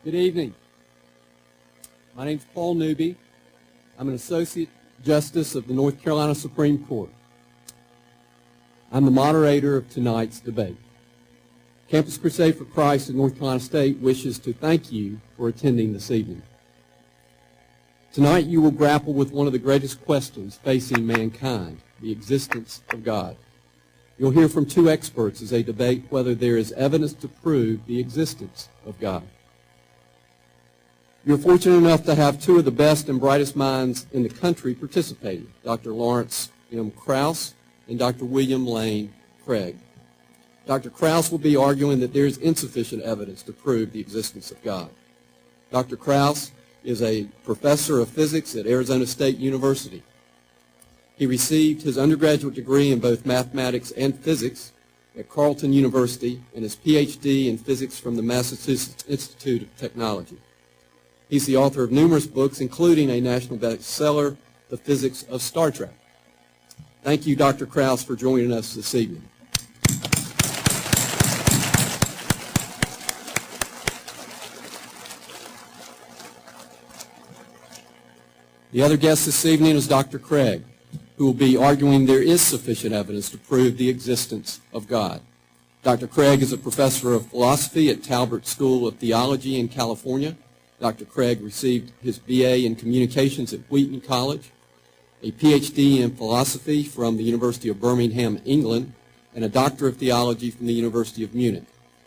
Good evening. My name is Paul Newby. I'm an Associate Justice of the North Carolina Supreme Court. I'm the moderator of tonight's debate. Campus Crusade for Christ of North Carolina State wishes to thank you for attending this evening. Tonight you will grapple with one of the greatest questions facing mankind, the existence of God. You'll hear from two experts as they debate whether there is evidence to prove the existence of God. You're fortunate enough to have two of the best and brightest minds in the country participating, Dr. Lawrence M. Krauss and Dr. William Lane Craig. Dr. Krauss will be arguing that there is insufficient evidence to prove the existence of God. Dr. Krauss is a professor of physics at Arizona State University. He received his undergraduate degree in both mathematics and physics at Carleton University and his PhD in physics from the Massachusetts Institute of Technology. He's the author of numerous books, including a national bestseller, The Physics of Star Trek. Thank you, Dr. Krauss, for joining us this evening. The other guest this evening is Dr. Craig, who will be arguing there is sufficient evidence to prove the existence of God. Dr. Craig is a professor of philosophy at Talbot School of Theology in California. Dr. Craig received his BA in Communications at Wheaton College, a PhD in philosophy from the University of Birmingham, England, and a Doctor of Theology from the University of Munich.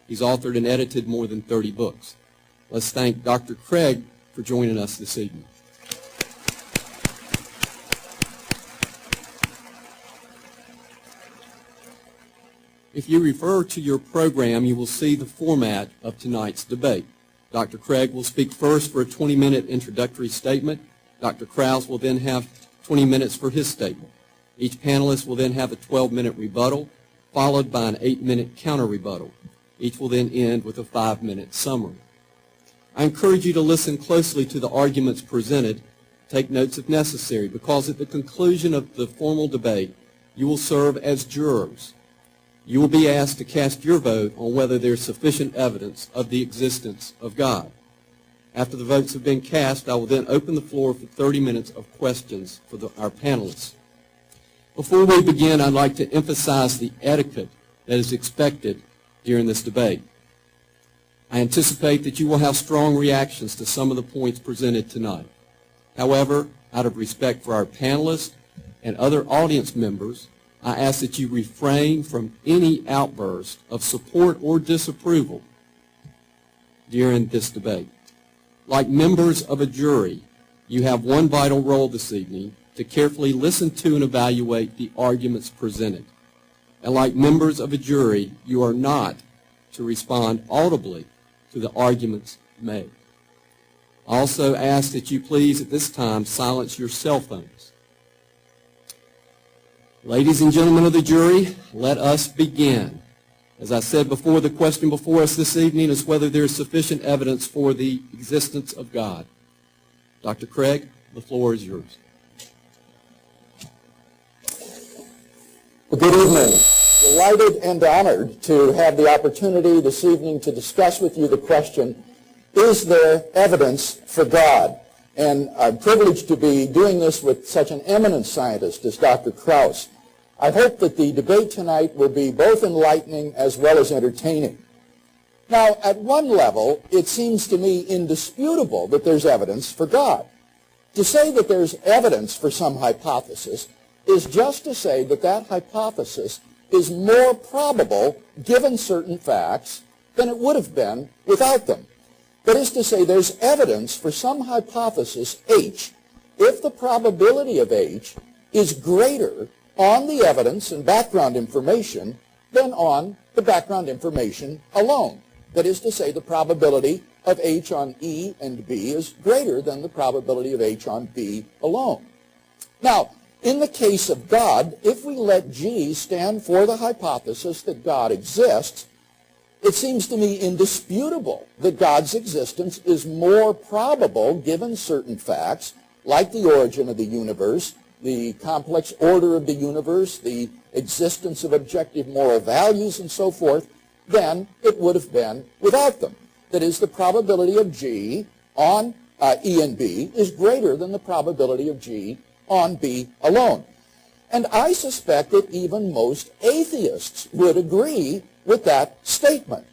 He's authored and edited more than 30 books. Let's thank Dr. Craig for joining us this evening. If you refer to your program, you will see the format of tonight's debate. Dr. Craig will speak first for a 20-minute introductory statement. Dr. Krauss will then have 20 minutes for his statement. Each panelist will then have a 12-minute rebuttal, followed by an 8-minute counter-rebuttal. Each will then end with a 5-minute summary. I encourage you to listen closely to the arguments presented. Take notes if necessary, because at the conclusion of the formal debate, you will serve as jurors. You will be asked to cast your vote on whether there is sufficient evidence of the existence of God. After the votes have been cast, I will then open the floor for 30 minutes of questions for our panelists. Before we begin, I'd like to emphasize the etiquette that is expected during this debate. I anticipate that you will have strong reactions to some of the points presented tonight. However, out of respect for our panelists and other audience members, I ask that you refrain from any outburst of support or disapproval during this debate. Like members of a jury, you have one vital role this evening to carefully listen to and evaluate the arguments presented. And like members of a jury, you are not to respond audibly to the arguments made. I also ask that you please at this time silence your cell phones. Ladies and gentlemen of the jury, let us begin. As I said before, the question before us this evening is whether there is sufficient evidence for the existence of God. Dr. Craig, the floor is yours. Well, good evening. Delighted and honored to have the opportunity this evening to discuss with you the question, is there evidence for God? And I'm privileged to be doing this with such an eminent scientist as Dr. Krauss. I hope that the debate tonight will be both enlightening as well as entertaining. Now, at one level, it seems to me indisputable that there's evidence for God. To say that there's evidence for some hypothesis is just to say that that hypothesis is more probable given certain facts than it would have been without them. That is to say, there's evidence for some hypothesis H if the probability of H is greater on the evidence and background information than on the background information alone. That is to say, the probability of H on E and B is greater than the probability of H on B alone. Now, in the case of God, if we let G stand for the hypothesis that God exists, it seems to me indisputable that God's existence is more probable given certain facts, like the origin of the universe, the complex order of the universe, the existence of objective moral values, and so forth, than it would have been without them. that is, the probability of G on E and B is greater than the probability of G on B alone. And I suspect that even most atheists would agree with that statement.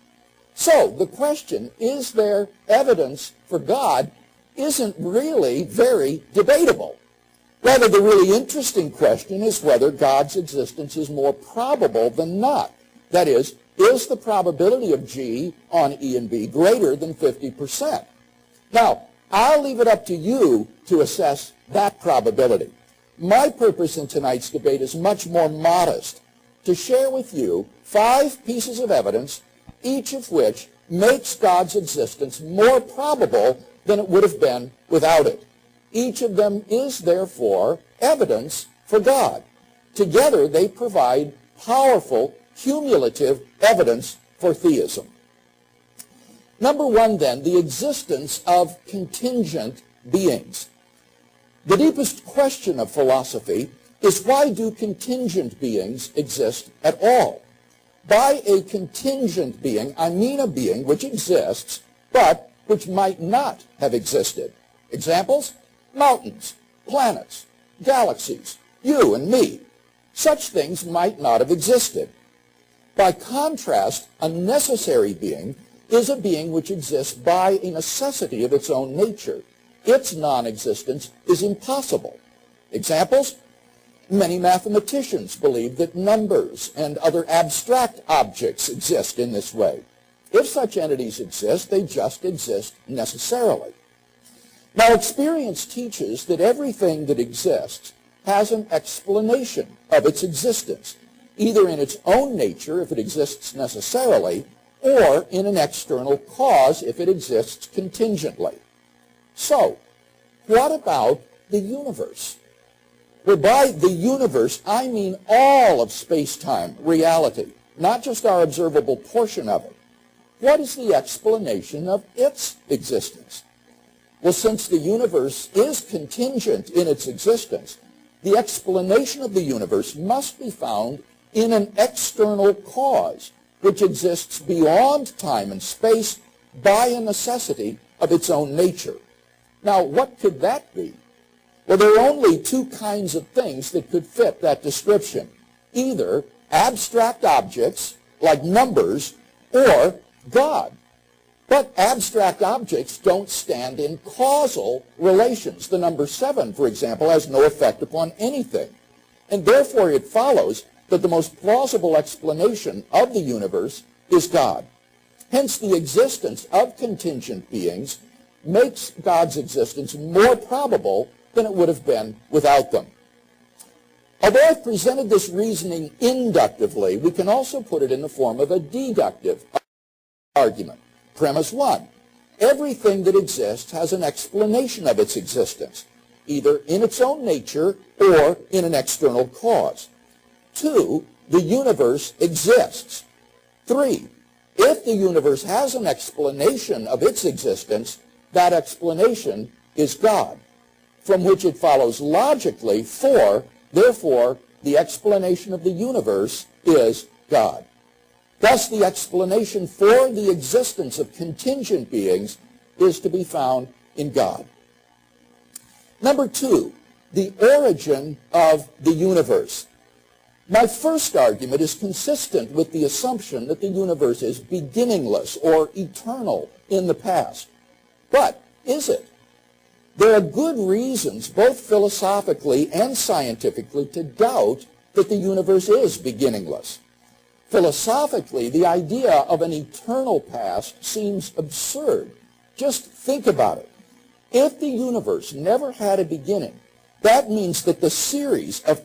So the question, is there evidence for God, isn't really very debatable. Rather, the really interesting question is whether God's existence is more probable than not. That is the probability of G on E and B greater than 50%? Now, I'll leave it up to you to assess that probability. My purpose in tonight's debate is much more modest, to share with you 5 pieces of evidence, each of which makes God's existence more probable than it would have been without it. Each of them is, therefore, evidence for God. Together, they provide powerful, cumulative evidence for theism. Number 1, then, the existence of contingent beings. The deepest question of philosophy is, why do contingent beings exist at all? By a contingent being, I mean a being which exists, but which might not have existed. Examples? Mountains, planets, galaxies, you and me. Such things might not have existed. By contrast, a necessary being is a being which exists by a necessity of its own nature. Its non-existence is impossible. Examples? Many mathematicians believe that numbers and other abstract objects exist in this way. If such entities exist, they just exist necessarily. Now, experience teaches that everything that exists has an explanation of its existence, either in its own nature, if it exists necessarily, or in an external cause, if it exists contingently. So, what about the universe? Well, by the universe, I mean all of space-time, reality, not just our observable portion of it. What is the explanation of its existence? Well, since the universe is contingent in its existence, the explanation of the universe must be found in an external cause, which exists beyond time and space by a necessity of its own nature. Now, what could that be? Well, there are only 2 kinds of things that could fit that description. Either abstract objects, like numbers, or God. But abstract objects don't stand in causal relations. The number 7, for example, has no effect upon anything. And therefore it follows that the most plausible explanation of the universe is God. Hence, the existence of contingent beings makes God's existence more probable than it would have been without them. Although I've presented this reasoning inductively, we can also put it in the form of a deductive argument. Premise 1, everything that exists has an explanation of its existence, either in its own nature or in an external cause. 2, the universe exists. 3, if the universe has an explanation of its existence, that explanation is God, from which it follows logically 4, therefore, the explanation of the universe is God. Thus, the explanation for the existence of contingent beings is to be found in God. Number 2, the origin of the universe. My first argument is consistent with the assumption that the universe is beginningless or eternal in the past. But is it? There are good reasons, both philosophically and scientifically, to doubt that the universe is beginningless. Philosophically, the idea of an eternal past seems absurd. Just think about it. If the universe never had a beginning, that means that the series of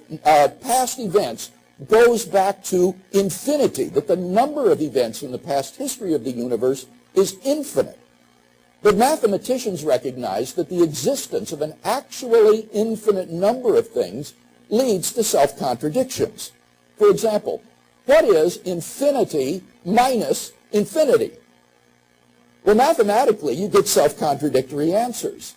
past events goes back to infinity, that the number of events in the past history of the universe is infinite. But mathematicians recognize that the existence of an actually infinite number of things leads to self-contradictions. For example, what is infinity minus infinity? Well, mathematically, you get self-contradictory answers.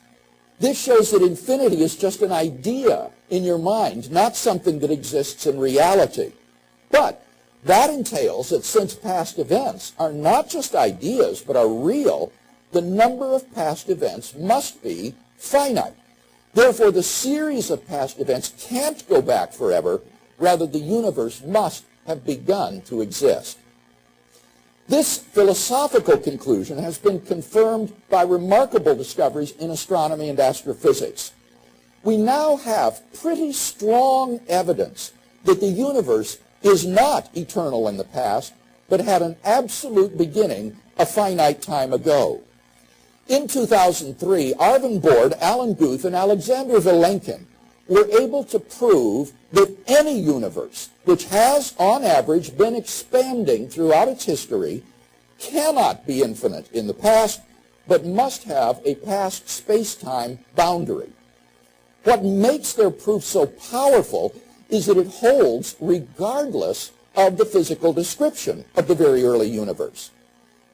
This shows that infinity is just an idea in your mind, not something that exists in reality. But That entails that since past events are not just ideas but are real, the number of past events must be finite. Therefore, the series of past events can't go back forever. Rather, the universe must have begun to exist. This philosophical conclusion has been confirmed by remarkable discoveries in astronomy and astrophysics. We now have pretty strong evidence that the universe is not eternal in the past, but had an absolute beginning a finite time ago. In 2003, Arvin Bord, Alan Guth, and Alexander Vilenkin were able to prove that any universe which has, on average, been expanding throughout its history cannot be infinite in the past, but must have a past space-time boundary. What makes their proof so powerful is that it holds regardless of the physical description of the very early universe.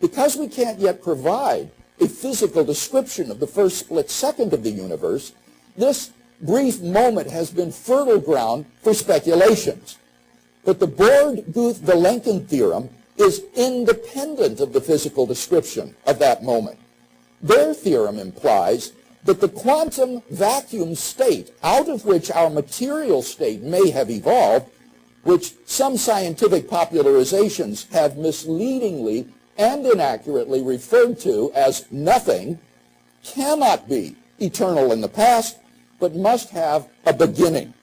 Because we can't yet provide a physical description of the first split second of the universe, this brief moment has been fertile ground for speculations. But the Bord-Guth-Vilenkin theorem is independent of the physical description of that moment. Their theorem implies that the quantum vacuum state out of which our material state may have evolved, which some scientific popularizations have misleadingly and inaccurately referred to as nothing, cannot be eternal in the past, but must have a beginning.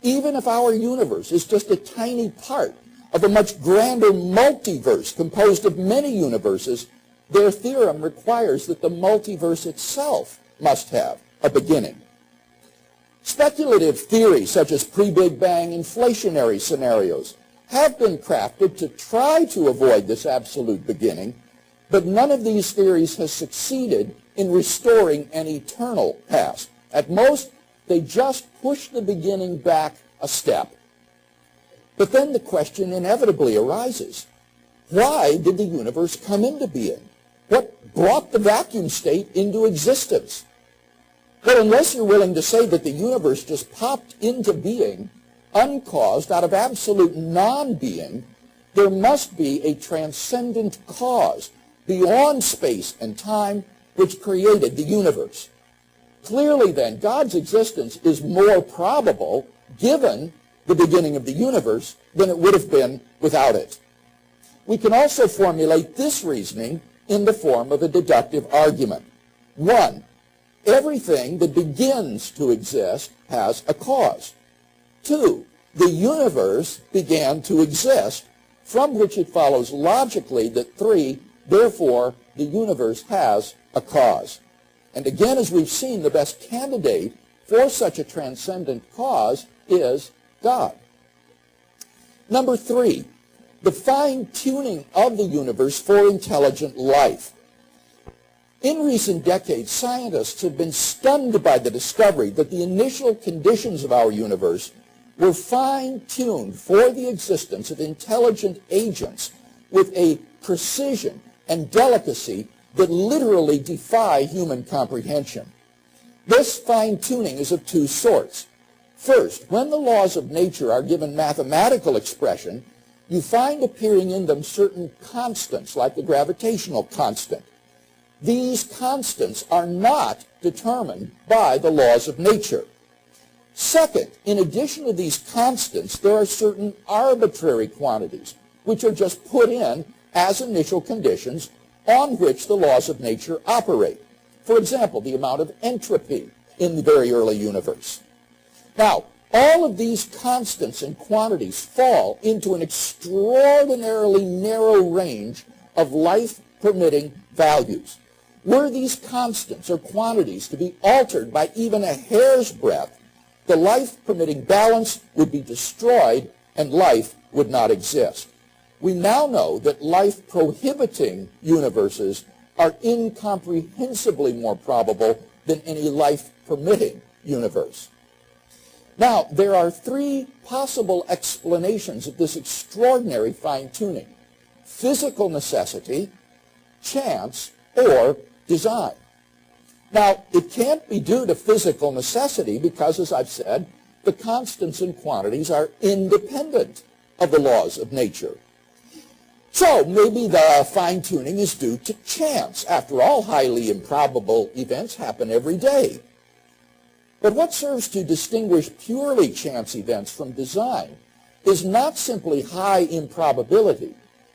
Even if our universe is just a tiny part of a much grander multiverse composed of many universes, their theorem requires that the multiverse itself must have a beginning. Speculative theories such as pre-Big Bang inflationary scenarios have been crafted to try to avoid this absolute beginning, but none of these theories has succeeded in restoring an eternal past. At most, they just push the beginning back a step. But then the question inevitably arises, why did the universe come into being? What brought the vacuum state into existence? Well, unless you're willing to say that the universe just popped into being, uncaused, out of absolute non-being, there must be a transcendent cause beyond space and time which created the universe. Clearly, then, God's existence is more probable given the beginning of the universe than it would have been without it. We can also formulate this reasoning in the form of a deductive argument. 1. Everything that begins to exist has a cause. 2. The universe began to exist, from which it follows logically that 3. Therefore, the universe has a cause. And again, as we've seen, the best candidate for such a transcendent cause is God. Number 3, the fine-tuning of the universe for intelligent life. In recent decades, scientists have been stunned by the discovery that the initial conditions of our universe were fine-tuned for the existence of intelligent agents with a precision and delicacy that literally defy human comprehension. This fine-tuning is of two sorts. First, when the laws of nature are given mathematical expression, you find appearing in them certain constants, like the gravitational constant. These constants are not determined by the laws of nature. Second, in addition to these constants, there are certain arbitrary quantities, which are just put in as initial conditions on which the laws of nature operate. For example, the amount of entropy in the very early universe. Now, all of these constants and quantities fall into an extraordinarily narrow range of life-permitting values. Were these constants or quantities to be altered by even a hair's breadth, the life-permitting balance would be destroyed and life would not exist. We now know that life-prohibiting universes are incomprehensibly more probable than any life-permitting universe. Now, there are three possible explanations of this extraordinary fine-tuning: physical necessity, chance, or design. Now, it can't be due to physical necessity because, as I've said, the constants and quantities are independent of the laws of nature. So maybe the fine-tuning is due to chance. After all, highly improbable events happen every day. But what serves to distinguish purely chance events from design is not simply high improbability,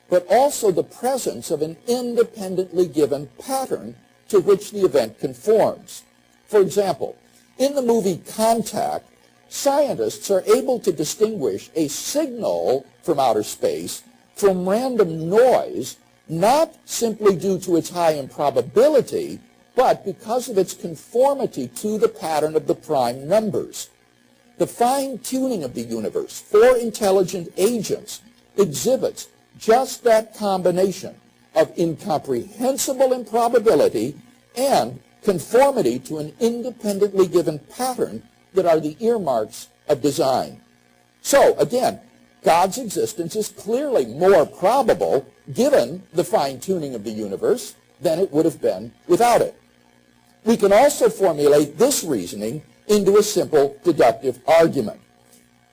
but also the presence of an independently given pattern to which the event conforms. For example, in the movie Contact, scientists are able to distinguish a signal from outer space from random noise, not simply due to its high improbability, but because of its conformity to the pattern of the prime numbers. The fine-tuning of the universe for intelligent agents exhibits just that combination of incomprehensible improbability and conformity to an independently given pattern that are the earmarks of design. So, again, God's existence is clearly more probable given the fine-tuning of the universe than it would have been without it. We can also formulate this reasoning into a simple deductive argument.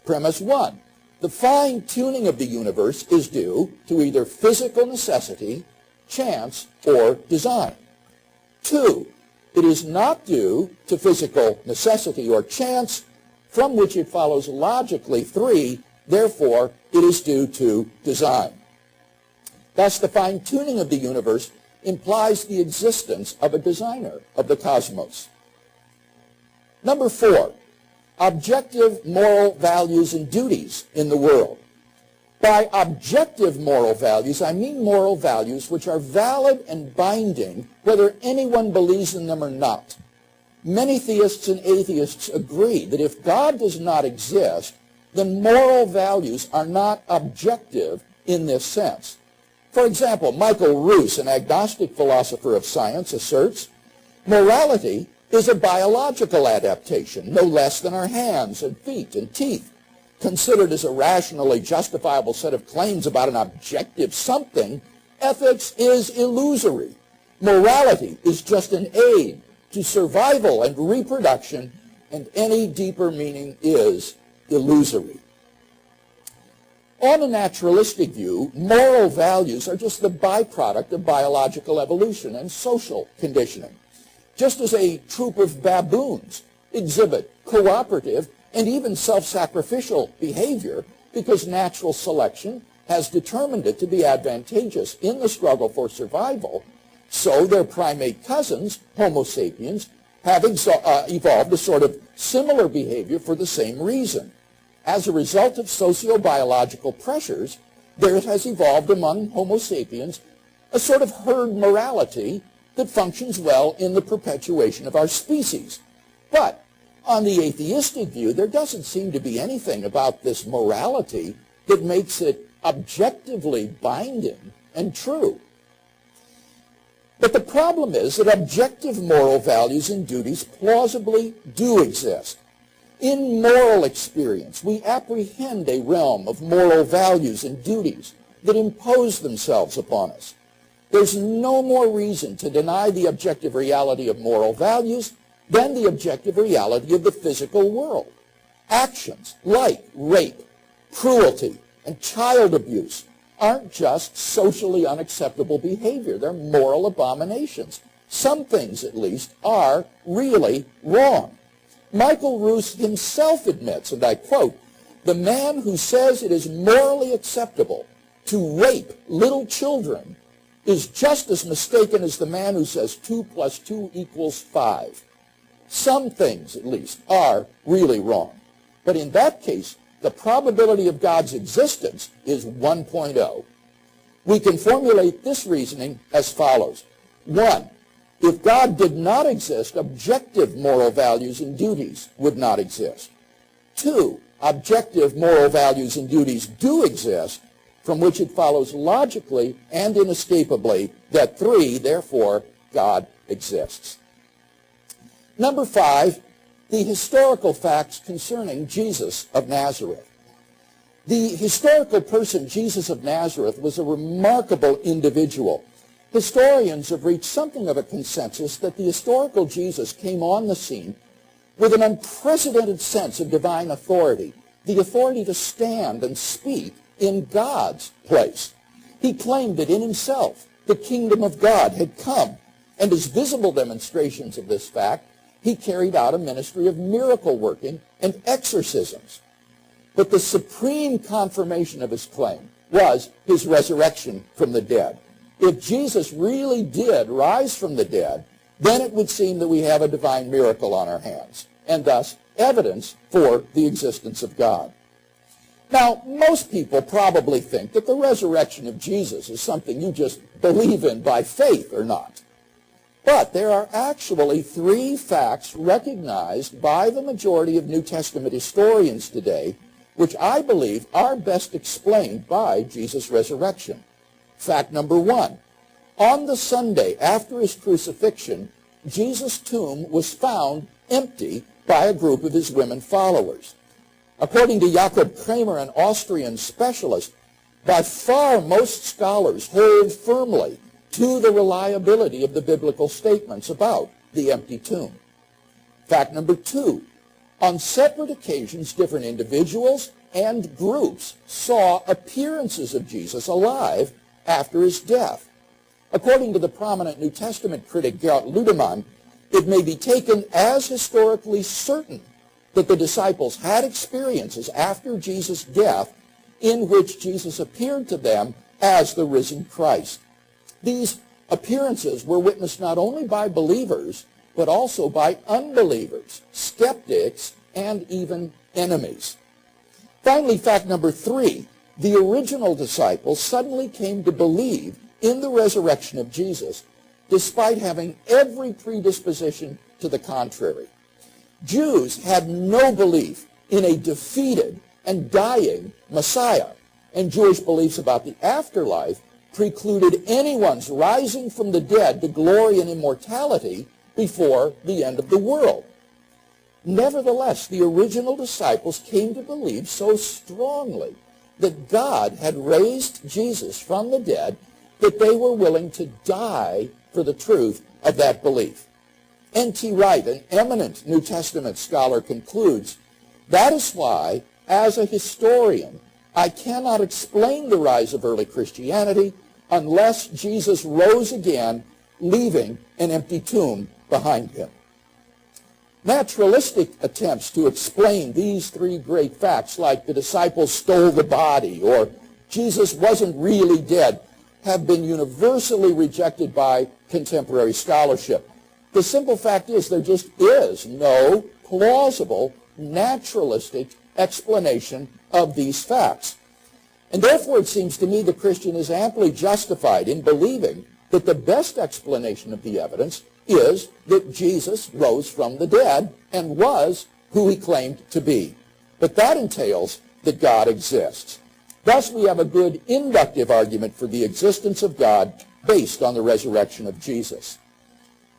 Premise 1. The fine-tuning of the universe is due to either physical necessity, chance, or design. 2. It is not due to physical necessity or chance, from which it follows logically. 3. Therefore, it is due to design. Thus, the fine-tuning of the universe implies the existence of a designer of the cosmos. Number 4, objective moral values and duties in the world. By objective moral values, I mean moral values which are valid and binding whether anyone believes in them or not. Many theists and atheists agree that if God does not exist, then moral values are not objective in this sense. For example, Michael Krauss, an agnostic philosopher of science, asserts, morality is a biological adaptation, no less than our hands and feet and teeth. Considered as a rationally justifiable set of claims about an objective something, ethics is illusory. Morality is just an aid to survival and reproduction, and any deeper meaning is illusory. On a naturalistic view, moral values are just the byproduct of biological evolution and social conditioning. Just as a troop of baboons exhibit cooperative and even self-sacrificial behavior because natural selection has determined it to be advantageous in the struggle for survival, so their primate cousins, Homo sapiens, have evolved a sort of similar behavior for the same reason. As a result of sociobiological pressures, there has evolved among Homo sapiens a sort of herd morality that functions well in the perpetuation of our species. But on the atheistic view, there doesn't seem to be anything about this morality that makes it objectively binding and true. But the problem is that objective moral values and duties plausibly do exist. In moral experience, we apprehend a realm of moral values and duties that impose themselves upon us. There's no more reason to deny the objective reality of moral values than the objective reality of the physical world. Actions like rape, cruelty, and child abuse aren't just socially unacceptable behavior. They're moral abominations. Some things, at least, are really wrong. Michael Krauss himself admits, and I quote, "The man who says it is morally acceptable to rape little children is just as mistaken as the man who says 2 + 2 = 5. Some things, at least, are really wrong. But in that case, the probability of God's existence is 1.0. We can formulate this reasoning as follows. 1. If God did not exist, objective moral values and duties would not exist. 2. Objective moral values and duties do exist, from which it follows logically and inescapably that 3, therefore, God exists. Number 5, the historical facts concerning Jesus of Nazareth. The historical person, Jesus of Nazareth, was a remarkable individual. Historians have reached something of a consensus that the historical Jesus came on the scene with an unprecedented sense of divine authority, the authority to stand and speak in God's place. He claimed that in himself the kingdom of God had come, and as visible demonstrations of this fact, he carried out a ministry of miracle working and exorcisms. But the supreme confirmation of his claim was his resurrection from the dead. If Jesus really did rise from the dead, then it would seem that we have a divine miracle on our hands, and thus evidence for the existence of God. Now, most people probably think that the resurrection of Jesus is something you just believe in by faith or not. But there are actually three facts recognized by the majority of New Testament historians today, which I believe are best explained by Jesus' resurrection. Fact number one, on the Sunday after his crucifixion, Jesus' tomb was found empty by a group of his women followers. According to Jakob Kramer, an Austrian specialist, by far most scholars hold firmly to the reliability of the biblical statements about the empty tomb. Fact number two, on separate occasions, different individuals and groups saw appearances of Jesus alive after his death. According to the prominent New Testament critic Gerhard Ludemann, it may be taken as historically certain that the disciples had experiences after Jesus' death in which Jesus appeared to them as the risen Christ. These appearances were witnessed not only by believers, but also by unbelievers, skeptics, and even enemies. Finally, fact number three, the original disciples suddenly came to believe in the resurrection of Jesus, despite having every predisposition to the contrary. Jews had no belief in a defeated and dying Messiah, and Jewish beliefs about the afterlife precluded anyone's rising from the dead to glory and immortality before the end of the world. Nevertheless, the original disciples came to believe so strongly that God had raised Jesus from the dead that they were willing to die for the truth of that belief. N.T. Wright, an eminent New Testament scholar, concludes, that is why, as a historian, I cannot explain the rise of early Christianity unless Jesus rose again, leaving an empty tomb behind him. Naturalistic attempts to explain these three great facts, like the disciples stole the body or Jesus wasn't really dead, have been universally rejected by contemporary scholarship. The simple fact is there just is no plausible, naturalistic explanation of these facts. And therefore, it seems to me the Christian is amply justified in believing that the best explanation of the evidence is that Jesus rose from the dead and was who he claimed to be. But that entails that God exists. Thus, we have a good inductive argument for the existence of God based on the resurrection of Jesus.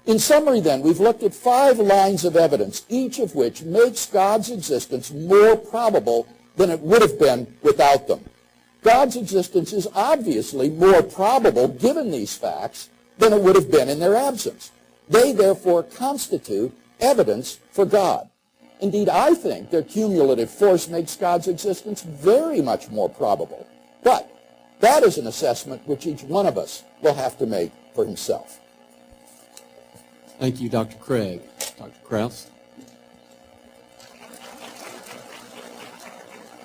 In summary, then, we've looked at 5 lines of evidence, each of which makes God's existence more probable than it would have been without them. God's existence is obviously more probable given these facts than it would have been in their absence. They, therefore, constitute evidence for God. Indeed, I think their cumulative force makes God's existence very much more probable. But that is an assessment which each one of us will have to make for himself. Thank you, Dr. Craig. Dr. Krauss?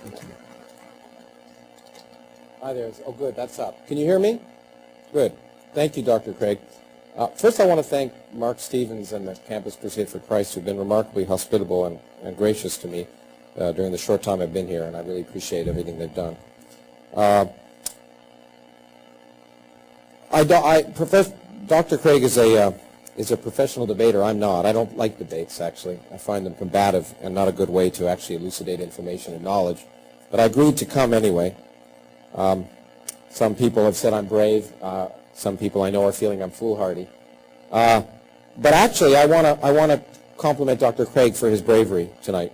Thank you. Hi there. Oh, good. That's up. Can you hear me? Good. Thank you, Dr. Craig. First, I want to thank Mark Stevens and the Campus Crusade for Christ, who've been remarkably hospitable and gracious to me during the short time I've been here, and I really appreciate everything they've done. Dr. Craig is a professional debater. I'm not. I don't like debates, actually. I find them combative and not a good way to actually elucidate information and knowledge. But I agreed to come anyway. Some people have said I'm brave. Some people I know are feeling I'm foolhardy. But actually, I want to compliment Dr. Craig for his bravery tonight.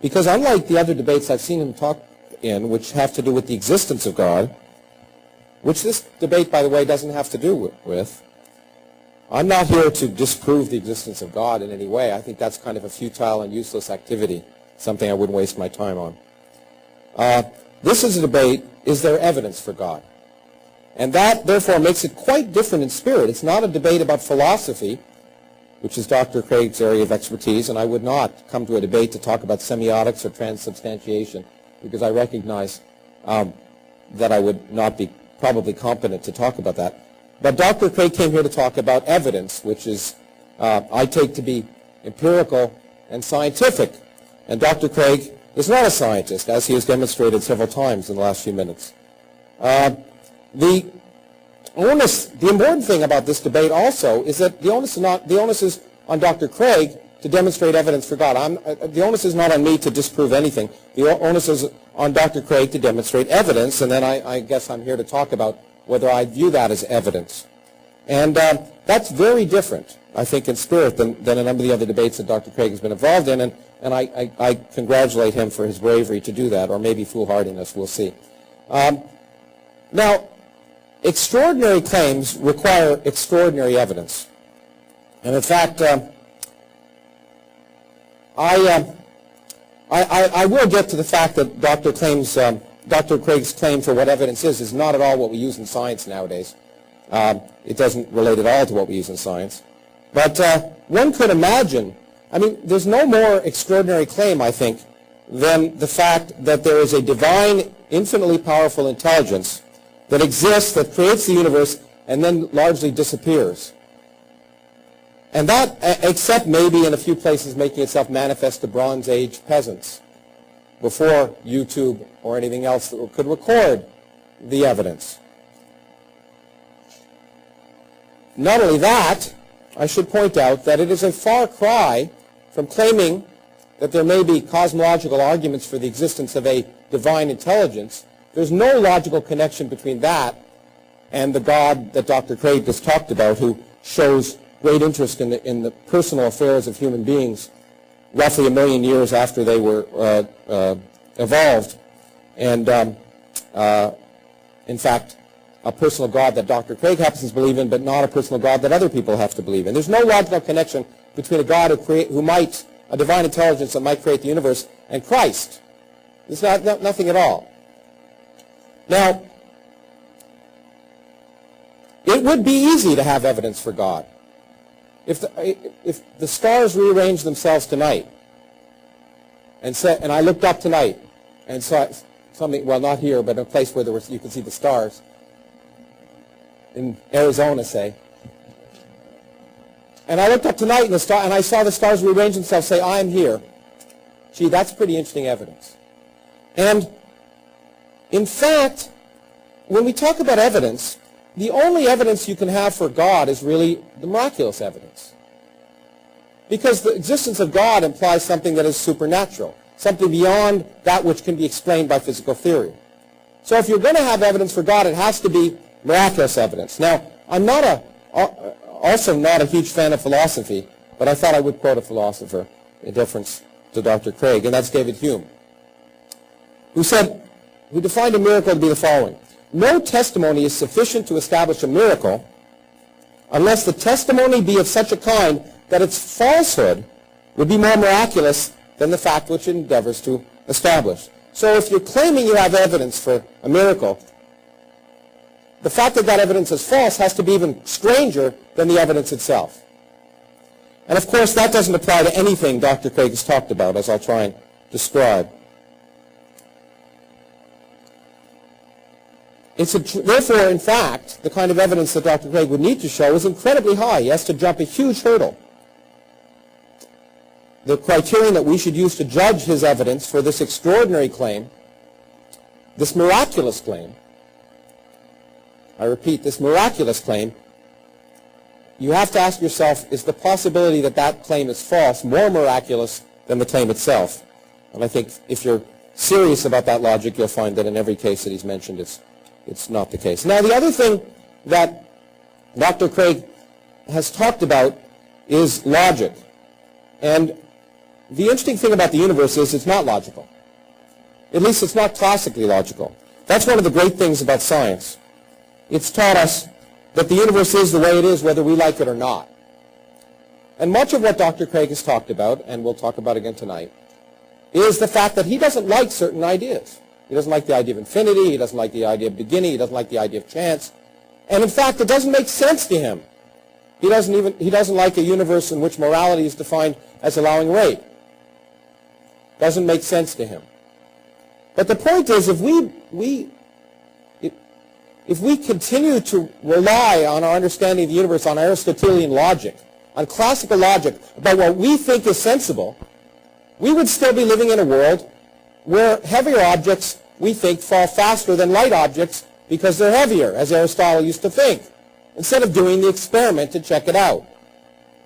Because unlike the other debates I've seen him talk in, which have to do with the existence of God, which this debate, by the way, doesn't have to do with, I'm not here to disprove the existence of God in any way. I think that's kind of a futile and useless activity, something I wouldn't waste my time on. This is a debate, is there evidence for God? And that, therefore, makes it quite different in spirit. It's not a debate about philosophy, which is Dr. Craig's area of expertise, and I would not come to a debate to talk about semiotics or transubstantiation, because I recognize that I would not be probably competent to talk about that. But Dr. Craig came here to talk about evidence, which is, I take to be empirical and scientific. And Dr. Craig is not a scientist, as he has demonstrated several times in the last few minutes. The important thing about this debate also is that the onus is on Dr. Craig to demonstrate evidence for God. The onus is not on me to disprove anything. The onus is on Dr. Craig to demonstrate evidence, and then I guess I'm here to talk about whether I view that as evidence. And that's very different, I think, in spirit than a number of the other debates that Dr. Craig has been involved in, and I congratulate him for his bravery to do that, or maybe foolhardiness, we'll see. Now, extraordinary claims require extraordinary evidence. And in fact, I will get to the fact that Dr. Craig's claim for what evidence is not at all what we use in science nowadays. It doesn't relate at all to what we use in science. But one could imagine, I mean, there's no more extraordinary claim, I think, than the fact that there is a divine, infinitely powerful intelligence that exists, that creates the universe, and then largely disappears. And that, except maybe in a few places making itself manifest to Bronze Age peasants before YouTube or anything else that could record the evidence. Not only that, I should point out that it is a far cry from claiming that there may be cosmological arguments for the existence of a divine intelligence. There's no logical connection between that and the God that Dr. Craig just talked about, who shows great interest in the personal affairs of human beings roughly 1 million years after they were evolved. And in fact, a personal God that Dr. Craig happens to believe in, but not a personal God that other people have to believe in. There's no logical connection between a God a divine intelligence that might create the universe, and Christ. There's nothing at all. Now, it would be easy to have evidence for God. If the stars rearranged themselves tonight, and I looked up tonight and saw something, well, not here, but in a place where you could see the stars, in Arizona, say, and I looked up tonight and I saw the stars rearrange themselves, say, I am here. Gee, that's pretty interesting evidence. And in fact, when we talk about evidence, the only evidence you can have for God is really the miraculous evidence. Because the existence of God implies something that is supernatural, something beyond that which can be explained by physical theory. So if you're going to have evidence for God, it has to be miraculous evidence. Now, I'm also not a huge fan of philosophy, but I thought I would quote a philosopher, in difference to Dr. Craig, and that's David Hume, who defined a miracle to be the following: no testimony is sufficient to establish a miracle unless the testimony be of such a kind that its falsehood would be more miraculous than the fact which it endeavors to establish. So if you're claiming you have evidence for a miracle, the fact that that evidence is false has to be even stranger than the evidence itself. And of course, that doesn't apply to anything Dr. Craig has talked about, as I'll try and describe. Therefore, in fact, the kind of evidence that Dr. Craig would need to show is incredibly high. He has to jump a huge hurdle. The criterion that we should use to judge his evidence for this extraordinary claim, this miraculous claim, I repeat, this miraculous claim, you have to ask yourself, is the possibility that that claim is false more miraculous than the claim itself? And I think if you're serious about that logic, you'll find that in every case that he's mentioned, it's not the case. Now, the other thing that Dr. Craig has talked about is logic. And the interesting thing about the universe is it's not logical. At least it's not classically logical. That's one of the great things about science. It's taught us that the universe is the way it is, whether we like it or not. And much of what Dr. Craig has talked about, and we'll talk about again tonight, is the fact that he doesn't like certain ideas. He doesn't like the idea of infinity. He doesn't like the idea of beginning. He doesn't like the idea of chance. And in fact, it doesn't make sense to him. He doesn't like a universe in which morality is defined as allowing rape. Doesn't make sense to him. But the point is, if we continue to rely on our understanding of the universe on Aristotelian logic, on classical logic, about what we think is sensible, we would still be living in a world where heavier objects, we think, fall faster than light objects because they're heavier, as Aristotle used to think, instead of doing the experiment to check it out.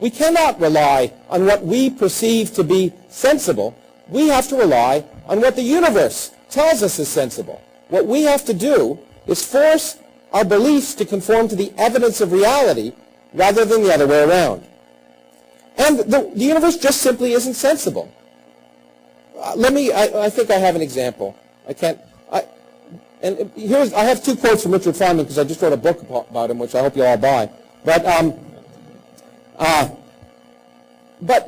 We cannot rely on what we perceive to be sensible. We have to rely on what the universe tells us is sensible. What we have to do is force our beliefs to conform to the evidence of reality rather than the other way around. And the universe just simply isn't sensible. I think I have an example. I have two quotes from Richard Feynman because I just wrote a book about him, which I hope you all buy. But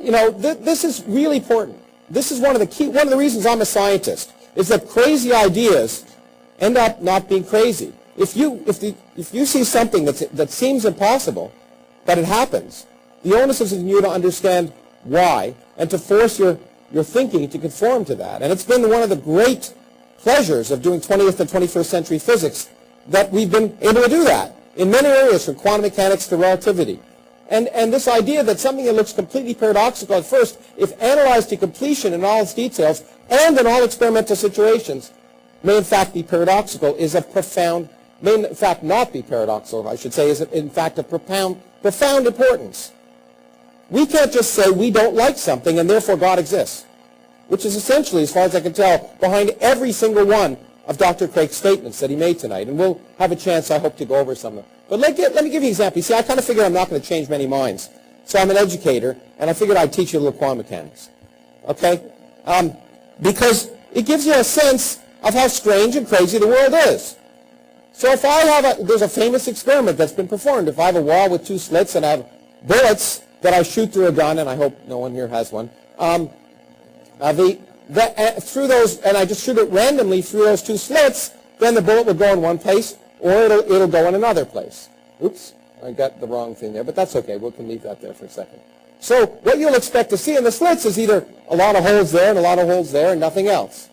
you know, this is really important. This is one of the reasons I'm a scientist, is that crazy ideas end up not being crazy. If you see something that seems impossible, but it happens, the onus is on you to understand why and to force your thinking to conform to that. And it's been one of the great pleasures of doing 20th and 21st century physics that we've been able to do that in many areas, from quantum mechanics to relativity. And this idea that something that looks completely paradoxical at first, if analyzed to completion in all its details and in all experimental situations, may in fact be paradoxical, is of profound, may in fact not be paradoxical, I should say, is in fact of profound importance. We can't just say we don't like something and therefore God exists, which is essentially, as far as I can tell, behind every single one of Dr. Craig's statements that he made tonight. And we'll have a chance, I hope, to go over some of them. But let me give you an example. You see, I kind of figured I'm not going to change many minds. So I'm an educator, and I figured I'd teach you a little quantum mechanics. Okay? Because it gives you a sense of how strange and crazy the world is. So if there's a famous experiment that's been performed. If I have a wall with two slits and I have bullets that I shoot through a gun, and I hope no one here has one, through those, and I just shoot it randomly through those two slits, then the bullet will go in one place, or it'll go in another place. Oops, I got the wrong thing there, but that's okay. We can leave that there for a second. So what you'll expect to see in the slits is either a lot of holes there and a lot of holes there and nothing else.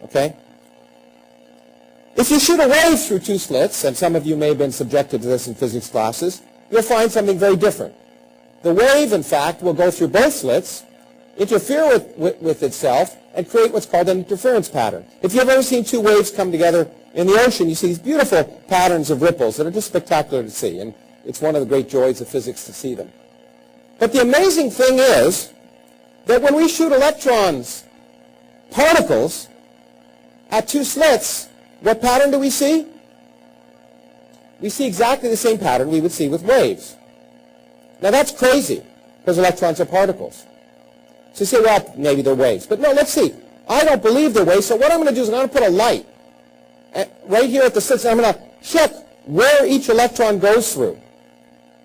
Okay? If you shoot a wave through two slits, and some of you may have been subjected to this in physics classes, you'll find something very different. The wave, in fact, will go through both slits, interfere with itself, and create what's called an interference pattern. If you've ever seen two waves come together in the ocean, you see these beautiful patterns of ripples that are just spectacular to see, and it's one of the great joys of physics to see them. But the amazing thing is that when we shoot electrons, particles, at two slits, what pattern do we see? We see exactly the same pattern we would see with waves. Now that's crazy, because electrons are particles. So you say, well, maybe they're waves. But no, let's see. I don't believe they're waves, so what I'm going to do is I'm going to put a light right here at the slits, and I'm going to check where each electron goes through.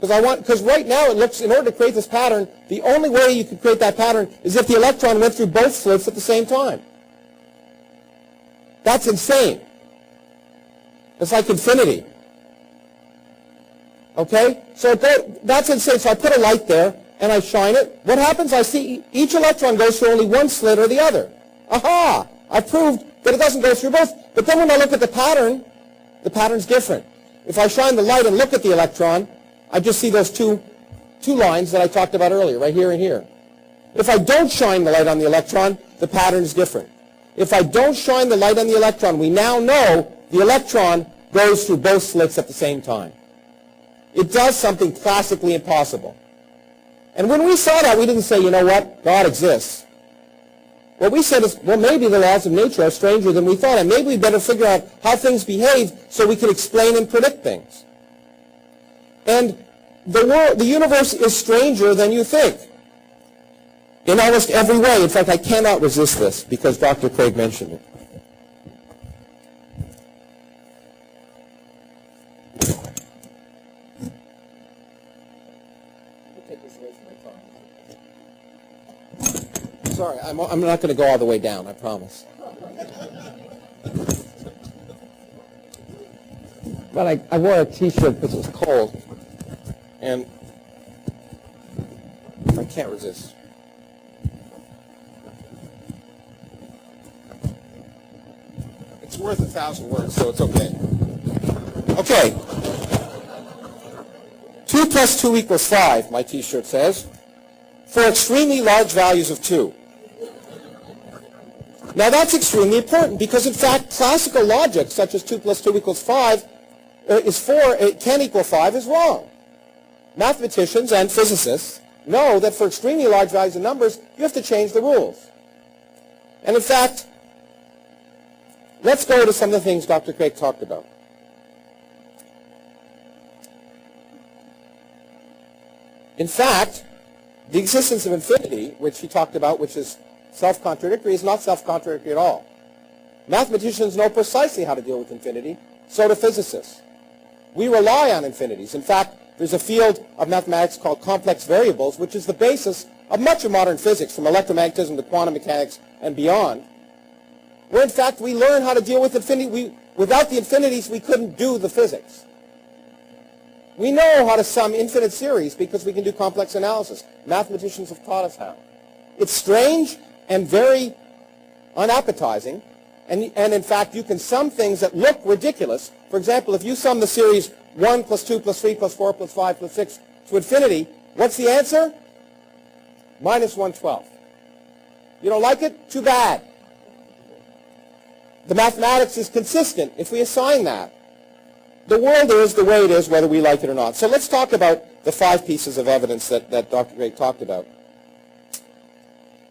Because right now it looks, in order to create this pattern, the only way you could create that pattern is if the electron went through both slits at the same time. That's insane. It's like infinity. Okay? So that's insane. So I put a light there, and I shine it. What happens? I see each electron goes through only one slit or the other. Aha! I proved that it doesn't go through both. But then when I look at the pattern's different. If I shine the light and look at the electron, I just see those two lines that I talked about earlier, right here and here. If I don't shine the light on the electron, the pattern is different. If I don't shine the light on the electron, we now know the electron goes through both slits at the same time. It does something classically impossible. And when we saw that, we didn't say, you know what, God exists. What we said is, well, maybe the laws of nature are stranger than we thought, and maybe we better figure out how things behave so we can explain and predict things. And the universe is stranger than you think, in almost every way. In fact, I cannot resist this because Dr. Craig mentioned it. Sorry, I'm not going to go all the way down, I promise. But I wore a T-shirt because it was cold, and I can't resist. It's worth 1,000 words, so it's okay. Okay. 2 plus 2 equals 5, my T-shirt says, for extremely large values of 2. Now that's extremely important because, in fact, classical logic, such as 2 plus 2 equals 5, is 4, it can equal 5, is wrong. Mathematicians and physicists know that for extremely large values of numbers, you have to change the rules. And in fact, let's go to some of the things Dr. Craig talked about. In fact, the existence of infinity, which he talked about, which is self-contradictory, is not self-contradictory at all. Mathematicians know precisely how to deal with infinity, so do physicists. We rely on infinities. In fact, there's a field of mathematics called complex variables, which is the basis of much of modern physics, from electromagnetism to quantum mechanics and beyond, where in fact we learn how to deal with infinity. Without the infinities, we couldn't do the physics. We know how to sum infinite series because we can do complex analysis. Mathematicians have taught us how. It's strange and very unappetizing, and in fact you can sum things that look ridiculous. For example, if you sum the series 1 plus 2 plus 3 plus 4 plus 5 plus 6 to infinity, what's the answer? Minus 1/12. You don't like it? Too bad. The mathematics is consistent if we assign that. The world is the way it is, whether we like it or not. So let's talk about the 5 pieces of evidence that Dr. Craig talked about.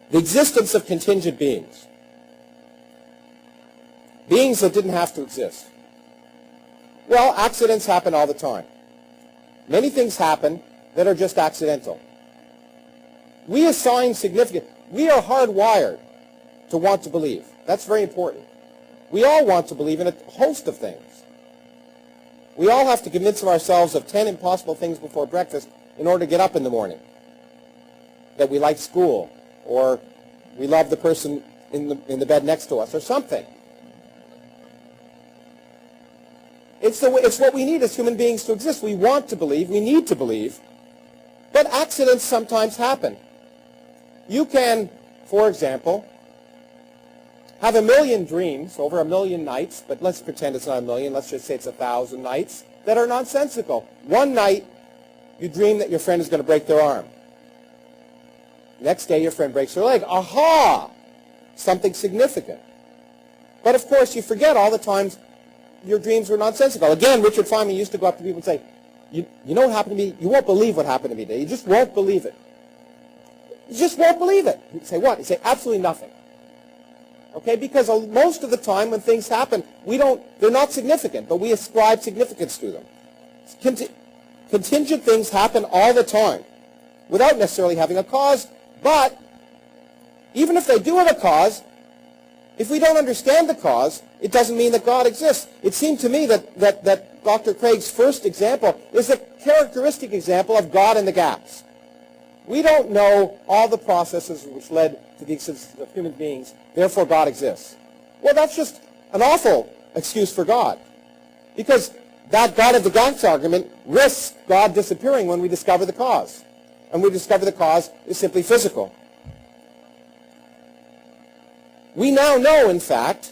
The existence of contingent beings. Beings that didn't have to exist. Well, accidents happen all the time. Many things happen that are just accidental. We assign significance. We are hardwired to want to believe. That's very important. We all want to believe in a host of things. We all have to convince ourselves of 10 impossible things before breakfast in order to get up in the morning. That we like school, or we love the person in the bed next to us, or something. It's what we need as human beings to exist. We want to believe, we need to believe, but accidents sometimes happen. You can, for example, have 1,000,000 dreams over 1,000,000 nights, but let's pretend it's not 1,000,000, let's just say it's 1,000 nights, that are nonsensical. One night, you dream that your friend is going to break their arm. Next day, your friend breaks their leg. Aha! Something significant. But of course, you forget all the times your dreams were nonsensical. Again, Richard Feynman used to go up to people and say, you know what happened to me? You won't believe what happened to me today. You just won't believe it. You just won't believe it. He'd say, what? He'd say, absolutely nothing. Okay, because most of the time when things happen, they're not significant, but we ascribe significance to them. Contingent things happen all the time without necessarily having a cause, but even if they do have a cause, if we don't understand the cause, it doesn't mean that God exists. It seemed to me that Dr. Craig's first example is a characteristic example of God in the gaps. We don't know all the processes which led to the existence of human beings, therefore God exists. Well, that's just an awful excuse for God. Because that God of the gaps argument risks God disappearing when we discover the cause. And we discover the cause is simply physical. We now know, in fact,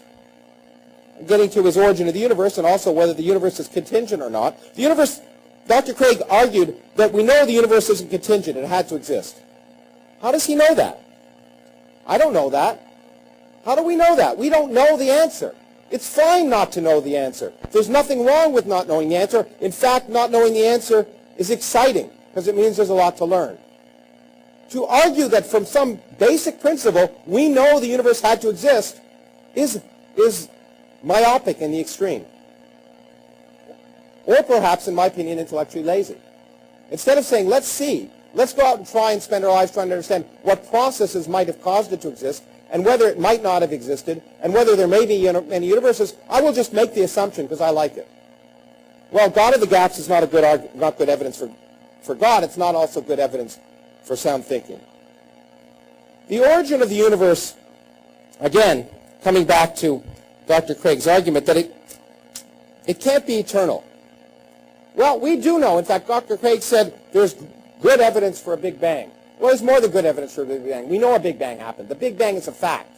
getting to his origin of the universe and also whether the universe is contingent or not, the universe, Dr. Craig argued that we know the universe isn't contingent, it had to exist. How does he know that? I don't know that. How do we know that? We don't know the answer. It's fine not to know the answer. There's nothing wrong with not knowing the answer. In fact, not knowing the answer is exciting because it means there's a lot to learn. To argue that from some basic principle we know the universe had to exist is myopic in the extreme. Or perhaps, in my opinion, intellectually lazy. Instead of saying, let's see, let's go out and try and spend our lives trying to understand what processes might have caused it to exist and whether it might not have existed and whether there may be many universes, I will just make the assumption because I like it. Well, God of the gaps is not good evidence for God. It's not also good evidence for sound thinking. The origin of the universe, again, coming back to Dr. Craig's argument that it can't be eternal. Well, we do know. In fact, Dr. Craig said there's good evidence for a Big Bang. Well, there's more than good evidence for a Big Bang. We know a Big Bang happened. The Big Bang is a fact.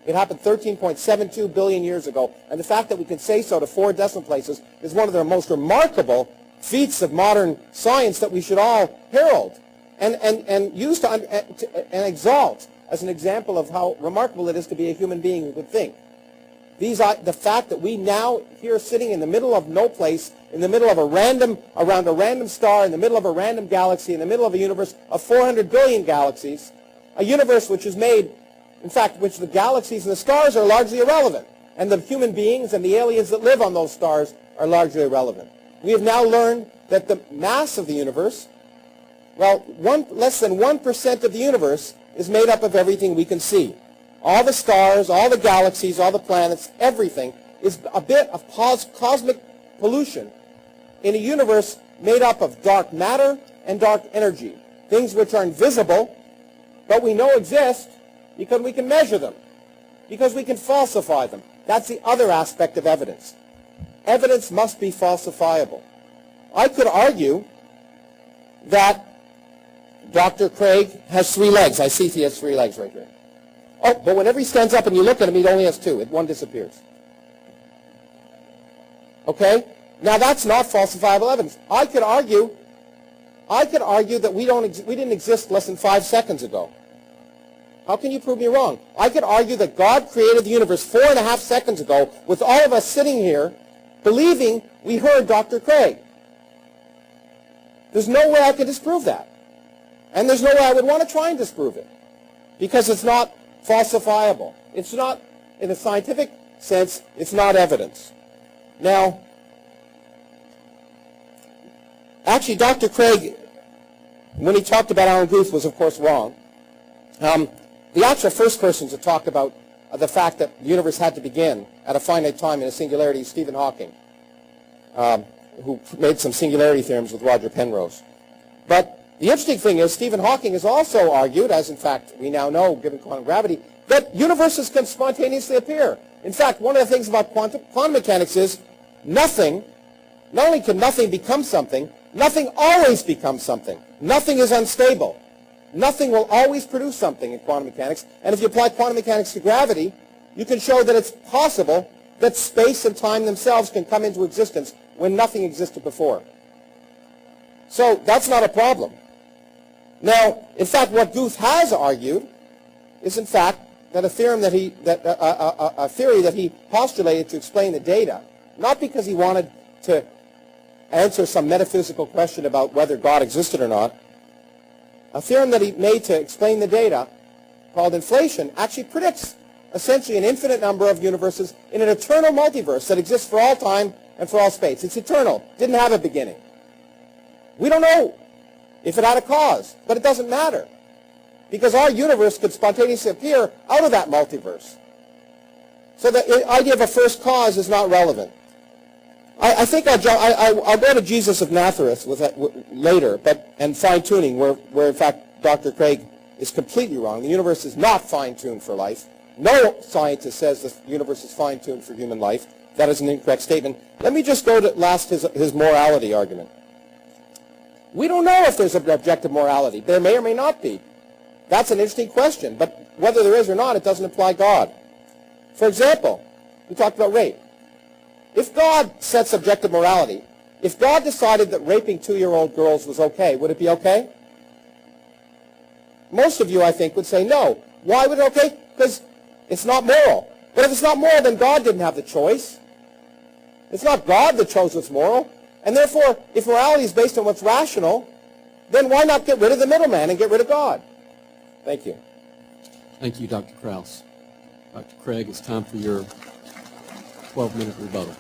It happened 13.72 billion years ago, and the fact that we can say so to 4 decimal places is one of the most remarkable feats of modern science that we should all herald and use and exalt as an example of how remarkable it is to be a human being who could think. The fact that we now here sitting in the middle of no place, in the middle of around a random star, in the middle of a random galaxy, in the middle of a universe of 400 billion galaxies, a universe which is made, in fact, which the galaxies and the stars are largely irrelevant, and the human beings and the aliens that live on those stars are largely irrelevant. We have now learned that the mass of the universe, well, less than 1% of the universe is made up of everything we can see. All the stars, all the galaxies, all the planets, everything is a bit of cosmic pollution in a universe made up of dark matter and dark energy, things which are invisible, but we know exist because we can measure them, because we can falsify them. That's the other aspect of evidence. Evidence must be falsifiable. I could argue that Dr. Craig has 3 legs. I see he has 3 legs right here. Oh, but whenever he stands up and you look at him, he only has 2. One disappears. Okay? Now that's not falsifiable evidence. I could argue that we didn't exist less than 5 seconds ago. How can you prove me wrong? I could argue that God created the universe 4.5 seconds ago with all of us sitting here believing we heard Dr. Craig. There's no way I could disprove that. And there's no way I would want to try and disprove it, because it's not falsifiable. It's not, in a scientific sense, it's not evidence. Now, actually, Dr. Craig, when he talked about Alan Guth, was of course wrong. The actual first person to talk about the fact that the universe had to begin at a finite time in a singularity is Stephen Hawking, who made some singularity theorems with Roger Penrose. But the interesting thing is Stephen Hawking has also argued, as in fact we now know, given quantum gravity, that universes can spontaneously appear. In fact, one of the things about quantum mechanics is nothing, not only can nothing become something, nothing always becomes something. Nothing is unstable. Nothing will always produce something in quantum mechanics. And if you apply quantum mechanics to gravity, you can show that it's possible that space and time themselves can come into existence when nothing existed before. So that's not a problem. Now, in fact, what Guth has argued is, in fact, that a theorem that a theory that he postulated to explain the data, not because he wanted to answer some metaphysical question about whether God existed or not, a theorem that he made to explain the data, called inflation, actually predicts essentially an infinite number of universes in an eternal multiverse that exists for all time and for all space. It's eternal. Didn't have a beginning. We don't know if it had a cause, but it doesn't matter, because our universe could spontaneously appear out of that multiverse. So the idea of a first cause is not relevant. I think I'll go to Jesus of Nazareth later, and fine-tuning, where in fact Dr. Craig is completely wrong. The universe is not fine-tuned for life. No scientist says the universe is fine-tuned for human life. That is an incorrect statement. Let me just go to his morality argument. We don't know if there's an objective morality. There may or may not be. That's an interesting question, but whether there is or not, it doesn't imply God. For example, we talked about rape. If God sets objective morality, if God decided that raping 2-year-old girls was okay, would it be okay? Most of you, I think, would say no. Why would it be okay? Because it's not moral. But if it's not moral, then God didn't have the choice. It's not God that chose what's moral. And therefore, if morality is based on what's rational, then why not get rid of the middleman and get rid of God? Thank you. Thank you, Dr. Krauss. Dr. Craig, it's time for your 12-minute rebuttal.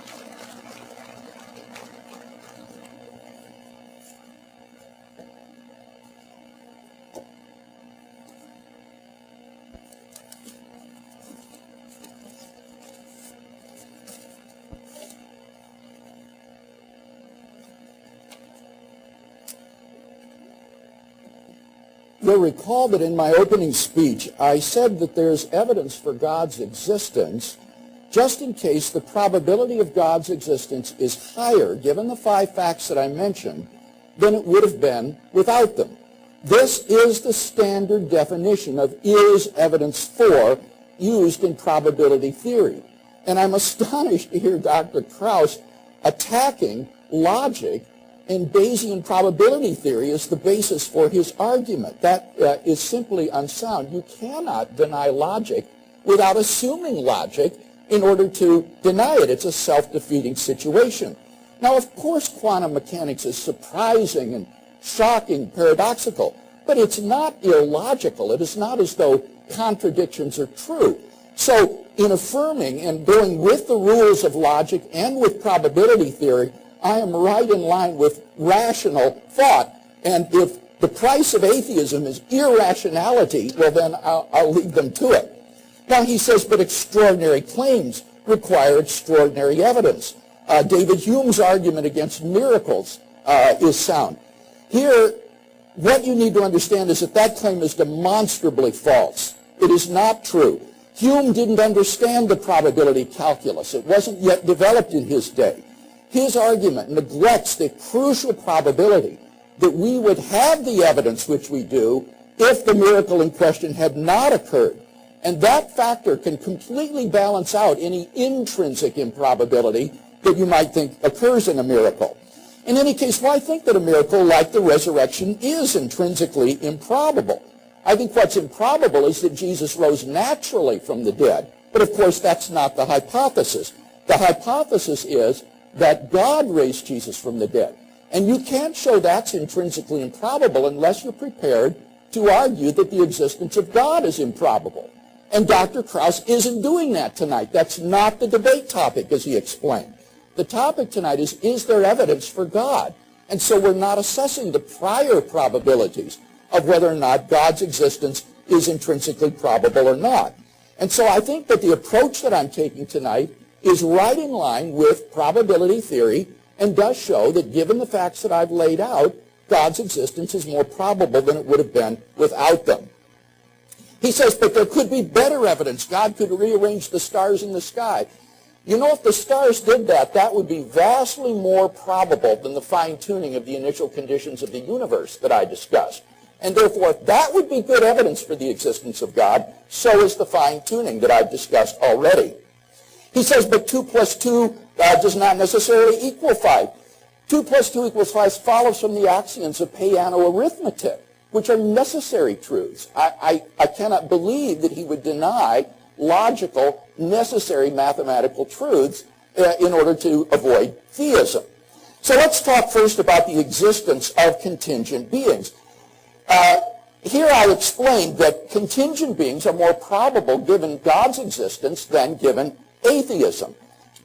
You'll recall that in my opening speech, I said that there's evidence for God's existence just in case the probability of God's existence is higher, given the 5 facts that I mentioned, than it would have been without them. This is the standard definition of is evidence for used in probability theory. And I'm astonished to hear Dr. Krauss attacking logic and Bayesian probability theory as the basis for his argument. That is simply unsound. You cannot deny logic without assuming logic in order to deny it. It's a self-defeating situation. Now, of course, quantum mechanics is surprising and shocking, paradoxical, but it's not illogical. It is not as though contradictions are true. So in affirming and going with the rules of logic and with probability theory, I am right in line with rational thought. And if the price of atheism is irrationality, well, then I'll leave them to it. Now, he says, but extraordinary claims require extraordinary evidence. David Hume's argument against miracles is sound. Here, what you need to understand is that that claim is demonstrably false. It is not true. Hume didn't understand the probability calculus. It wasn't yet developed in his day. His argument neglects the crucial probability that we would have the evidence which we do if the miracle in question had not occurred. And that factor can completely balance out any intrinsic improbability that you might think occurs in a miracle. In any case, well, I think that a miracle like the resurrection is intrinsically improbable. I think what's improbable is that Jesus rose naturally from the dead. But of course, that's not the hypothesis. The hypothesis is that God raised Jesus from the dead. And you can't show that's intrinsically improbable unless you're prepared to argue that the existence of God is improbable. And Dr. Krauss isn't doing that tonight. That's not the debate topic, as he explained. The topic tonight is there evidence for God? And so we're not assessing the prior probabilities of whether or not God's existence is intrinsically probable or not. And so I think that the approach that I'm taking tonight is right in line with probability theory and does show that given the facts that I've laid out, God's existence is more probable than it would have been without them. He says, but there could be better evidence. God could rearrange the stars in the sky. You know, if the stars did that, that would be vastly more probable than the fine-tuning of the initial conditions of the universe that I discussed. And therefore, that would be good evidence for the existence of God. So is the fine-tuning that I've discussed already. He says, but 2 plus 2 does not necessarily equal 5. 2 plus 2 equals 5 follows from the axioms of Peano arithmetic, which are necessary truths. I cannot believe that he would deny logical, necessary mathematical truths in order to avoid theism. So let's talk first about the existence of contingent beings. Here I explained that contingent beings are more probable given God's existence than given atheism.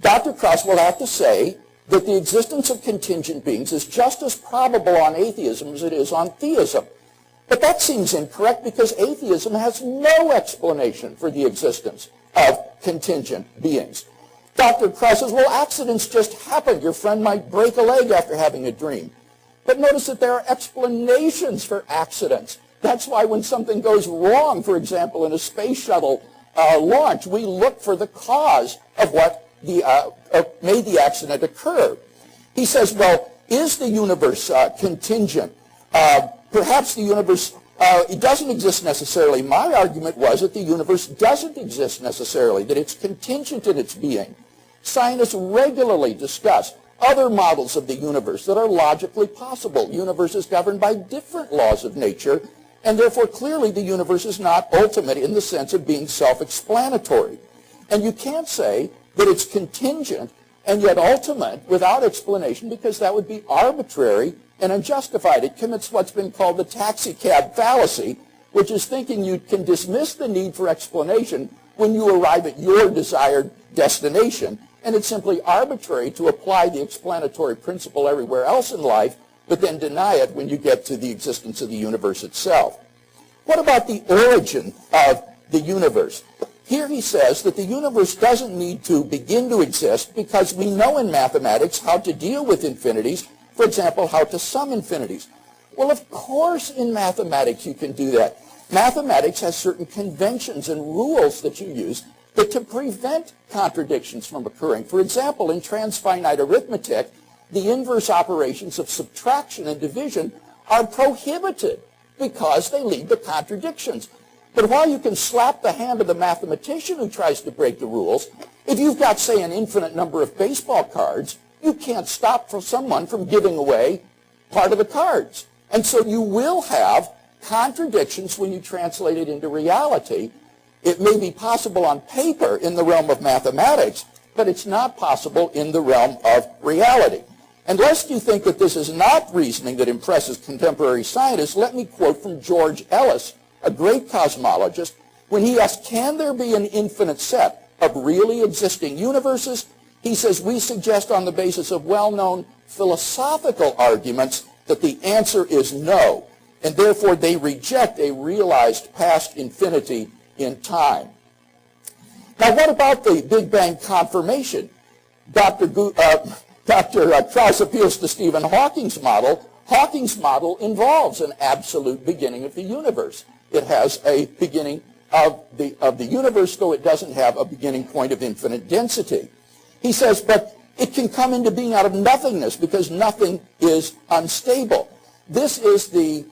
Dr. Krauss will have to say that the existence of contingent beings is just as probable on atheism as it is on theism. But that seems incorrect because atheism has no explanation for the existence of contingent beings. Dr. Krauss says, well, accidents just happen. Your friend might break a leg after having a dream. But notice that there are explanations for accidents. That's why when something goes wrong, for example, in a space shuttle launch, we look for the cause of what made the accident occur. He says, well, is the universe contingent? Perhaps the universe it doesn't exist necessarily. My argument was that the universe doesn't exist necessarily, that it's contingent in its being. Scientists regularly discuss other models of the universe that are logically possible. The universe is governed by different laws of nature, and therefore clearly the universe is not ultimate in the sense of being self-explanatory. And you can't say that it's contingent and yet ultimate without explanation, because that would be arbitrary and unjustified. It commits what's been called the taxi cab fallacy, which is thinking you can dismiss the need for explanation when you arrive at your desired destination. And it's simply arbitrary to apply the explanatory principle everywhere else in life, but then deny it when you get to the existence of the universe itself. What about the origin of the universe? Here he says that the universe doesn't need to begin to exist because we know in mathematics how to deal with infinities, for example, how to sum infinities. Well, of course in mathematics you can do that. Mathematics has certain conventions and rules that you use but to prevent contradictions from occurring. For example, in transfinite arithmetic, the inverse operations of subtraction and division are prohibited because they lead to contradictions. But while you can slap the hand of the mathematician who tries to break the rules, if you've got, say, an infinite number of baseball cards, you can't stop someone from giving away part of the cards. And so you will have contradictions when you translate it into reality. It may be possible on paper in the realm of mathematics, but it's not possible in the realm of reality. And lest you think that this is not reasoning that impresses contemporary scientists, let me quote from George Ellis, a great cosmologist, when he asked, can there be an infinite set of really existing universes? He says, we suggest on the basis of well-known philosophical arguments that the answer is no, and therefore they reject a realized past infinity in time. Now, what about the Big Bang confirmation? Dr. Krauss appeals to Stephen Hawking's model. Hawking's model involves an absolute beginning of the universe. It has a beginning of the universe, though it doesn't have a beginning point of infinite density. He says, but it can come into being out of nothingness because nothing is unstable. This is the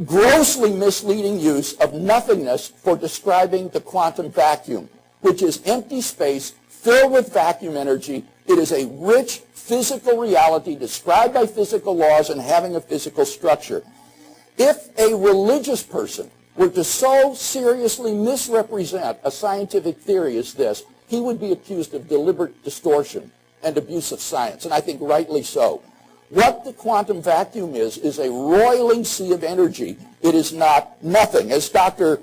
grossly misleading use of nothingness for describing the quantum vacuum, which is empty space filled with vacuum energy. It is a rich physical reality described by physical laws and having a physical structure. If a religious person were to so seriously misrepresent a scientific theory as this, he would be accused of deliberate distortion and abuse of science, and I think rightly so. What the quantum vacuum is a roiling sea of energy. It is not nothing. As Dr.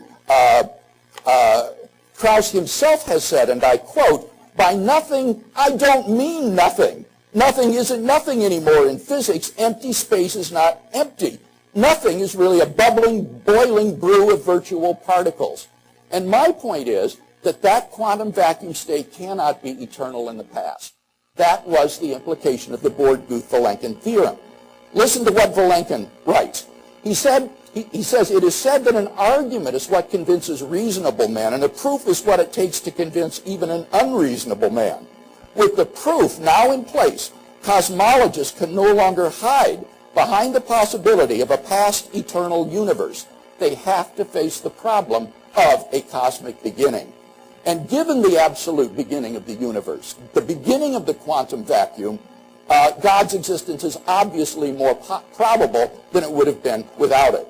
Krauss himself has said, and I quote, by nothing, I don't mean nothing. Nothing isn't nothing anymore in physics. Empty space is not empty. Nothing is really a bubbling, boiling brew of virtual particles. And my point is that quantum vacuum state cannot be eternal in the past. That was the implication of the Born-Guth-Vilenkin theorem. Listen to what Vilenkin writes. He says, it is said that an argument is what convinces reasonable men, and a proof is what it takes to convince even an unreasonable man. With the proof now in place, cosmologists can no longer hide behind the possibility of a past eternal universe. They have to face the problem of a cosmic beginning. And given the absolute beginning of the universe, the beginning of the quantum vacuum, God's existence is obviously more probable than it would have been without it.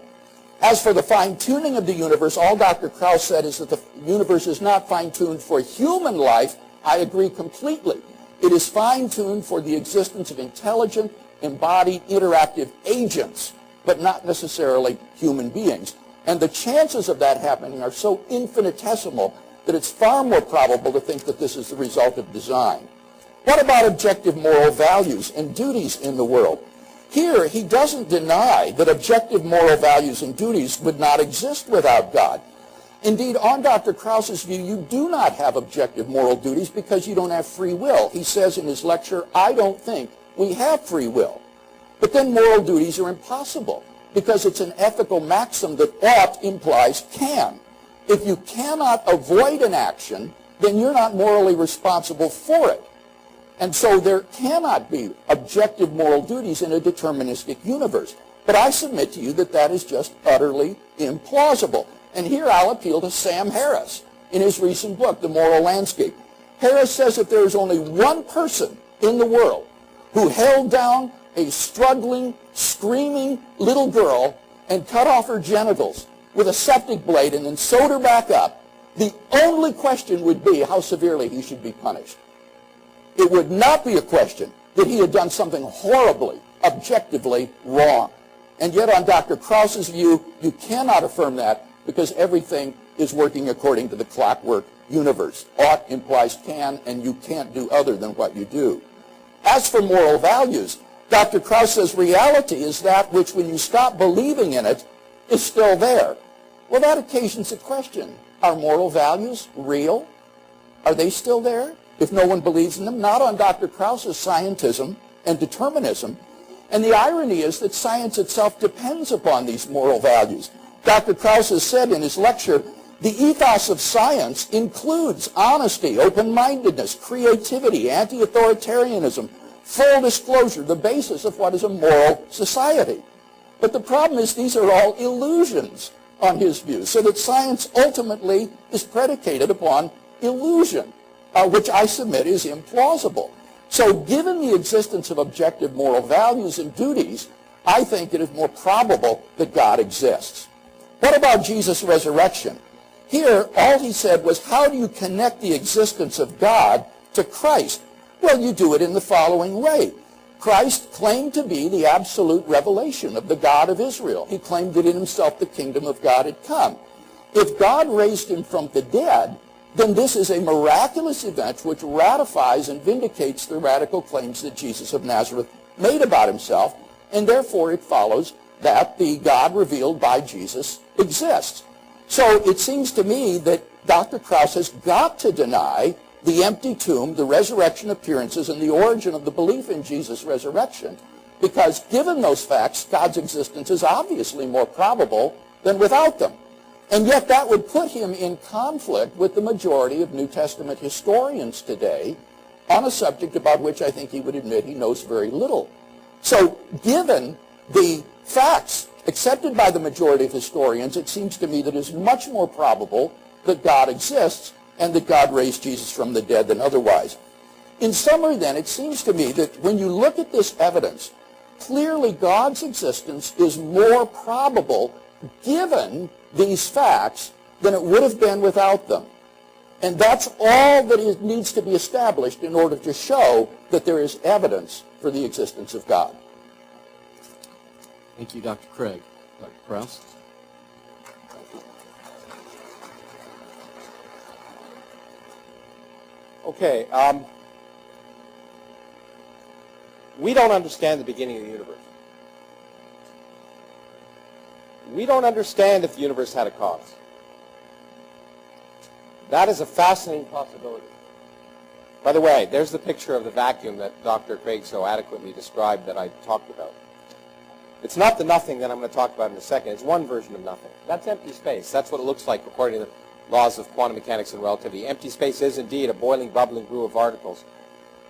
As for the fine-tuning of the universe, all Dr. Krauss said is that the universe is not fine-tuned for human life. I agree completely. It is fine-tuned for the existence of intelligent, embodied, interactive agents, but not necessarily human beings. And the chances of that happening are so infinitesimal that it's far more probable to think that this is the result of design. What about objective moral values and duties in the world? Here, he doesn't deny that objective moral values and duties would not exist without God. Indeed, on Dr. Krauss's view, you do not have objective moral duties because you don't have free will. He says in his lecture, I don't think we have free will. But then moral duties are impossible because it's an ethical maxim that ought implies can. If you cannot avoid an action, then you're not morally responsible for it. And so there cannot be objective moral duties in a deterministic universe. But I submit to you that that is just utterly implausible. And here I'll appeal to Sam Harris in his recent book, The Moral Landscape. Harris says that there is only one person in the world who held down a struggling, screaming little girl and cut off her genitals with a septic blade and then sewed her back up. The only question would be how severely he should be punished. It would not be a question that he had done something horribly, objectively wrong. And yet on Dr. Krauss's view, you cannot affirm that because everything is working according to the clockwork universe. Ought implies can, and you can't do other than what you do. As for moral values, Dr. Krauss says reality is that which, when you stop believing in it, is still there. Well, that occasions a question. Are moral values real? Are they still there if no one believes in them? Not on Dr. Krauss's scientism and determinism. And the irony is that science itself depends upon these moral values. Dr. Krauss has said in his lecture The ethos of science includes honesty, open-mindedness, creativity, anti-authoritarianism, full disclosure, the basis of what is a moral society. But the problem is these are all illusions on his view, so that science ultimately is predicated upon illusion, which I submit is implausible. So given the existence of objective moral values and duties, I think it is more probable that God exists. What about Jesus' resurrection? Here, all he said was, how do you connect the existence of God to Christ? Well, you do it in the following way. Christ claimed to be the absolute revelation of the God of Israel. He claimed that in himself the kingdom of God had come. If God raised him from the dead, then this is a miraculous event which ratifies and vindicates the radical claims that Jesus of Nazareth made about himself, and therefore it follows that the God revealed by Jesus exists. So it seems to me that Dr. Krauss has got to deny the empty tomb, the resurrection appearances, and the origin of the belief in Jesus' resurrection, because given those facts, God's existence is obviously more probable than without them. And yet that would put him in conflict with the majority of New Testament historians today on a subject about which I think he would admit he knows very little. So given the facts accepted by the majority of historians, it seems to me that it is much more probable that God exists and that God raised Jesus from the dead than otherwise. In summary, then, it seems to me that when you look at this evidence, clearly God's existence is more probable given these facts than it would have been without them. And that's all that needs to be established in order to show that there is evidence for the existence of God. Thank you, Dr. Craig. Dr. Krauss? Okay, we don't understand the beginning of the universe. We don't understand if the universe had a cause. That is a fascinating possibility. By the way, there's the picture of the vacuum that Dr. Craig so adequately described that I talked about. It's not the nothing that I'm going to talk about in a second. It's one version of nothing. That's empty space. That's what it looks like according to the laws of quantum mechanics and relativity. Empty space is indeed a boiling, bubbling brew of particles.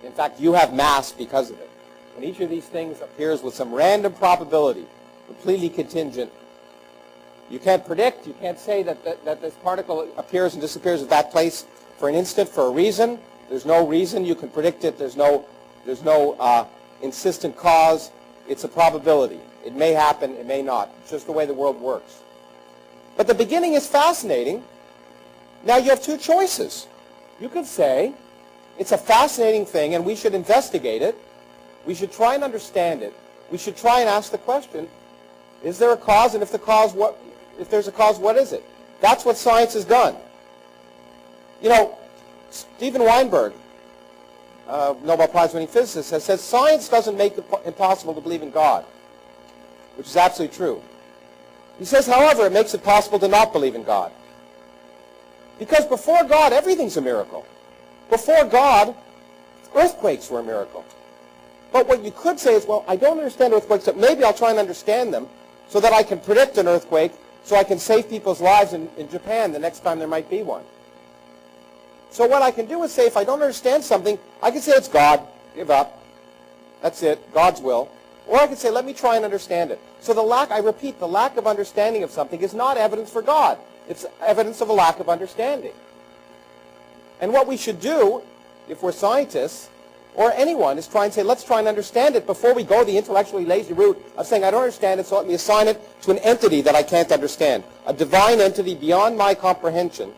In fact, you have mass because of it. And each of these things appears with some random probability, completely contingent. You can't predict. You can't say that this particle appears and disappears at that place for an instant for a reason. There's no reason you can predict it. There's no insistent cause. It's a probability. It may happen. It may not. It's just the way the world works. But the beginning is fascinating. Now you have two choices. You could say it's a fascinating thing and we should investigate it. We should try and understand it. We should try and ask the question, is there a cause? And if there's a cause, what is it? That's what science has done. You know, Steven Weinberg, Nobel Prize-winning physicist, has said science doesn't make it impossible to believe in God, which is absolutely true. He says, however, it makes it possible to not believe in God. Because before God, everything's a miracle. Before God, earthquakes were a miracle. But what you could say is, well, I don't understand earthquakes, but maybe I'll try and understand them so that I can predict an earthquake so I can save people's lives in Japan the next time there might be one. So what I can do is say, if I don't understand something, I can say it's God, give up. That's it, God's will. Or I can say, let me try and understand it. So I repeat, the lack of understanding of something is not evidence for God. It's evidence of a lack of understanding. And what we should do, if we're scientists, or anyone, is try and say, let's try and understand it before we go the intellectually lazy route of saying, I don't understand it, so let me assign it to an entity that I can't understand, a divine entity beyond my comprehension.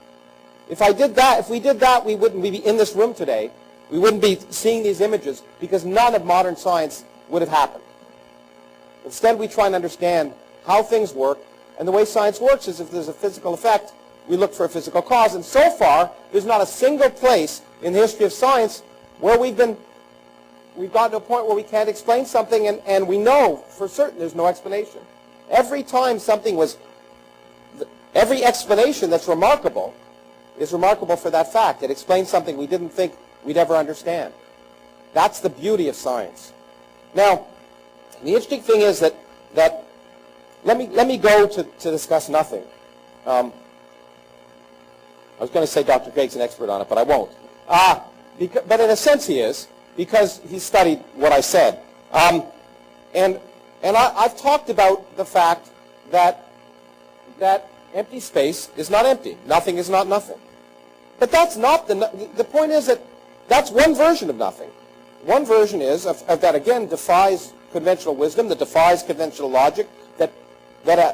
If we did that, we wouldn't be in this room today. We wouldn't be seeing these images because none of modern science would have happened. Instead, we try and understand how things work, and the way science works is if there's a physical effect, we look for a physical cause. And so far, there's not a single place in the history of science where we've gotten to a point where we can't explain something, and we know for certain there's no explanation. Every explanation that's remarkable is remarkable for that fact. It explains something we didn't think we'd ever understand. That's the beauty of science. Now, the interesting thing is that let me go to discuss nothing. I was going to say Dr. Craig's an expert on it, but I won't. But in a sense he is, because he studied what I said. And I've talked about the fact that empty space is not empty. Nothing is not nothing. But that's not the point is that that's one version of nothing. One version is of that, again, defies conventional wisdom, that defies conventional logic, that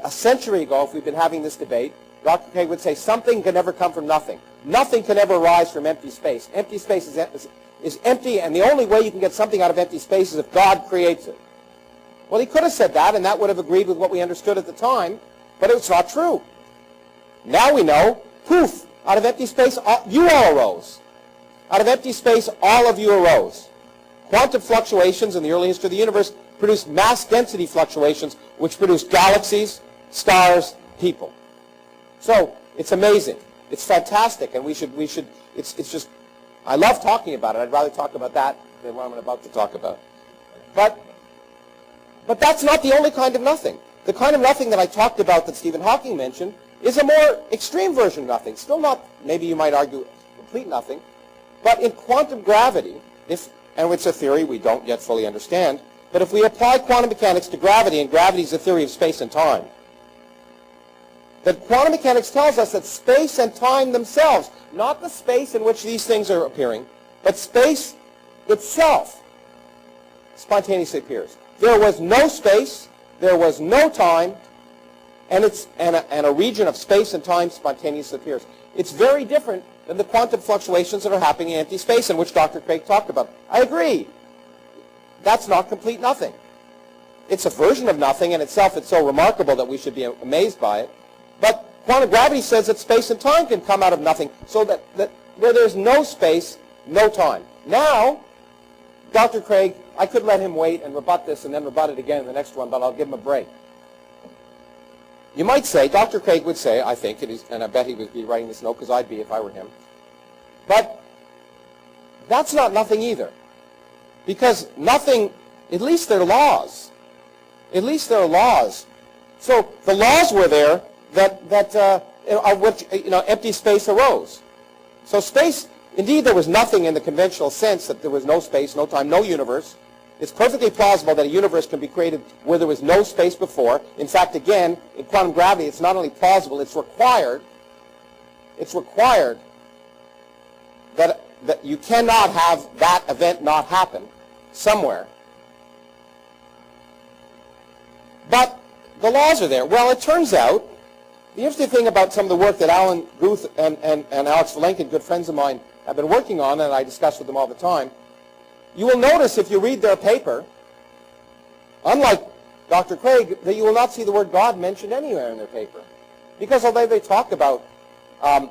a century ago, if we'd been having this debate, Dr. Craig would say something can never come from nothing. Nothing can ever rise from empty space. Empty space is empty, and the only way you can get something out of empty space is if God creates it. Well, he could have said that, and that would have agreed with what we understood at the time, but it's not true. Now we know, poof, out of empty space, you all arose. Out of empty space, all of you arose. Quantum fluctuations in the early history of the universe produced mass density fluctuations, which produced galaxies, stars, people. So it's amazing. It's fantastic, and we should. It's just. I love talking about it. I'd rather talk about that than what I'm about to talk about. But that's not the only kind of nothing. The kind of nothing that I talked about that Stephen Hawking mentioned is a more extreme version of nothing. Still not, maybe you might argue, complete nothing. But in quantum gravity, and it's a theory we don't yet fully understand, but if we apply quantum mechanics to gravity, and gravity is a theory of space and time, that quantum mechanics tells us that space and time themselves, not the space in which these things are appearing, but space itself spontaneously appears. There was no space, there was no time, and a region of space and time spontaneously appears. It's very different than the quantum fluctuations that are happening in empty space, in which Dr. Craig talked about. I agree. That's not complete nothing. It's a version of nothing, and itself it's so remarkable that we should be amazed by it. But quantum gravity says that space and time can come out of nothing, so that where there's no space, no time. Now, Dr. Craig, I could let him wait and rebut this and then rebut it again in the next one, but I'll give him a break. You might say, Dr. Craig would say, I think, and I bet he would be writing this note because I'd be if I were him, but that's not nothing either. Because nothing, at least there are laws. At least there are laws. So the laws were there of which empty space arose. So space, indeed there was nothing in the conventional sense that there was no space, no time, no universe. It's perfectly plausible that a universe can be created where there was no space before. In fact, again, in quantum gravity, it's not only plausible, it's required. It's required that you cannot have that event not happen somewhere. But the laws are there. Well, it turns out, the interesting thing about some of the work that Alan Guth and Alex Valenkin, good friends of mine, have been working on, and I discuss with them all the time, you will notice if you read their paper, unlike Dr. Craig, that you will not see the word God mentioned anywhere in their paper. Because although they talk about a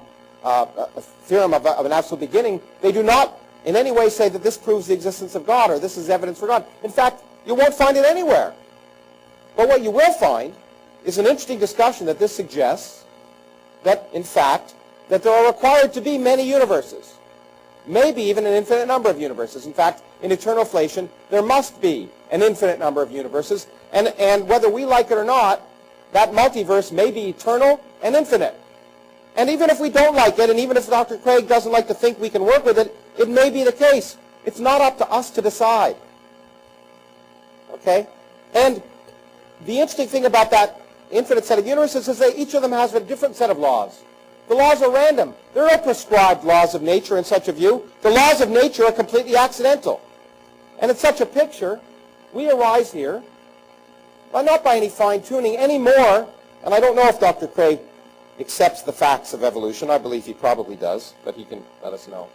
theorem of an absolute beginning, they do not in any way say that this proves the existence of God or this is evidence for God. In fact, you won't find it anywhere. But what you will find is an interesting discussion that this suggests that, in fact, that there are required to be many universes. Maybe even an infinite number of universes. In fact, in eternal inflation, there must be an infinite number of universes. And whether we like it or not, that multiverse may be eternal and infinite. And even if we don't like it, and even if Dr. Craig doesn't like to think we can work with it, it may be the case. It's not up to us to decide. Okay? And the interesting thing about that infinite set of universes is that each of them has a different set of laws. The laws are random. There are no prescribed laws of nature in such a view. The laws of nature are completely accidental. And in such a picture, we arise here, but not by any fine-tuning anymore, and I don't know if Dr. Craig accepts the facts of evolution. I believe he probably does, but he can let us know.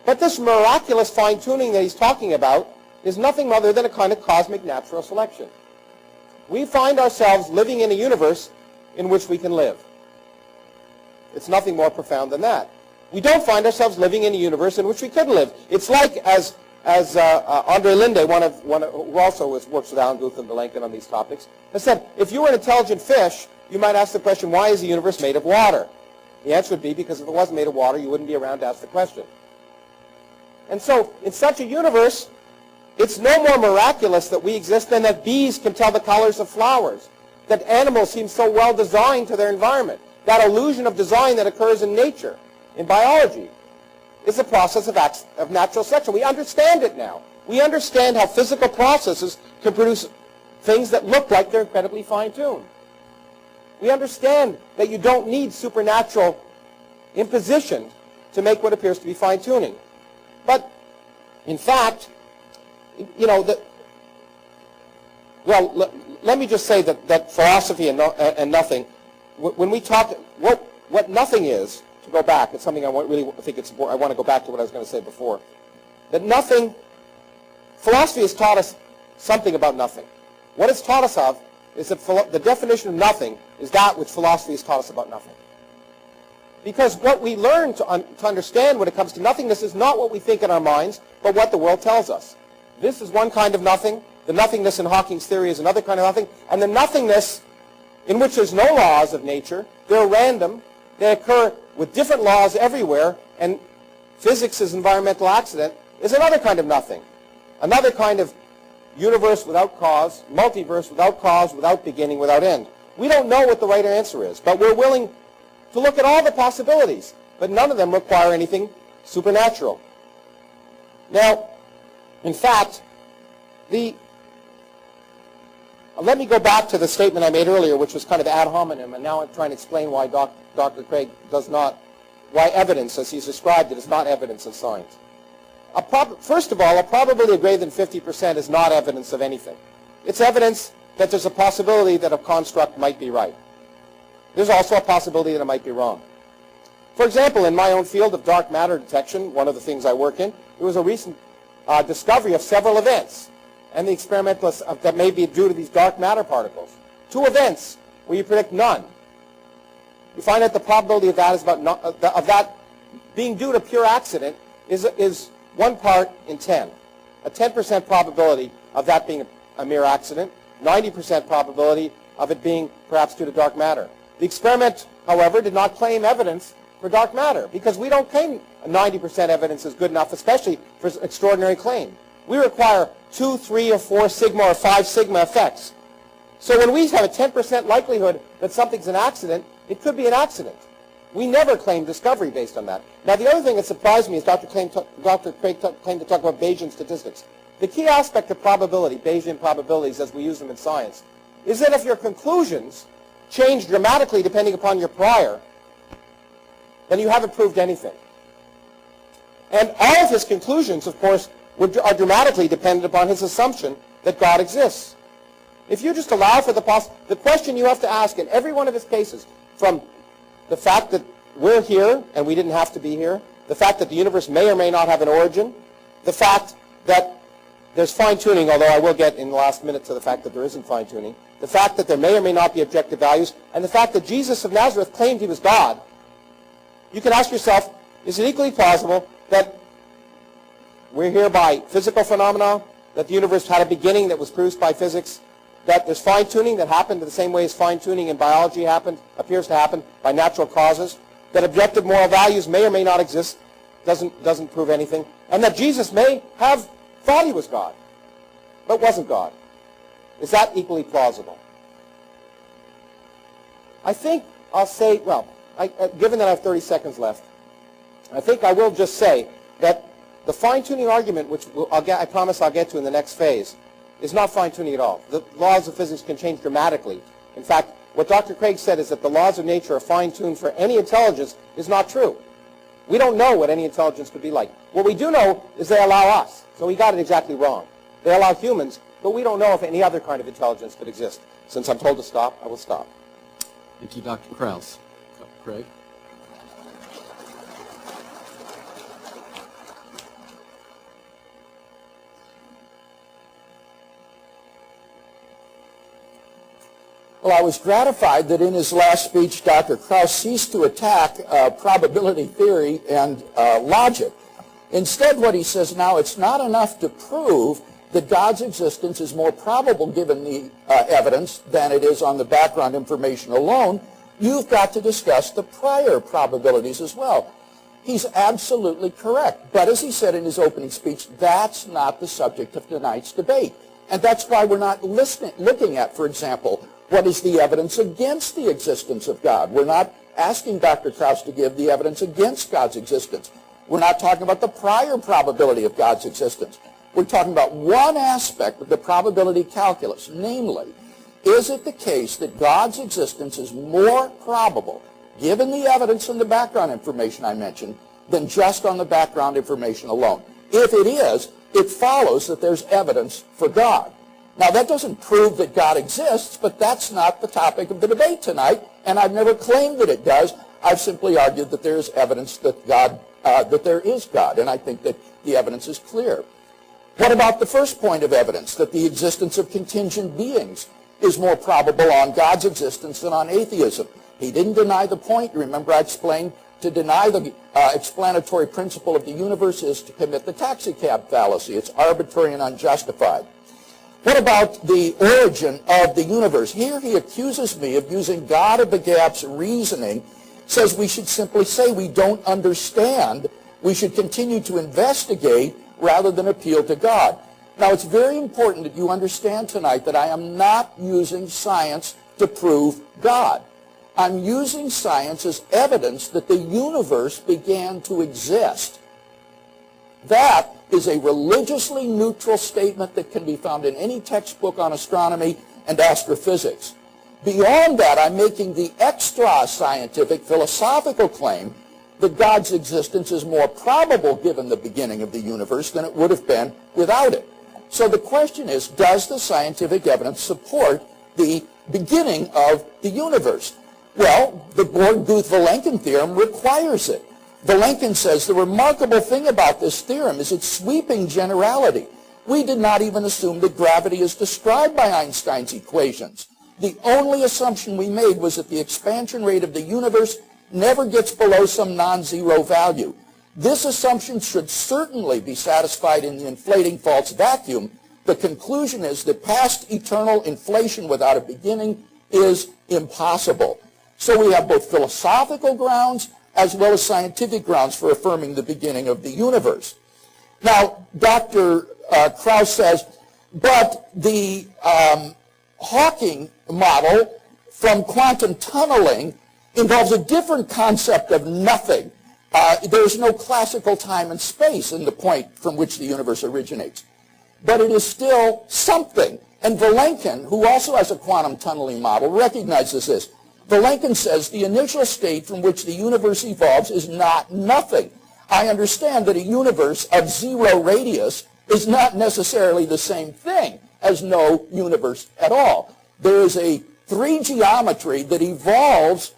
But this miraculous fine-tuning that he's talking about is nothing other than a kind of cosmic natural selection. We find ourselves living in a universe in which we can live. It's nothing more profound than that. We don't find ourselves living in a universe in which we couldn't live. It's like, as Andre Linde, who also works with Alan Guth and Valenkin on these topics, has said, if you were an intelligent fish, you might ask the question, why is the universe made of water? The answer would be, because if it wasn't made of water, you wouldn't be around to ask the question. And so, in such a universe, it's no more miraculous that we exist than that bees can tell the colors of flowers, that animals seem so well designed to their environment, that illusion of design that occurs in nature, in biology, is the process of natural selection. We understand it now. We understand how physical processes can produce things that look like they're incredibly fine-tuned. We understand that you don't need supernatural imposition to make what appears to be fine-tuning. But, in fact, you know, let me just say that philosophy and nothing, when we talk, what nothing is, to go back, it's something I really think it's important. I want to go back to what I was going to say before. That nothing, philosophy has taught us something about nothing. What it's taught us of is that the definition of nothing is that which philosophy has taught us about nothing. Because what we learn to understand when it comes to nothingness is not what we think in our minds, but what the world tells us. This is one kind of nothing. The nothingness in Hawking's theory is another kind of nothing. And the nothingness in which there's no laws of nature, they're random, they occur with different laws everywhere, and physics is environmental accident, is another kind of nothing. Another kind of universe without cause, multiverse without cause, without beginning, without end. We don't know what the right answer is, but we're willing to look at all the possibilities, but none of them require anything supernatural. Now, in fact, let me go back to the statement I made earlier, which was kind of ad hominem, and now I'm trying to explain why Dr. Craig why evidence, as he's described it, is not evidence in science. First of all, a probability of greater than 50% is not evidence of anything. It's evidence that there's a possibility that a construct might be right. There's also a possibility that it might be wrong. For example, in my own field of dark matter detection, one of the things I work in, there was a recent discovery of several events, and the experimentalists that may be due to these dark matter particles. 2 events where you predict none. You find that the probability of that is of that being due to pure accident is 1 part in 10. A 10% probability of that being a mere accident, 90% probability of it being perhaps due to dark matter. The experiment, however, did not claim evidence for dark matter, because we don't claim 90% evidence is good enough, especially for extraordinary claim. We require 2, 3, or 4 sigma or 5 sigma effects. So when we have a 10% likelihood that something's an accident, it could be an accident. We never claim discovery based on that. Now, the other thing that surprised me is Dr. Craig claimed to talk about Bayesian statistics. The key aspect of probability, Bayesian probabilities as we use them in science, is that if your conclusions change dramatically depending upon your prior, then you haven't proved anything. And all of his conclusions, of course, are dramatically dependent upon his assumption that God exists. If you just allow for the question you have to ask in every one of his cases, from the fact that we're here and we didn't have to be here, the fact that the universe may or may not have an origin, the fact that there's fine-tuning, although I will get in the last minute to the fact that there isn't fine-tuning, the fact that there may or may not be objective values, and the fact that Jesus of Nazareth claimed he was God, you can ask yourself, is it equally plausible that we're here by physical phenomena, that the universe had a beginning that was produced by physics, that there's fine-tuning that happened in the same way as fine-tuning in biology appears to happen by natural causes, that objective moral values may or may not exist, doesn't prove anything, and that Jesus may have thought he was God, but wasn't God. Is that equally plausible? I think I'll say, well, given that I have 30 seconds left, I think I will just say that the fine-tuning argument, which I promise I'll get to in the next phase, is not fine-tuning at all. The laws of physics can change dramatically. In fact, what Dr. Craig said is that the laws of nature are fine-tuned for any intelligence is not true. We don't know what any intelligence could be like. What we do know is they allow us. So he got it exactly wrong. They allow humans, but we don't know if any other kind of intelligence could exist. Since I'm told to stop, I will stop. Thank you, Dr. Krauss. Dr. Craig. Well, I was gratified that in his last speech, Dr. Krauss ceased to attack probability theory and logic. Instead, what he says now, it's not enough to prove that God's existence is more probable given the evidence than it is on the background information alone. You've got to discuss the prior probabilities as well. He's absolutely correct. But as he said in his opening speech, that's not the subject of tonight's debate. And that's why we're not looking at, for example, What is the evidence against the existence of God? We're not asking Dr. Krauss to give the evidence against God's existence. We're not talking about the prior probability of God's existence. We're talking about one aspect of the probability calculus, namely, is it the case that God's existence is more probable, given the evidence and the background information I mentioned, than just on the background information alone? If it is, it follows that there's evidence for God. Now, that doesn't prove that God exists, but that's not the topic of the debate tonight, and I've never claimed that it does. I've simply argued that there is evidence that that there is God, and I think that the evidence is clear. What about the first point of evidence, that the existence of contingent beings is more probable on God's existence than on atheism? He didn't deny the point. Remember, I explained to deny the explanatory principle of the universe is to commit the taxicab fallacy. It's arbitrary and unjustified. What about the origin of the universe? Here he accuses me of using God of the gaps reasoning, says we should simply say we don't understand. We should continue to investigate rather than appeal to God. Now, it's very important that you understand tonight that I am not using science to prove God. I'm using science as evidence that the universe began to exist. That is a religiously neutral statement that can be found in any textbook on astronomy and astrophysics. Beyond that, I'm making the extra-scientific philosophical claim that God's existence is more probable given the beginning of the universe than it would have been without it. So the question is, does the scientific evidence support the beginning of the universe? Well, the Born-Guth-Vilenkin theorem requires it. Vilenkin says the remarkable thing about this theorem is its sweeping generality. We did not even assume that gravity is described by Einstein's equations. The only assumption we made was that the expansion rate of the universe never gets below some non-zero value. This assumption should certainly be satisfied in the inflating false vacuum. The conclusion is that past eternal inflation without a beginning is impossible. So we have both philosophical grounds as well as scientific grounds for affirming the beginning of the universe. Now, Dr. Krauss says, but the Hawking model from quantum tunneling involves a different concept of nothing. There's no classical time and space in the point from which the universe originates. But it is still something. And Vilenkin, who also has a quantum tunneling model, recognizes this. Vilenkin says the initial state from which the universe evolves is not nothing. I understand that a universe of zero radius is not necessarily the same thing as no universe at all. There is a 3 geometry that evolves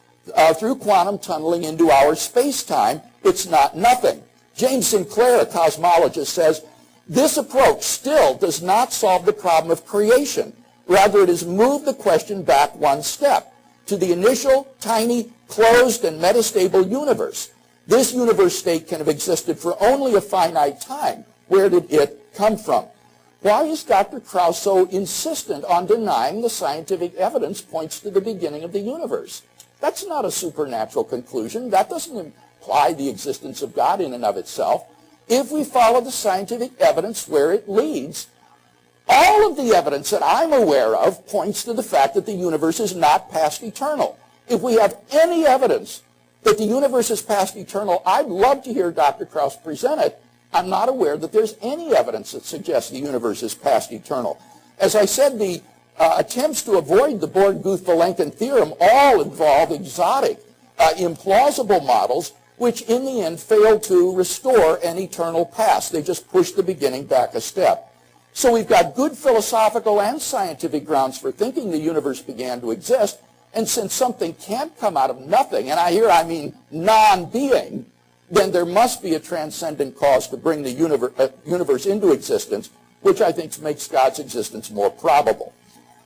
through quantum tunneling into our space-time. It's not nothing. James Sinclair, a cosmologist, says, this approach still does not solve the problem of creation. Rather, it has moved the question back one step to the initial, tiny, closed, and metastable universe. This universe state can have existed for only a finite time. Where did it come from? Why is Dr. Krauss so insistent on denying the scientific evidence points to the beginning of the universe? That's not a supernatural conclusion. That doesn't imply the existence of God in and of itself. If we follow the scientific evidence where it leads, all of the evidence that I'm aware of points to the fact that the universe is not past eternal. If we have any evidence that the universe is past eternal, I'd love to hear Dr. Krauss present it. I'm not aware that there's any evidence that suggests the universe is past eternal. As I said, the attempts to avoid the Born-Guth-Vilenkin theorem all involve exotic, implausible models which in the end fail to restore an eternal past. They just push the beginning back a step. So we've got good philosophical and scientific grounds for thinking the universe began to exist, and since something can't come out of nothing, and I mean non-being, then there must be a transcendent cause to bring the universe into existence, which I think makes God's existence more probable.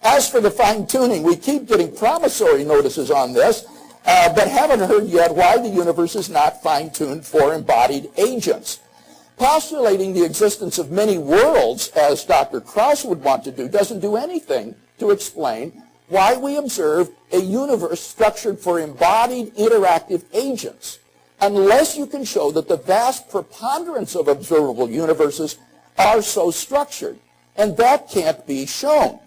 As for the fine-tuning, we keep getting promissory notices on this, but haven't heard yet why the universe is not fine-tuned for embodied agents. Postulating the existence of many worlds, as Dr. Krauss would want to do, doesn't do anything to explain why we observe a universe structured for embodied interactive agents, unless you can show that the vast preponderance of observable universes are so structured. And that can't be shown.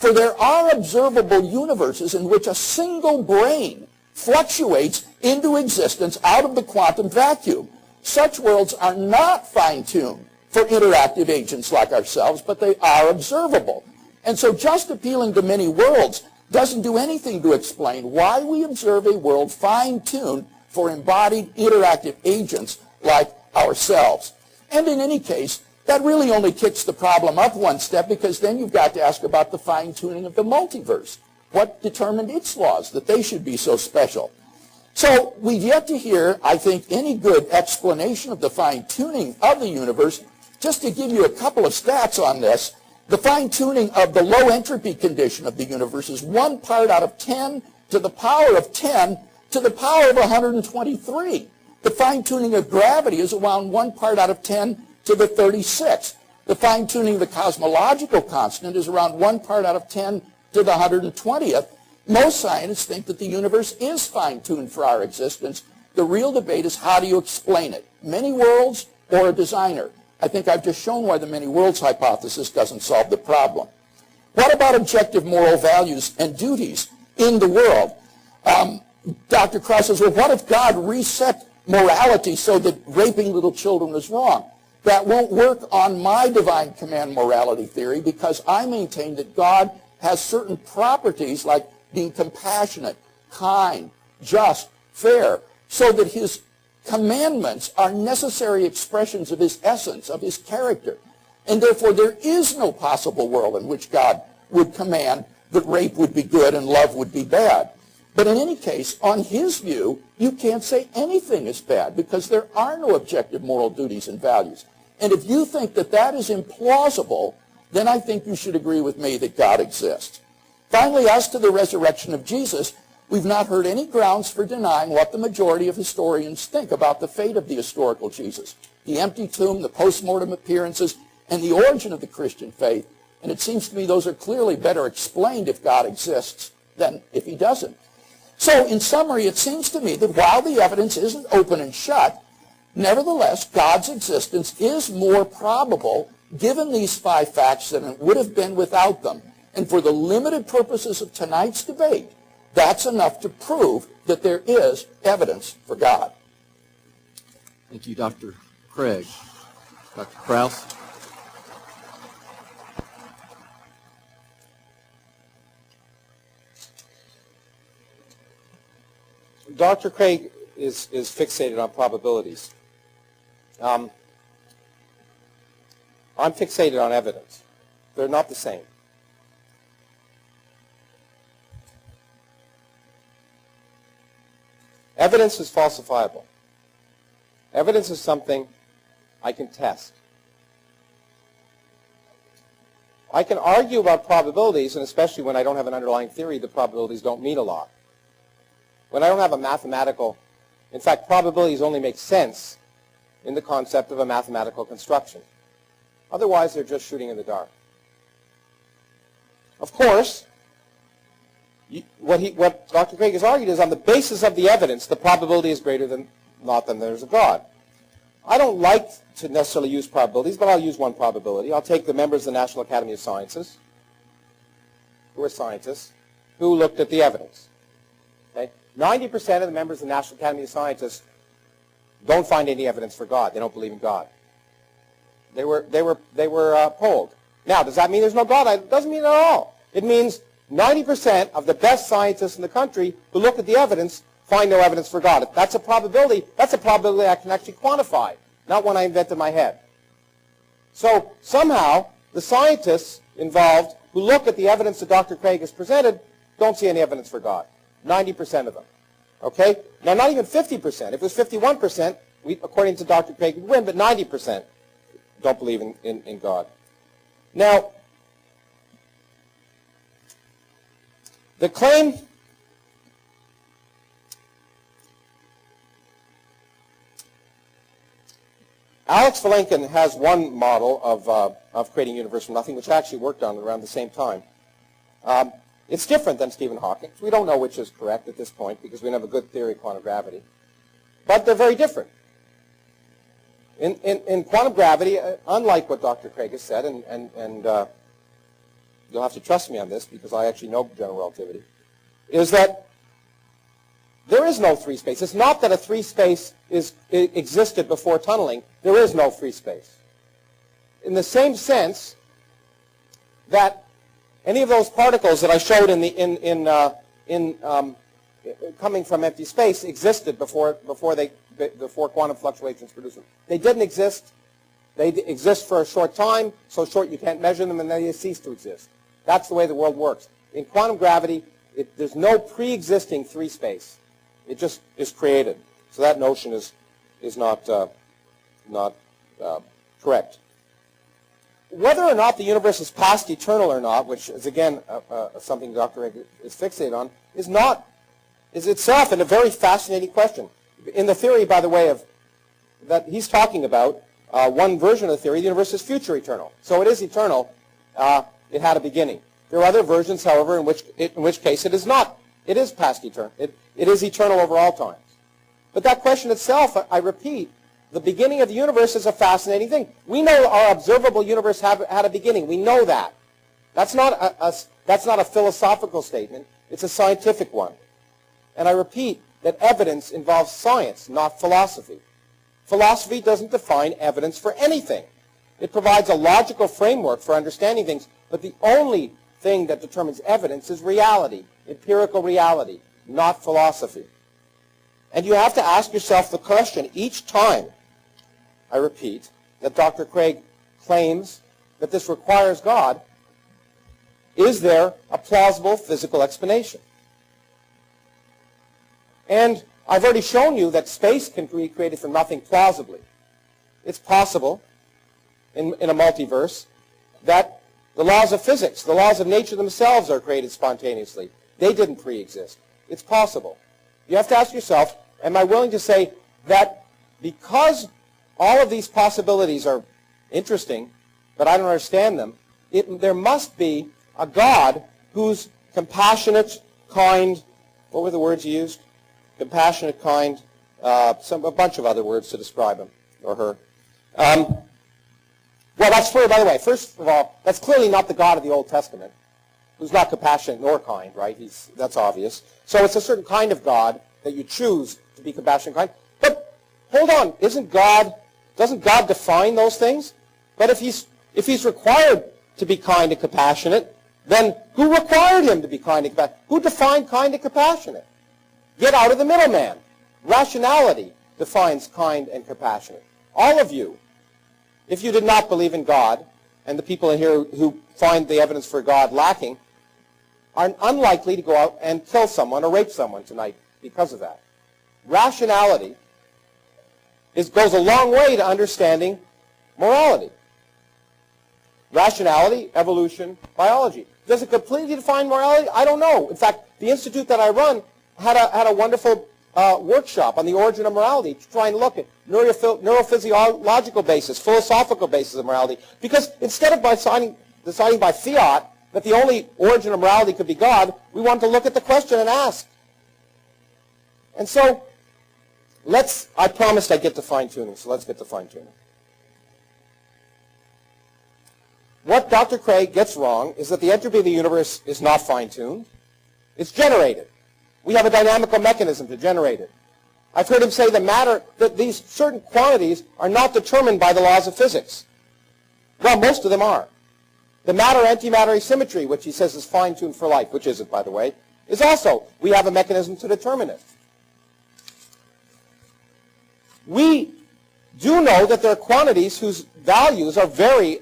For there are observable universes in which a single brain fluctuates into existence out of the quantum vacuum. Such worlds are not fine-tuned for interactive agents like ourselves, but they are observable. And so just appealing to many worlds doesn't do anything to explain why we observe a world fine-tuned for embodied interactive agents like ourselves. And in any case, that really only kicks the problem up one step, because then you've got to ask about the fine-tuning of the multiverse. What determined its laws that they should be so special? So we've yet to hear, I think, any good explanation of the fine-tuning of the universe. Just to give you a couple of stats on this, the fine-tuning of the low entropy condition of the universe is 1 part out of 10 to the power of 10 to the power of 123. The fine-tuning of gravity is around 1 part out of 10 to the 36. The fine-tuning of the cosmological constant is around 1 part out of 10 to the 120th. Most scientists think that the universe is fine-tuned for our existence. The real debate is, how do you explain it? Many worlds or a designer? I think I've just shown why the many worlds hypothesis doesn't solve the problem. What about objective moral values and duties in the world? Dr. Krauss says, well, what if God reset morality so that raping little children is wrong? That won't work on my divine command morality theory, because I maintain that God has certain properties like being compassionate, kind, just, fair, so that his commandments are necessary expressions of his essence, of his character. And therefore there is no possible world in which God would command that rape would be good and love would be bad. But in any case, on his view, you can't say anything is bad, because there are no objective moral duties and values. And if you think that that is implausible, then I think you should agree with me that God exists. Finally, as to the resurrection of Jesus, we've not heard any grounds for denying what the majority of historians think about the fate of the historical Jesus, the empty tomb, the post-mortem appearances, and the origin of the Christian faith. And it seems to me those are clearly better explained if God exists than if he doesn't. So in summary, it seems to me that while the evidence isn't open and shut, nevertheless, God's existence is more probable given these 5 facts than it would have been without them. And for the limited purposes of tonight's debate, that's enough to prove that there is evidence for God. Thank you, Dr. Craig. Dr. Krauss? Dr. Craig is fixated on probabilities. I'm fixated on evidence. They're not the same. Evidence is falsifiable. Evidence is something I can test. I can argue about probabilities, and especially when I don't have an underlying theory, the probabilities don't mean a lot. When I don't have a mathematical, in fact, probabilities only make sense in the concept of a mathematical construction. Otherwise, they're just shooting in the dark. Of course, what Dr. Craig has argued is on the basis of the evidence, the probability is greater than not than there's a God. I don't like to necessarily use probabilities, but I'll use one probability. I'll take the members of the National Academy of Sciences, who are scientists, who looked at the evidence. Okay? 90% of the members of the National Academy of Sciences don't find any evidence for God. They don't believe in God. They were polled. Now, does that mean there's no God? It doesn't mean it at all. It means 90% of the best scientists in the country who look at the evidence find no evidence for God. If that's a probability, that's a probability I can actually quantify, not one I invent in my head. So somehow, the scientists involved who look at the evidence that Dr. Craig has presented don't see any evidence for God. 90% of them. Okay? Now, not even 50%. If it was 51%, according to Dr. Craig, we'd win, but 90% don't believe in God. Now, the claim Alex Vilenkin has one model of creating a universe from nothing, which I actually worked on around the same time. It's different than Stephen Hawking's. We don't know which is correct at this point because we don't have a good theory of quantum gravity. But they're very different. In quantum gravity, unlike what Dr. Craig has said, and you'll have to trust me on this because I actually know general relativity, is that there is no free space. It's not that a free space existed before tunneling. There is no free space. In the same sense that any of those particles that I showed coming from empty space existed before quantum fluctuations produced them. They didn't exist. They exist for a short time, so short you can't measure them, and then they cease to exist. That's the way the world works. In quantum gravity, there's no pre-existing free space. It just is created. So that notion is not correct. Whether or not the universe is past eternal or not, which is again something Dr. Craig is fixated on, is itself a very fascinating question. In the theory, by the way, that he's talking about, one version of the theory, the universe is future eternal. So it is eternal. It had a beginning. There are other versions, however, in which case it is not. It is past eternal. It is eternal over all times. But that question itself, I repeat, the beginning of the universe is a fascinating thing. We know our observable universe had a beginning. We know that. That's not a philosophical statement. It's a scientific one. And I repeat that evidence involves science, not philosophy. Philosophy doesn't define evidence for anything. It provides a logical framework for understanding things, but the only thing that determines evidence is reality, empirical reality, not philosophy. And you have to ask yourself the question each time, I repeat, that Dr. Craig claims that this requires God, is there a plausible physical explanation? And I've already shown you that space can be created from nothing plausibly. It's possible in a multiverse that the laws of physics, the laws of nature themselves are created spontaneously. They didn't pre-exist. It's possible. You have to ask yourself, am I willing to say that because all of these possibilities are interesting, but I don't understand them, there must be a God who's compassionate, kind, what were the words you used? Compassionate, kind, a bunch of other words to describe him or her. Well, that's true, by the way. First of all, that's clearly not the God of the Old Testament, who's not compassionate nor kind, right? That's obvious. So it's a certain kind of God that you choose to be compassionate and kind. But hold on, doesn't God define those things? But if he's required to be kind and compassionate, then who required him to be kind and compassionate? Who defined kind and compassionate? Get out of the middleman. Rationality defines kind and compassionate. All of you, if you did not believe in God, and the people in here who find the evidence for God lacking, are unlikely to go out and kill someone or rape someone tonight because of that. Rationality goes a long way to understanding morality. Rationality, evolution, biology. Does it completely define morality? I don't know. In fact, the institute that I run had a wonderful workshop on the origin of morality to try and look at neurophysiological basis, philosophical basis of morality. Because instead of deciding by fiat that the only origin of morality could be God, we wanted to look at the question and ask. And so, I promised I'd get to fine-tuning, so let's get to fine-tuning. What Dr. Craig gets wrong is that the entropy of the universe is not fine-tuned. It's generated. We have a dynamical mechanism to generate it. I've heard him say that these certain quantities are not determined by the laws of physics. Well, most of them are. The matter-antimatter asymmetry, which he says is fine-tuned for life, which isn't, by the way, is also, we have a mechanism to determine it. We do know that there are quantities whose values are very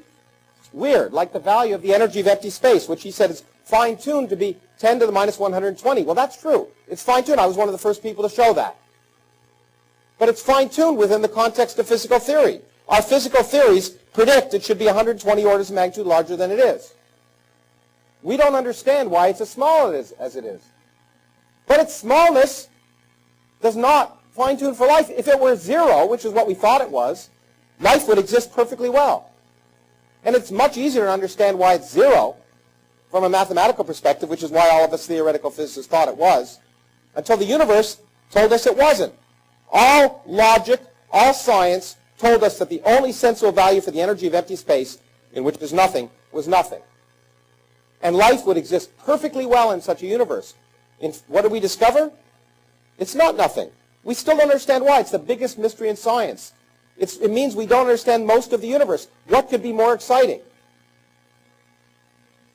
weird, like the value of the energy of empty space, which he said is fine-tuned to be 10 to the minus 120. Well, that's true. It's fine-tuned. I was one of the first people to show that. But it's fine-tuned within the context of physical theory. Our physical theories predict it should be 120 orders of magnitude larger than it is. We don't understand why it's as small as it is. But its smallness does not fine-tune for life. If it were zero, which is what we thought it was, life would exist perfectly well. And it's much easier to understand why it's zero from a mathematical perspective, which is why all of us theoretical physicists thought it was, until the universe told us it wasn't. All logic, all science told us that the only sensible value for the energy of empty space, in which there's nothing, was nothing. and life would exist perfectly well in such a universe. And what do we discover? It's not nothing. We still don't understand why. It's the biggest mystery in science. It means we don't understand most of the universe. What could be more exciting?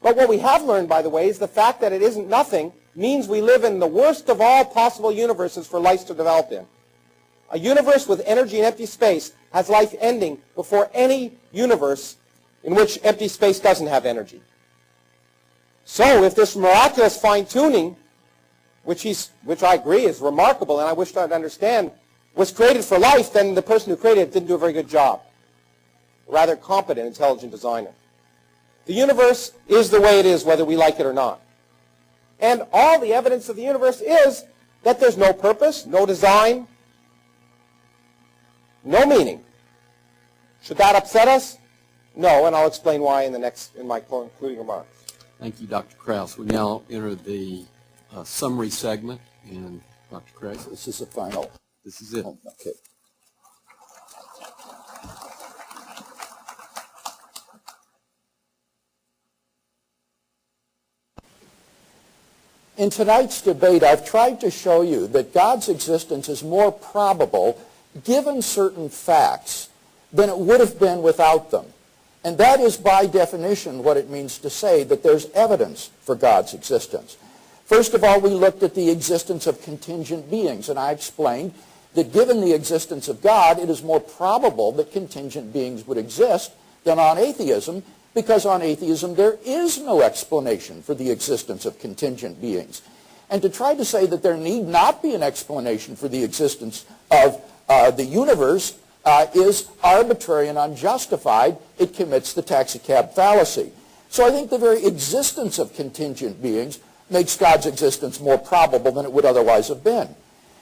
But what we have learned, by the way, is the fact that it isn't nothing means we live in the worst of all possible universes for life to develop in. A universe with energy and empty space has life ending before any universe in which empty space doesn't have energy. So if this miraculous fine-tuning, which I agree is remarkable and I wish I'd understand, was created for life, then the person who created it didn't do a very good job. A rather competent, intelligent designer. The universe is the way it is, whether we like it or not. And all the evidence of the universe is that there's no purpose, no design, no meaning. Should that upset us? No, and I'll explain why in my concluding remarks. Thank you, Dr. Krauss. We now enter the summary segment, and Dr. Craig. This is the final. This is it. Oh, okay. In tonight's debate, I've tried to show you that God's existence is more probable given certain facts than it would have been without them. And that is by definition what it means to say that there's evidence for God's existence. First of all, we looked at the existence of contingent beings, and I explained that given the existence of God, it is more probable that contingent beings would exist than on atheism, because on atheism there is no explanation for the existence of contingent beings. And to try to say that there need not be an explanation for the existence of the universe is arbitrary and unjustified. It commits the taxicab fallacy. So I think the very existence of contingent beings makes God's existence more probable than it would otherwise have been.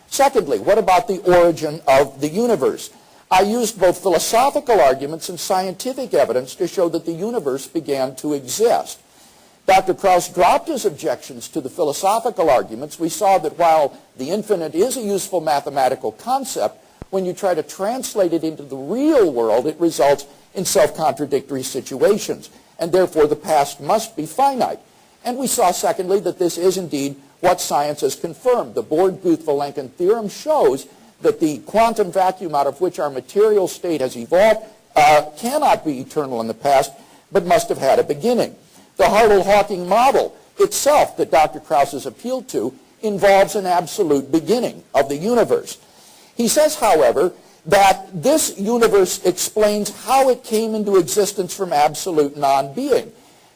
Secondly, what about the origin of the universe? I used both philosophical arguments and scientific evidence to show that the universe began to exist. Dr. Krauss dropped his objections to the philosophical arguments. We saw that while the infinite is a useful mathematical concept, when you try to translate it into the real world, it results in self-contradictory situations, and therefore the past must be finite. And we saw, secondly, that this is indeed what science has confirmed. The Born-Guth-Vilenkin theorem shows that the quantum vacuum out of which our material state has evolved cannot be eternal in the past, but must have had a beginning. The Hartle-Hawking model itself that Dr. Krauss has appealed to involves an absolute beginning of the universe. He says, however, that this universe explains how it came into existence from absolute non-being.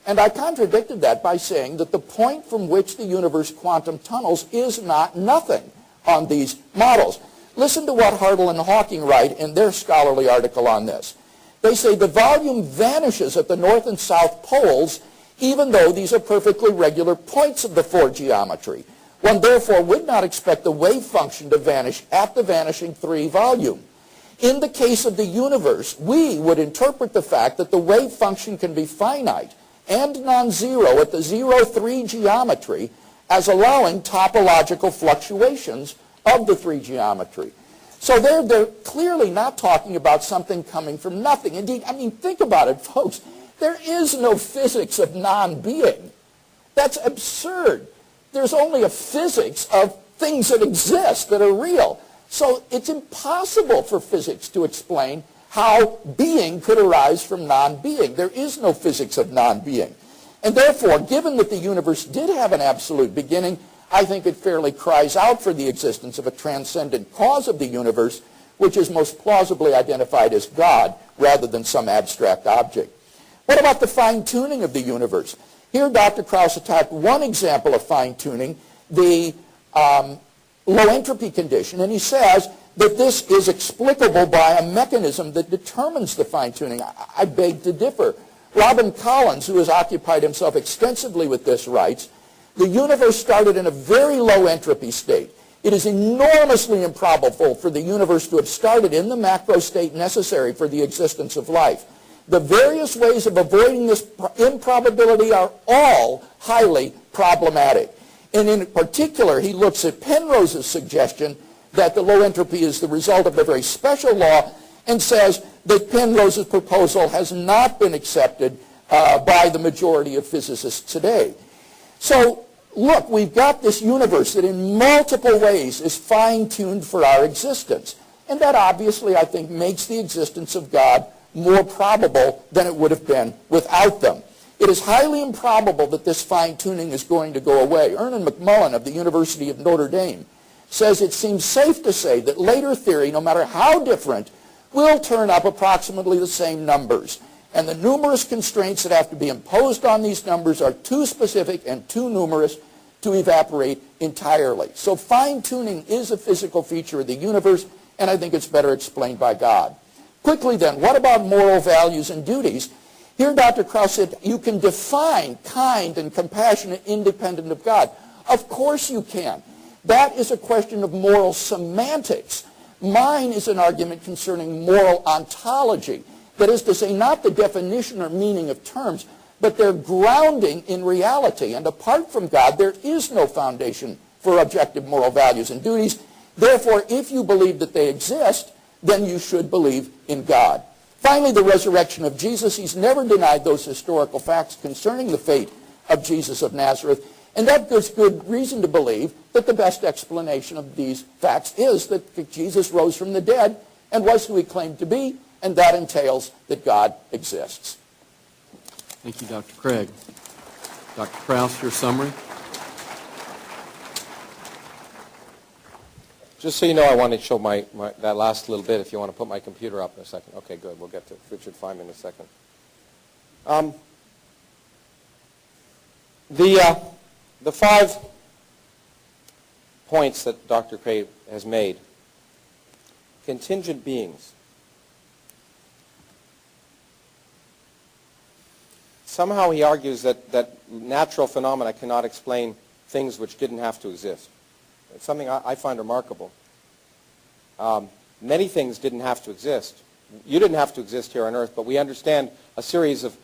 And I contradicted that by saying that the point from which the universe quantum tunnels is not nothing on these models. Listen to what Hartle and Hawking write in their scholarly article on this. They say the volume vanishes at the north and south poles, even though these are perfectly regular points of the four geometry. One therefore would not expect the wave function to vanish at the vanishing 3 volume. In the case of the universe, we would interpret the fact that the wave function can be finite and non-zero at the 0-3 geometry as allowing topological fluctuations of the 3 geometry. So they're clearly not talking about something coming from nothing. Indeed, I mean, think about it, folks. There is no physics of non-being. That's absurd. There's only a physics of things that exist, that are real. So it's impossible for physics to explain how being could arise from non-being. There is no physics of non-being. And therefore, given that the universe did have an absolute beginning, I think it fairly cries out for the existence of a transcendent cause of the universe, which is most plausibly identified as God rather than some abstract object. What about the fine-tuning of the universe? Here, Dr. Krauss attacked one example of fine-tuning, the low entropy condition, and he says that this is explicable by a mechanism that determines the fine-tuning. I beg to differ. Robin Collins, who has occupied himself extensively with this, writes, the universe started in a very low entropy state. It is enormously improbable for the universe to have started in the macro state necessary for the existence of life. The various ways of avoiding this improbability are all highly problematic. And in particular, he looks at Penrose's suggestion that the low entropy is the result of a very special law and says that Penrose's proposal has not been accepted by the majority of physicists today. So, look, we've got this universe that in multiple ways is fine-tuned for our existence. And that obviously, I think, makes the existence of God more probable than it would have been without them. It is highly improbable that this fine-tuning is going to go away. Ernan McMullen of the University of Notre Dame says it seems safe to say that later theory, no matter how different, will turn up approximately the same numbers. And the numerous constraints that have to be imposed on these numbers are too specific and too numerous to evaporate entirely. So fine-tuning is a physical feature of the universe, and I think it's better explained by God. Quickly then, what about moral values and duties? Here Dr. Krauss said you can define kind and compassionate independent of God. Of course you can. That is a question of moral semantics. Mine is an argument concerning moral ontology. That is to say, not the definition or meaning of terms, but their grounding in reality. And apart from God, there is no foundation for objective moral values and duties. Therefore, if you believe that they exist, then you should believe in God. Finally, the resurrection of Jesus. He's never denied those historical facts concerning the fate of Jesus of Nazareth. And that gives good reason to believe that the best explanation of these facts is that Jesus rose from the dead and was who he claimed to be, and that entails that God exists. Thank you, Dr. Craig. Dr. Krauss, your summary. Just so you know, I want to show that last little bit if you want to put my computer up in a second. Okay, good. We'll get to Richard Feynman in a second. The 5 points that Dr. Craig has made. Contingent beings. Somehow he argues that natural phenomena cannot explain things which didn't have to exist. It's something I find remarkable. Many things didn't have to exist. You didn't have to exist here on Earth, but we understand a series of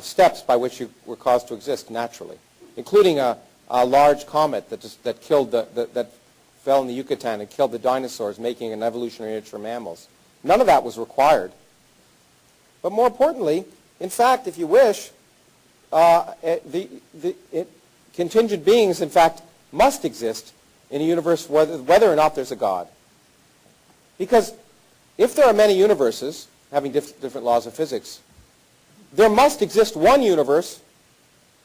steps by which you were caused to exist naturally, including a large comet that fell in the Yucatan and killed the dinosaurs, making an evolutionary niche for mammals. None of that was required. But more importantly, in fact, if you wish, contingent beings, in fact, must exist in a universe whether or not there's a God. Because if there are many universes having different laws of physics, there must exist one universe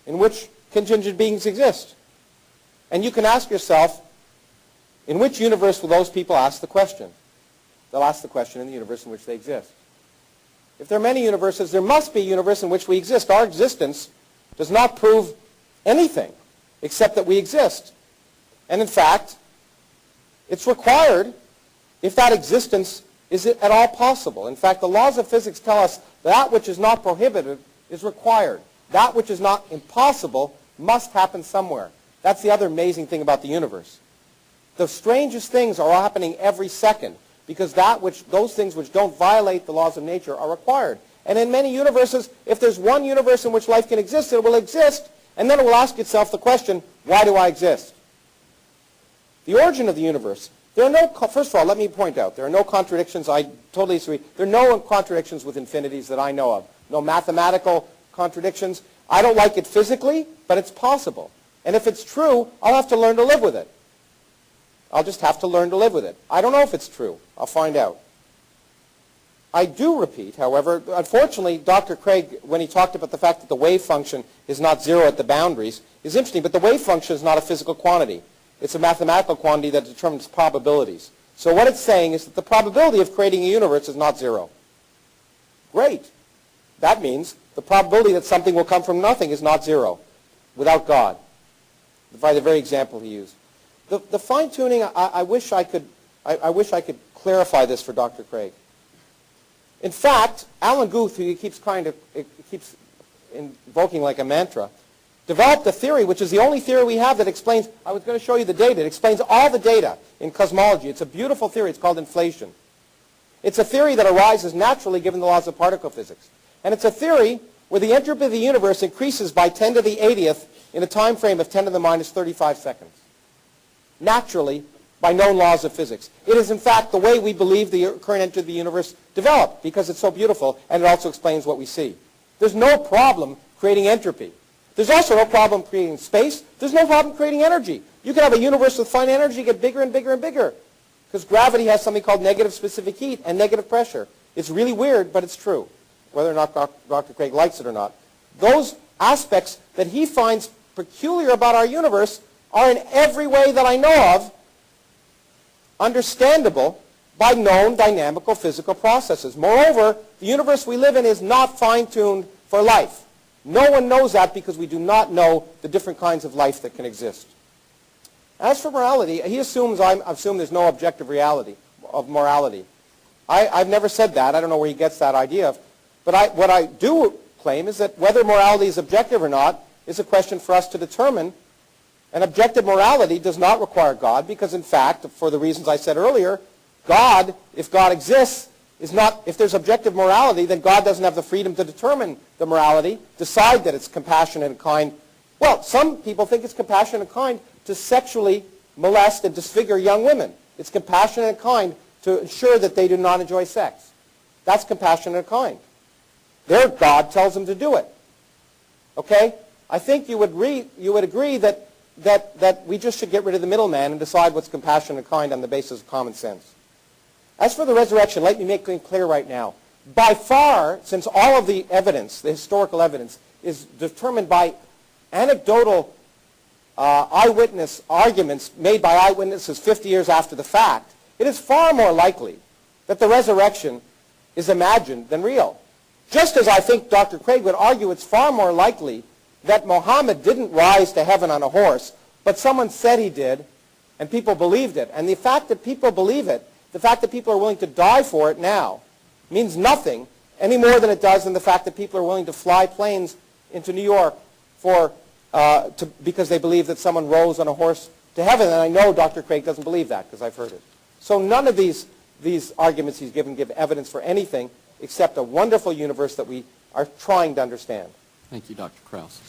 in which contingent beings exist. And you can ask yourself, in which universe will those people ask the question? They'll ask the question in the universe in which they exist. If there are many universes, there must be a universe in which we exist. Our existence does not prove anything except that we exist. And in fact, it's required if that existence is at all possible. In fact, the laws of physics tell us that which is not prohibited is required. That which is not impossible must happen somewhere. That's the other amazing thing about the universe. The strangest things are happening every second because those things which don't violate the laws of nature are required. And in many universes, if there's one universe in which life can exist, it will exist, and then it will ask itself the question, why do I exist? The origin of the universe. First of all, let me point out, there are no contradictions. I totally agree. There are no contradictions with infinities that I know of. No mathematical contradictions. I don't like it physically, but it's possible. And if it's true, I'll have to learn to live with it. I'll just have to learn to live with it. I don't know if it's true. I'll find out. I do repeat, however, unfortunately, Dr. Craig, when he talked about the fact that the wave function is not zero at the boundaries, is interesting, but the wave function is not a physical quantity. It's a mathematical quantity that determines probabilities. So what it's saying is that the probability of creating a universe is not zero. Great. That means the probability that something will come from nothing is not zero without God, by the very example he used. The fine-tuning, I wish I could clarify this for Dr. Craig. In fact, Alan Guth, who he keeps invoking like a mantra, developed a theory, which is the only theory we have that explains, I was going to show you the data, it explains all the data in cosmology. It's a beautiful theory. It's called inflation. It's a theory that arises naturally given the laws of particle physics. And it's a theory where the entropy of the universe increases by 10 to the 80th in a time frame of 10 to the minus 35 seconds. Naturally, by known laws of physics. It is, in fact, the way we believe the current entropy of the universe developed, because it's so beautiful, and it also explains what we see. There's no problem creating entropy. There's also no problem creating space. There's no problem creating energy. You can have a universe with fine energy get bigger and bigger and bigger because gravity has something called negative specific heat and negative pressure. It's really weird, but it's true, whether or not Dr. Craig likes it or not. Those aspects that he finds peculiar about our universe are in every way that I know of understandable by known dynamical physical processes. Moreover, the universe we live in is not fine-tuned for life. No one knows that because we do not know the different kinds of life that can exist. As for morality, he assumes I assume there's no objective reality of morality. I've never said that. I don't know where he gets that idea of. But what I do claim is that whether morality is objective or not is a question for us to determine. And objective morality does not require God because, in fact, for the reasons I said earlier, God, if God exists, is not, if there's objective morality, then God doesn't have the freedom to determine the morality, decide that it's compassionate and kind. Well, some people think it's compassionate and kind to sexually molest and disfigure young women. It's compassionate and kind to ensure that they do not enjoy sex. That's compassionate and kind. Their God tells them to do it. Okay? I think you would agree that we just should get rid of the middleman and decide what's compassionate and kind on the basis of common sense. As for the resurrection, let me make it clear right now. By far, since all of the evidence, the historical evidence, is determined by anecdotal eyewitness arguments made by eyewitnesses 50 years after the fact, it is far more likely that the resurrection is imagined than real. Just as I think Dr. Craig would argue it's far more likely that Muhammad didn't rise to heaven on a horse, but someone said he did, and people believed it. And the fact that people believe it, the fact that people are willing to die for it now, means nothing any more than it does than the fact that people are willing to fly planes into New York because they believe that someone rose on a horse to heaven. And I know Dr. Craig doesn't believe that because I've heard it. So none of these arguments he's given give evidence for anything except a wonderful universe that we are trying to understand. Thank you, Dr. Krauss.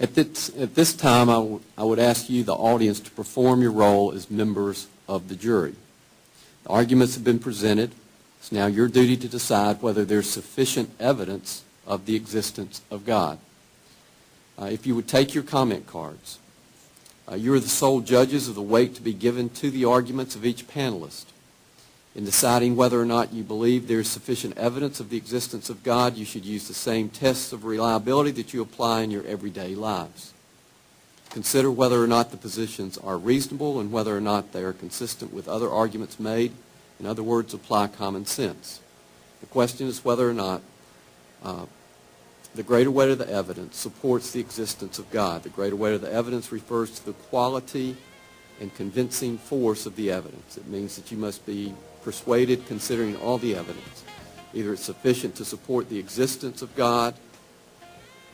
At this time, I would ask you, the audience, to perform your role as members of the jury. The arguments have been presented. It's now your duty to decide whether there's sufficient evidence of the existence of God. If you would take your comment cards. You are the sole judges of the weight to be given to the arguments of each panelist. In deciding whether or not you believe there is sufficient evidence of the existence of God, you should use the same tests of reliability that you apply in your everyday lives. Consider whether or not the positions are reasonable and whether or not they are consistent with other arguments made. In other words, apply common sense. The question is whether or not the greater weight of the evidence supports the existence of God. The greater weight of the evidence refers to the quality and convincing force of the evidence. It means that you must be persuaded considering all the evidence. Either it's sufficient to support the existence of God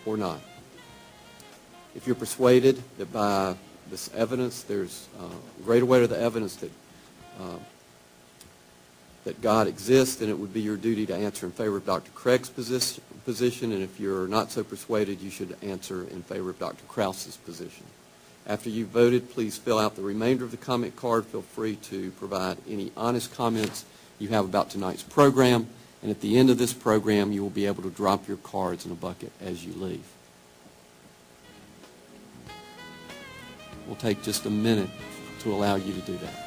or not. If you're persuaded that by this evidence there's a greater weight of the evidence that God exists, then it would be your duty to answer in favor of Dr. Craig's position, and if you're not so persuaded, you should answer in favor of Dr. Krauss's position. After you've voted, please fill out the remainder of the comment card. Feel free to provide any honest comments you have about tonight's program, and at the end of this program, you will be able to drop your cards in a bucket as you leave. We'll take just a minute to allow you to do that.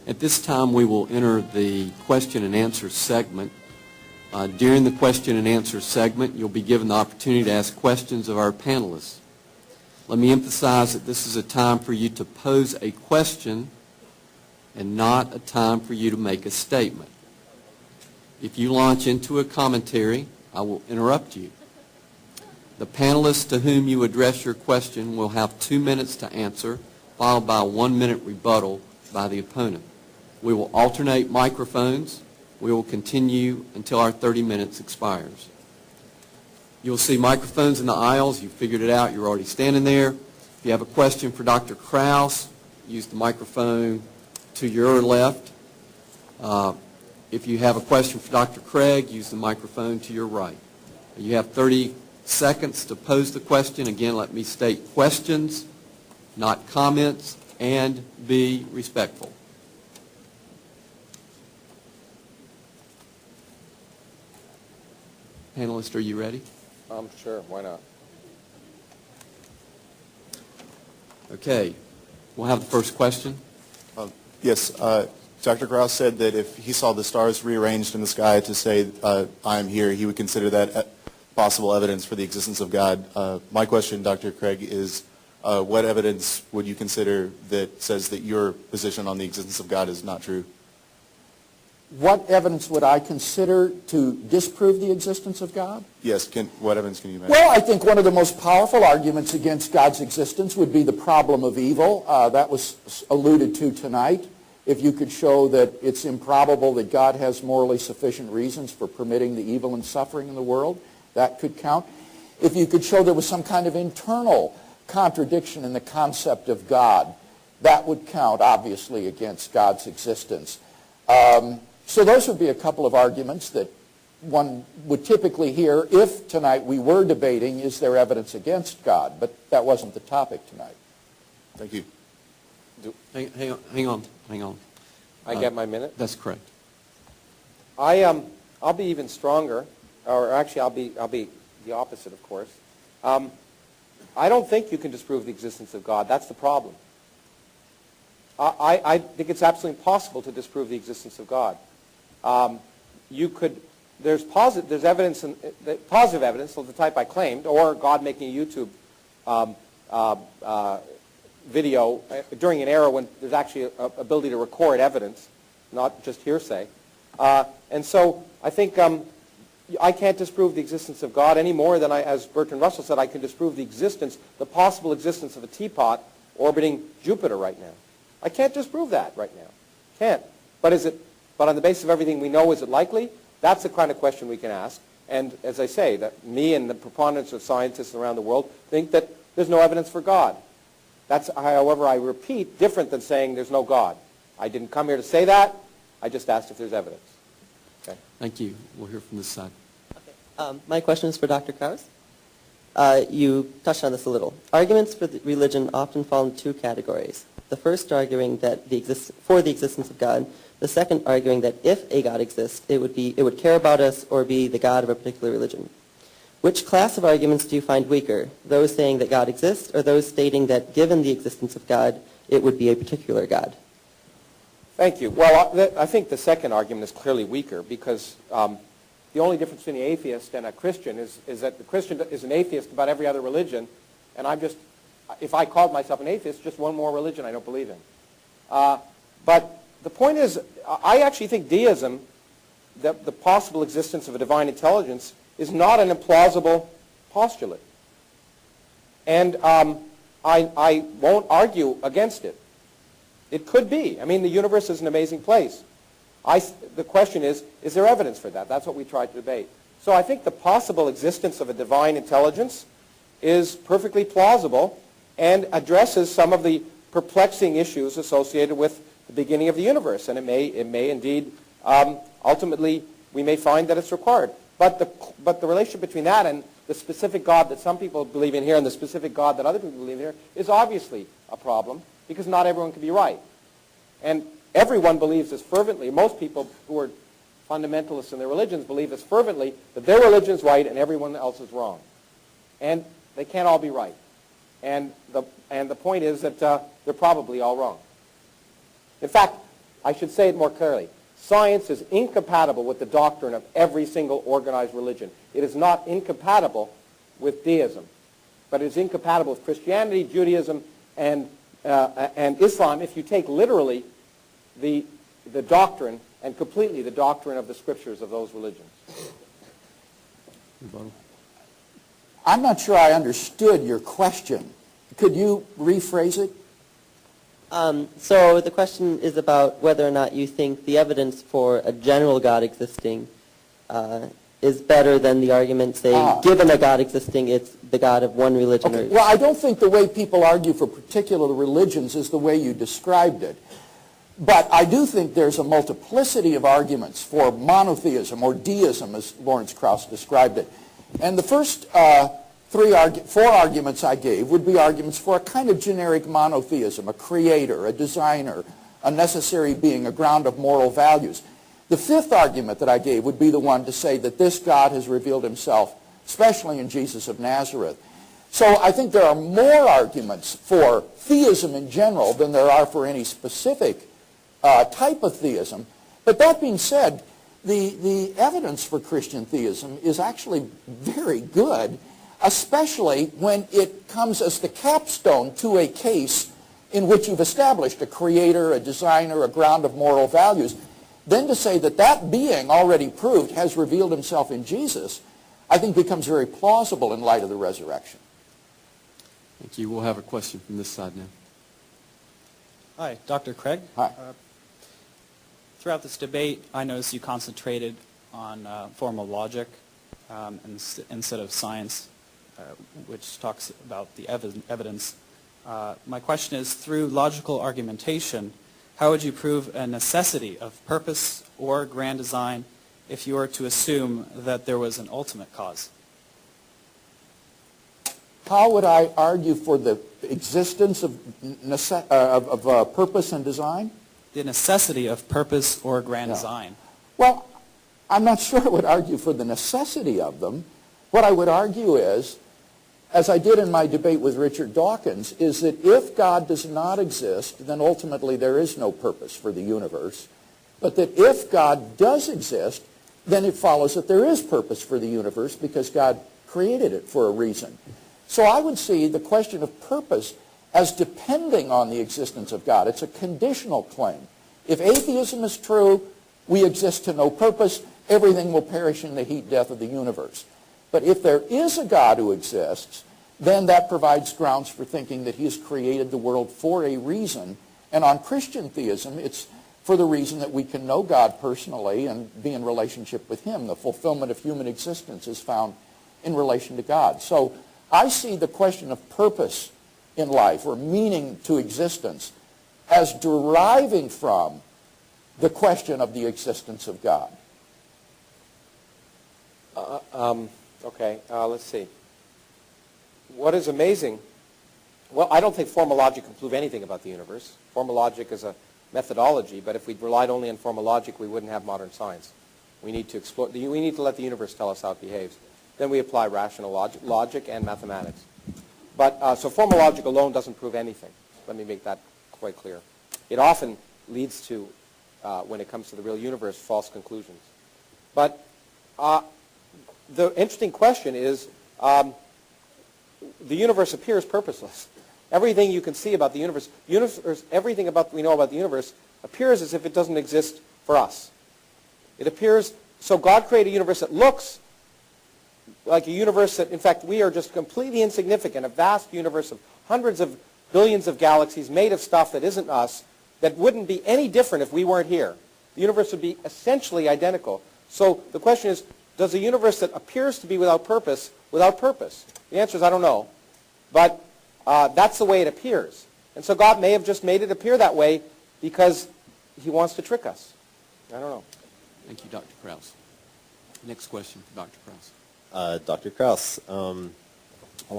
At this time, we will enter the question and answer segment. During the question and answer segment, you'll be given the opportunity to ask questions of our panelists. Let me emphasize that this is a time for you to pose a question and not a time for you to make a statement. If you launch into a commentary, I will interrupt you. The panelists to whom you address your question will have 2 minutes to answer, followed by a 1-minute rebuttal by the opponent. We will alternate microphones. We will continue until our 30 minutes expires. You'll see microphones in the aisles. You figured it out. You're already standing there. If you have a question for Dr. Krauss, use the microphone to your left. If you have a question for Dr. Craig, use the microphone to your right. You have 30 seconds to pose the question. Again, let me state questions, not comments, and be respectful. Panelists, are you ready? Sure, why not? Okay. We'll have the first question. Yes. Dr. Krauss said that if he saw the stars rearranged in the sky to say, I am here, he would consider that possible evidence for the existence of God. My question, Dr. Craig, is what evidence would you consider that says that your position on the existence of God is not true? What evidence would I consider to disprove the existence of God? Yes. What evidence can you mention? Well, I think one of the most powerful arguments against God's existence would be the problem of evil. That was alluded to tonight. If you could show that it's improbable that God has morally sufficient reasons for permitting the evil and suffering in the world, that could count. If you could show there was some kind of internal contradiction in the concept of God, that would count, obviously, against God's existence. So those would be a couple of arguments that one would typically hear if tonight we were debating, is there evidence against God? But that wasn't the topic tonight. Thank you. Hang on. I get my minute? That's correct. I'll be even stronger, or actually I'll be the opposite, of course. I don't think you can disprove the existence of God. That's the problem. I think it's absolutely impossible to disprove the existence of God. There's positive evidence, positive evidence of the type I claimed, or God making a YouTube video during an era when there's actually an ability to record evidence, not just hearsay. And so I think I can't disprove the existence of God any more than as Bertrand Russell said, I can disprove the possible existence of a teapot orbiting Jupiter right now. I can't disprove that right now. Can't. But on the basis of everything we know, is it likely? That's the kind of question we can ask. And as I say, that me and the preponderance of scientists around the world think that there's no evidence for God. That's, however, I repeat, different than saying there's no God. I didn't come here to say that. I just asked if there's evidence. Okay. Thank you. We'll hear from this side. Okay. My question is for Dr. Krauss. You touched on this a little. Arguments for religion often fall into two categories. The first arguing that for the existence of God. The second arguing that if a God exists, it would care about us or be the God of a particular religion. Which class of arguments do you find weaker? Those saying that God exists, or those stating that given the existence of God, it would be a particular God? Thank you. Well, I think the second argument is clearly weaker because the only difference between an atheist and a Christian is that the Christian is an atheist about every other religion, and if I called myself an atheist, just one more religion I don't believe in. But the point is, I actually think deism, the possible existence of a divine intelligence, is not an implausible postulate. And I won't argue against it. It could be. I mean, the universe is an amazing place. The question is there evidence for that? That's what we tried to debate. So I think the possible existence of a divine intelligence is perfectly plausible and addresses some of the perplexing issues associated with the beginning of the universe. And it may indeed, ultimately, we may find that it's required. But the relationship between that and the specific God that some people believe in here and the specific God that other people believe in here is obviously a problem because not everyone can be right. And everyone believes as fervently, most people who are fundamentalists in their religions believe as fervently that their religion is right and everyone else is wrong. And they can't all be right. And the point is that they're probably all wrong. In fact, I should say it more clearly. Science is incompatible with the doctrine of every single organized religion. It is not incompatible with deism, but it is incompatible with Christianity, Judaism, and Islam if you take literally the doctrine and completely the doctrine of the scriptures of those religions. I'm not sure I understood your question. Could you rephrase it? So the question is about whether or not you think the evidence for a general God existing is better than the argument saying, given a God existing, it's the God of one religion. Okay. Well, I don't think the way people argue for particular religions is the way you described it. But I do think there's a multiplicity of arguments for monotheism or deism, as Lawrence Krauss described it. And the first four arguments I gave would be arguments for a kind of generic monotheism, a creator, a designer, a necessary being, a ground of moral values. The fifth argument that I gave would be the one to say that this God has revealed himself, especially in Jesus of Nazareth. So I think there are more arguments for theism in general than there are for any specific type of theism. But that being said, the evidence for Christian theism is actually very good, especially when it comes as the capstone to a case in which you've established a creator, a designer, a ground of moral values. Then to say that that being already proved has revealed himself in Jesus, I think becomes very plausible in light of the resurrection. Thank you. We'll have a question from this side now. Hi, Dr. Craig. Hi. Throughout this debate, I noticed you concentrated on formal logic instead of science, which talks about the evidence. My question is, through logical argumentation, how would you prove a necessity of purpose or grand design if you were to assume that there was an ultimate cause? How would I argue for the existence of purpose and design? The necessity of purpose or grand design. Well, I'm not sure I would argue for the necessity of them. What I would argue is, as I did in my debate with Richard Dawkins, is that if God does not exist, then ultimately there is no purpose for the universe. But that if God does exist, then it follows that there is purpose for the universe because God created it for a reason. So I would see the question of purpose as depending on the existence of God. It's a conditional claim. If atheism is true, we exist to no purpose, everything will perish in the heat death of the universe. But if there is a God who exists, then that provides grounds for thinking that he has created the world for a reason. And on Christian theism, it's for the reason that we can know God personally and be in relationship with him. The fulfillment of human existence is found in relation to God. So I see the question of purpose in life, or meaning to existence, as deriving from the question of the existence of God. Okay, let's see. What is amazing, well, I don't think formal logic can prove anything about the universe. Formal logic is a methodology, but if we relied only on formal logic, we wouldn't have modern science. We need to explore, we need to let the universe tell us how it behaves. Then we apply rational logic and mathematics. But so formal logic alone doesn't prove anything. Let me make that quite clear. It often leads to, when it comes to the real universe, false conclusions. But the interesting question is, the universe appears purposeless. Everything you can see about the universe, everything we know about the universe appears as if it doesn't exist for us. It appears, so God created a universe that looks like a universe that, in fact, we are just completely insignificant, a vast universe of hundreds of billions of galaxies made of stuff that isn't us, that wouldn't be any different if we weren't here. The universe would be essentially identical. So the question is, does a universe that appears to be without purpose? The answer is, I don't know. But that's the way it appears. And so God may have just made it appear that way because he wants to trick us. I don't know. Thank you, Dr. Krauss. Next question for Dr. Krauss. Dr. Krauss, Oh,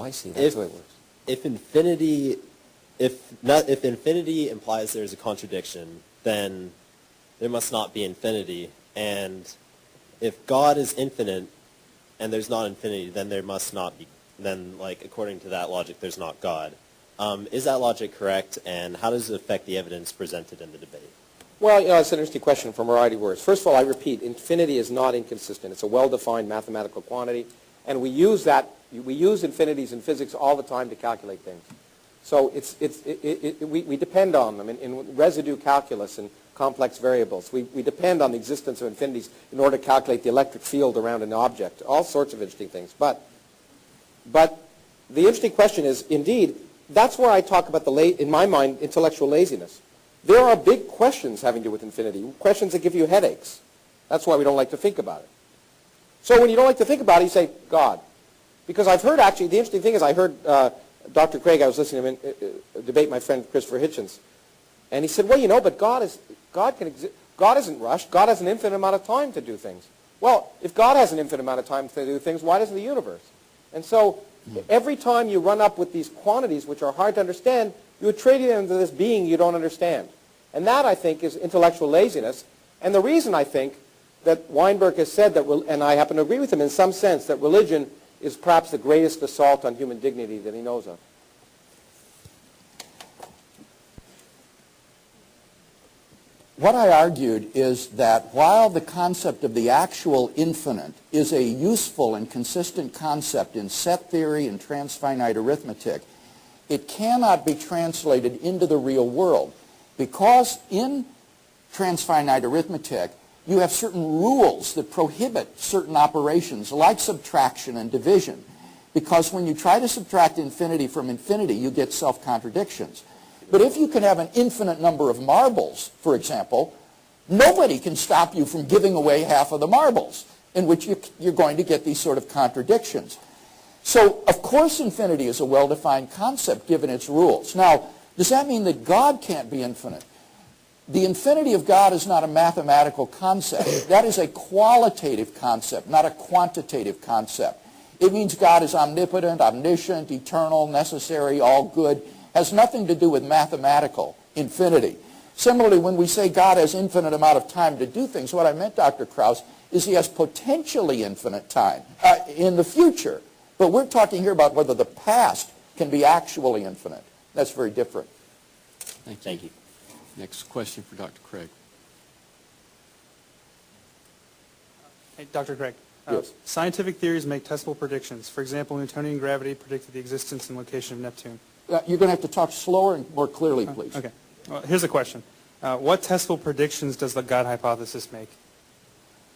I see. That's the way it works. if infinity implies there's a contradiction, then there must not be infinity. And if God is infinite and there's not infinity, then there must not be. Then, like, according to that logic, there's not God. Is that logic correct? And how does it affect the evidence presented in the debate? Well, it's an interesting question from a variety of words. First of all, I repeat, infinity is not inconsistent. It's a well-defined mathematical quantity, and we use infinities in physics all the time to calculate things. So we depend on them in residue calculus and complex variables. We depend on the existence of infinities in order to calculate the electric field around an object, all sorts of interesting things. But the interesting question is, indeed, that's where I talk about in my mind, intellectual laziness. There are big questions having to do with infinity, questions that give you headaches. That's why we don't like to think about it. So when you don't like to think about it, you say, God. Because I've heard, actually, the interesting thing is I heard Dr. Craig, I was listening to him debate my friend Christopher Hitchens, and he said, well, you know, but God isn't rushed. God has an infinite amount of time to do things. Well, if God has an infinite amount of time to do things, why doesn't the universe? And so every time you run up with these quantities which are hard to understand, you attribute them to this being you don't understand. And that, I think, is intellectual laziness. And the reason, I think, that Weinberg has said that, and I happen to agree with him in some sense, that religion is perhaps the greatest assault on human dignity that he knows of. What I argued is that while the concept of the actual infinite is a useful and consistent concept in set theory and transfinite arithmetic, it cannot be translated into the real world, because in transfinite arithmetic you have certain rules that prohibit certain operations like subtraction and division, because when you try to subtract infinity from infinity you get self-contradictions. But if you can have an infinite number of marbles, for example, nobody can stop you from giving away half of the marbles, in which you're going to get these sort of contradictions. So, of course, infinity is a well-defined concept given its rules. Now, does that mean that God can't be infinite? The infinity of God is not a mathematical concept. That is a qualitative concept, not a quantitative concept. It means God is omnipotent, omniscient, eternal, necessary, all good. Has nothing to do with mathematical infinity. Similarly, when we say God has infinite amount of time to do things, what I meant, Dr. Krauss, is he has potentially infinite time in the future. But we're talking here about whether the past can be actually infinite. That's very different. Thank you. Next question for Dr. Craig. Hey, Dr. Craig. Yes. Scientific theories make testable predictions. For example, Newtonian gravity predicted the existence and location of Neptune. You're going to have to talk slower and more clearly, please. Okay. Well, here's a question. What testable predictions does the God hypothesis make?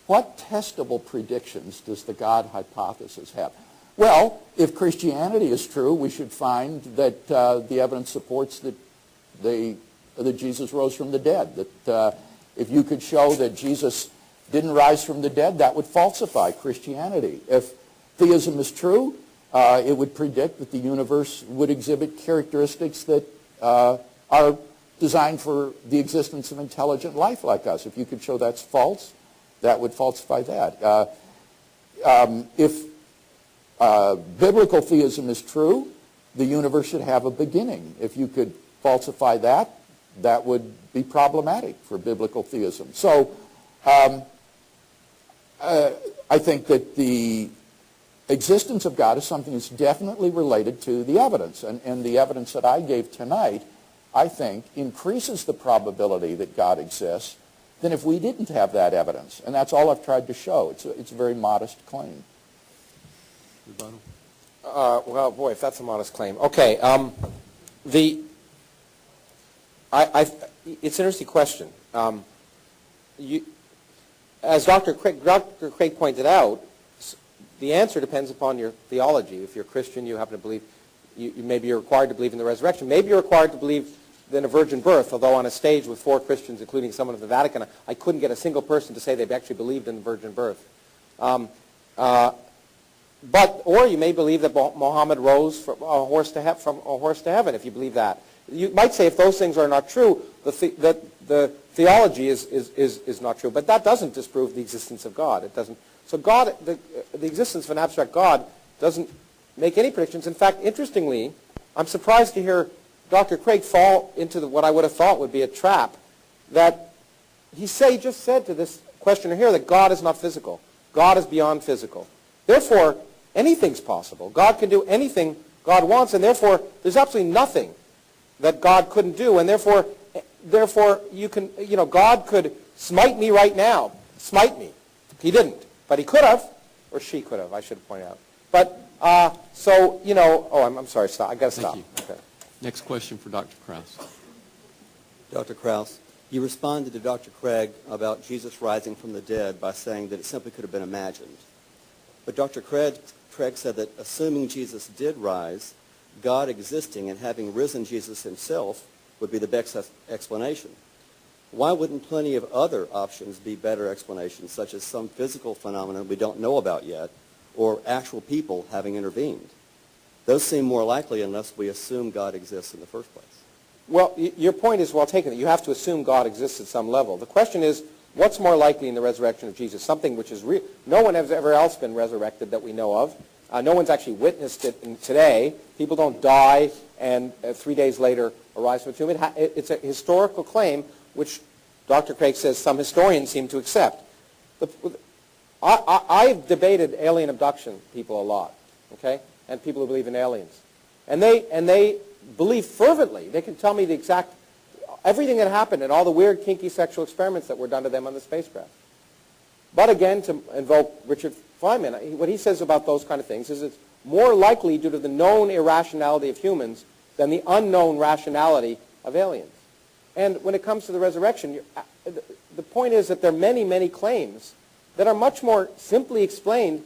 What testable predictions does the God hypothesis have? Well, if Christianity is true, we should find that the evidence supports that Jesus rose from the dead. That if you could show that Jesus didn't rise from the dead, that would falsify Christianity. If theism is true, it would predict that the universe would exhibit characteristics that are designed for the existence of intelligent life like us. If you could show that's false, that would falsify that. If biblical theism is true, the universe should have a beginning. If you could falsify that, that would be problematic for biblical theism. So I think that the existence of God is something that's definitely related to the evidence. And the evidence that I gave tonight, I think, increases the probability that God exists than if we didn't have that evidence. And that's all I've tried to show. It's a very modest claim. Rebuttal. Well, boy, if that's a modest claim. Okay. It's an interesting question. As Dr. Craig pointed out, the answer depends upon your theology. If you're a Christian, you happen to believe, maybe you're required to believe in the resurrection. Maybe you're required to believe in a virgin birth, although on a stage with 4 Christians, including someone of the Vatican, I couldn't get a single person to say they've actually believed in the virgin birth. Or you may believe that Muhammad rose from a horse to heaven, if you believe that. You might say if those things are not true, that the theology is not true. But that doesn't disprove the existence of God. It doesn't. So God, the existence of an abstract God doesn't make any predictions. In fact, interestingly, I'm surprised to hear Dr. Craig fall into what I would have thought would be a trap, that he just said to this questioner here that God is not physical. God is beyond physical. Therefore, anything's possible. God can do anything God wants, and therefore, there's absolutely nothing that God couldn't do, and therefore God could smite me right now. Smite me. He didn't, but he could have, or she could have, I should point out. But, I'm sorry, stop. I got to stop. Thank you. Okay. Next question for Dr. Krauss. Dr. Krauss, you responded to Dr. Craig about Jesus rising from the dead by saying that it simply could have been imagined. But Dr. Craig said that assuming Jesus did rise, God existing and having risen Jesus himself would be the best explanation. Why wouldn't plenty of other options be better explanations, such as some physical phenomenon we don't know about yet, or actual people having intervened? Those seem more likely unless we assume God exists in the first place. Well, your point is well taken. You have to assume God exists at some level. The question is, what's more likely in the resurrection of Jesus? Something which is real. No one has ever else been resurrected that we know of. No one's actually witnessed it today. People don't die and 3 days later arise from the tomb. It's a historical claim which Dr. Craig says some historians seem to accept. I've debated alien abduction people a lot, okay, and people who believe in aliens. And they believe fervently. They can tell me the exact, everything that happened and all the weird, kinky sexual experiments that were done to them on the spacecraft. But again, to invoke Richard Feynman, what he says about those kind of things is it's more likely due to the known irrationality of humans than the unknown rationality of aliens. And when it comes to the resurrection, the point is that there are many, many claims that are much more simply explained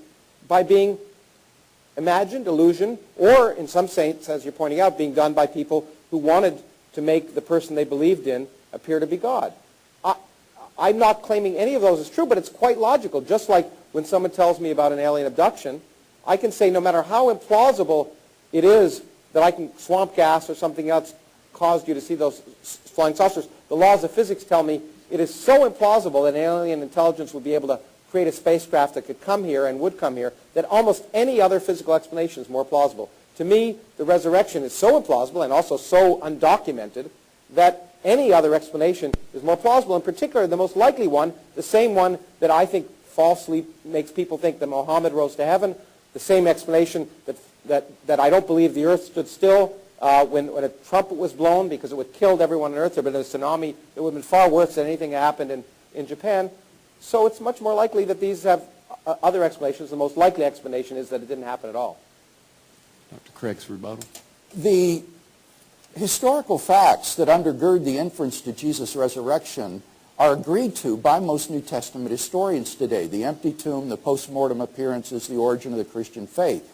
by being imagined, illusion, or in some sense, as you're pointing out, being done by people who wanted to make the person they believed in appear to be God. I'm not claiming any of those is true, but it's quite logical. Just like when someone tells me about an alien abduction, I can say no matter how implausible it is that I can swamp gas or something else caused you to see those flying saucers, the laws of physics tell me it is so implausible that an alien intelligence would be able to create a spacecraft that could come here and would come here that almost any other physical explanation is more plausible. To me, the resurrection is so implausible and also so undocumented that any other explanation is more plausible. In particular, the most likely one, the same one that I think falsely makes people think that Muhammad rose to heaven, the same explanation that I don't believe the earth stood still when a trumpet was blown because it would have killed everyone on earth. There would have been a tsunami. It would have been far worse than anything that happened in Japan. So it's much more likely that these have other explanations. The most likely explanation is that it didn't happen at all. Dr. Craig's rebuttal. The historical facts that undergird the inference to Jesus' resurrection are agreed to by most New Testament historians today. The empty tomb, the post-mortem appearances, the origin of the Christian faith.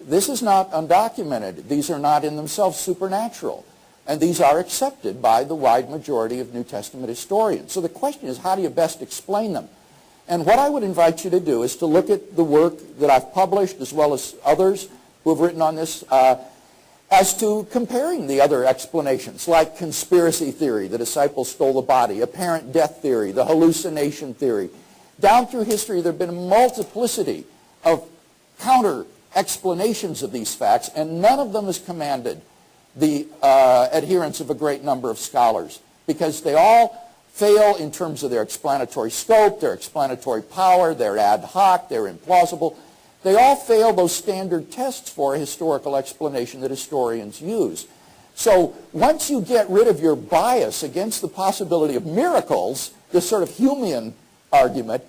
This is not undocumented. These are not in themselves supernatural. And these are accepted by the wide majority of New Testament historians. So the question is, how do you best explain them? And what I would invite you to do is to look at the work that I've published, as well as others who have written on this, as to comparing the other explanations, like conspiracy theory, the disciples stole the body, apparent death theory, the hallucination theory. Down through history, there have been a multiplicity of counter explanations of these facts, and none of them has commanded the adherence of a great number of scholars, because they all fail in terms of their explanatory scope, their explanatory power, they're ad hoc, they're implausible. They all fail those standard tests for a historical explanation that historians use. So once you get rid of your bias against the possibility of miracles, this sort of Humean argument,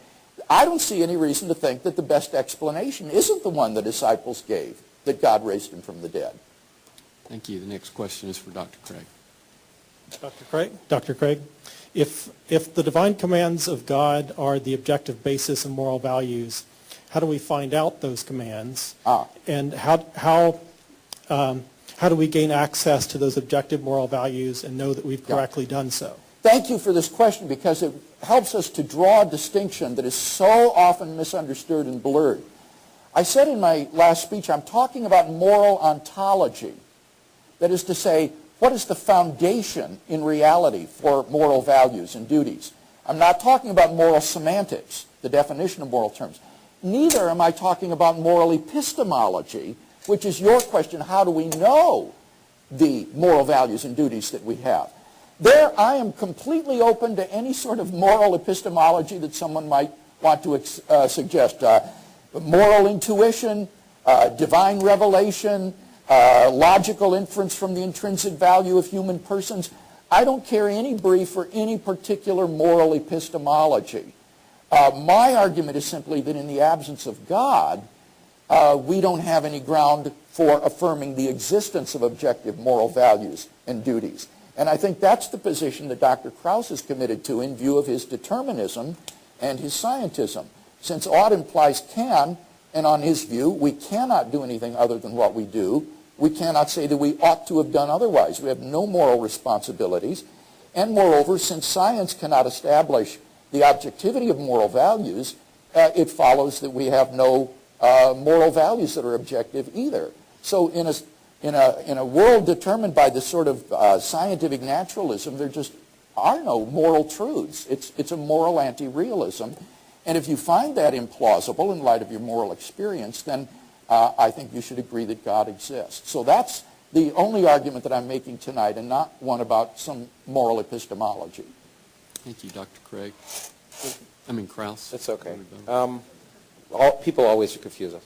I don't see any reason to think that the best explanation isn't the one the disciples gave, that God raised him from the dead. Thank you. The next question is for Dr. Craig. Dr. Craig, if the divine commands of God are the objective basis of moral values, how do we find out those commands? And how do we gain access to those objective moral values and know that we've correctly done so? Thank you for this question, because it helps us to draw a distinction that is so often misunderstood and blurred. I said in my last speech, I'm talking about moral ontology. That is to say, what is the foundation in reality for moral values and duties? I'm not talking about moral semantics, the definition of moral terms. Neither am I talking about moral epistemology, which is your question, how do we know the moral values and duties that we have? There, I am completely open to any sort of moral epistemology that someone might want to suggest. Moral intuition, divine revelation, logical inference from the intrinsic value of human persons. I don't carry any brief for any particular moral epistemology. My argument is simply that in the absence of God, we don't have any ground for affirming the existence of objective moral values and duties. And I think that's the position that Dr. Krauss is committed to in view of his determinism and his scientism. Since ought implies can, and on his view, we cannot do anything other than what we do, We cannot say that we ought to have done otherwise. We have no moral responsibilities. And moreover, since science cannot establish the objectivity of moral values, it follows that we have no moral values that are objective either. So in a world determined by this sort of scientific naturalism, there just are no moral truths. It's a moral anti-realism. And if you find that implausible in light of your moral experience, then I think you should agree that God exists. So that's the only argument that I'm making tonight, and not one about some moral epistemology. Thank you, Dr. Craig. Krauss. That's okay. People always confuse us.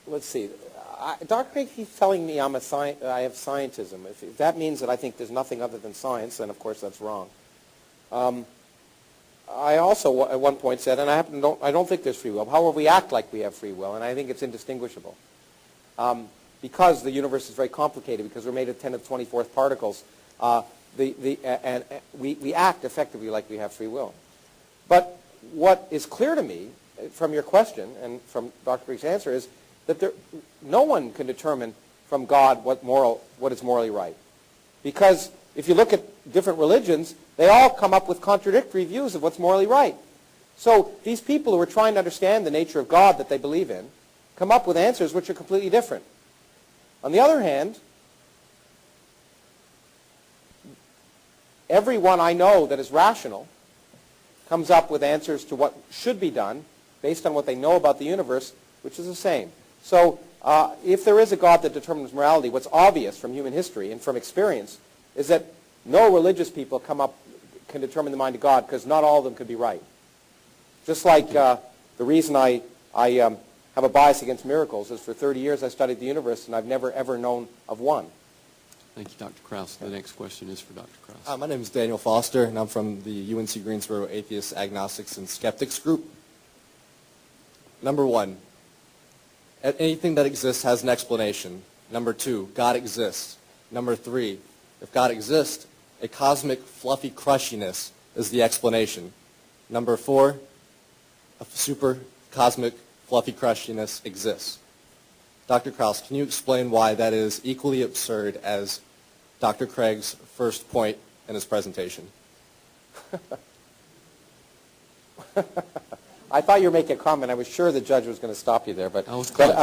Let's see. Dr. Craig keeps telling me I have scientism. If that means that I think there's nothing other than science, then of course that's wrong. I also at one point said, and I don't think there's free will. However, we act like we have free will, and I think it's indistinguishable. Because the universe is very complicated, because we're made of 10 to the 24th particles, we act effectively like we have free will. But what is clear to me from your question and from Dr. Craig's answer is that no one can determine from God what is morally right. Because if you look at different religions, they all come up with contradictory views of what's morally right. So these people who are trying to understand the nature of God that they believe in come up with answers which are completely different. On the other hand, everyone I know that is rational comes up with answers to what should be done based on what they know about the universe, which is the same. So if there is a God that determines morality, what's obvious from human history and from experience is that no religious people can determine the mind of God, because not all of them could be right. Just like the reason I have a bias against miracles is for 30 years I studied the universe and I've never ever known of one. Thank you, Dr. Krauss. The next question is for Dr. Krauss. My name is Daniel Foster, and I'm from the UNC Greensboro Atheists, Agnostics, and Skeptics group. Number one, anything that exists has an explanation. Number two, God exists. Number three, if God exists, a cosmic fluffy crushiness is the explanation. Number four, a super cosmic fluffy crushiness exists. Dr. Krauss, can you explain why that is equally absurd as Dr. Craig's first point in his presentation? I thought you were making a comment. I was sure the judge was going to stop you there, but I was close.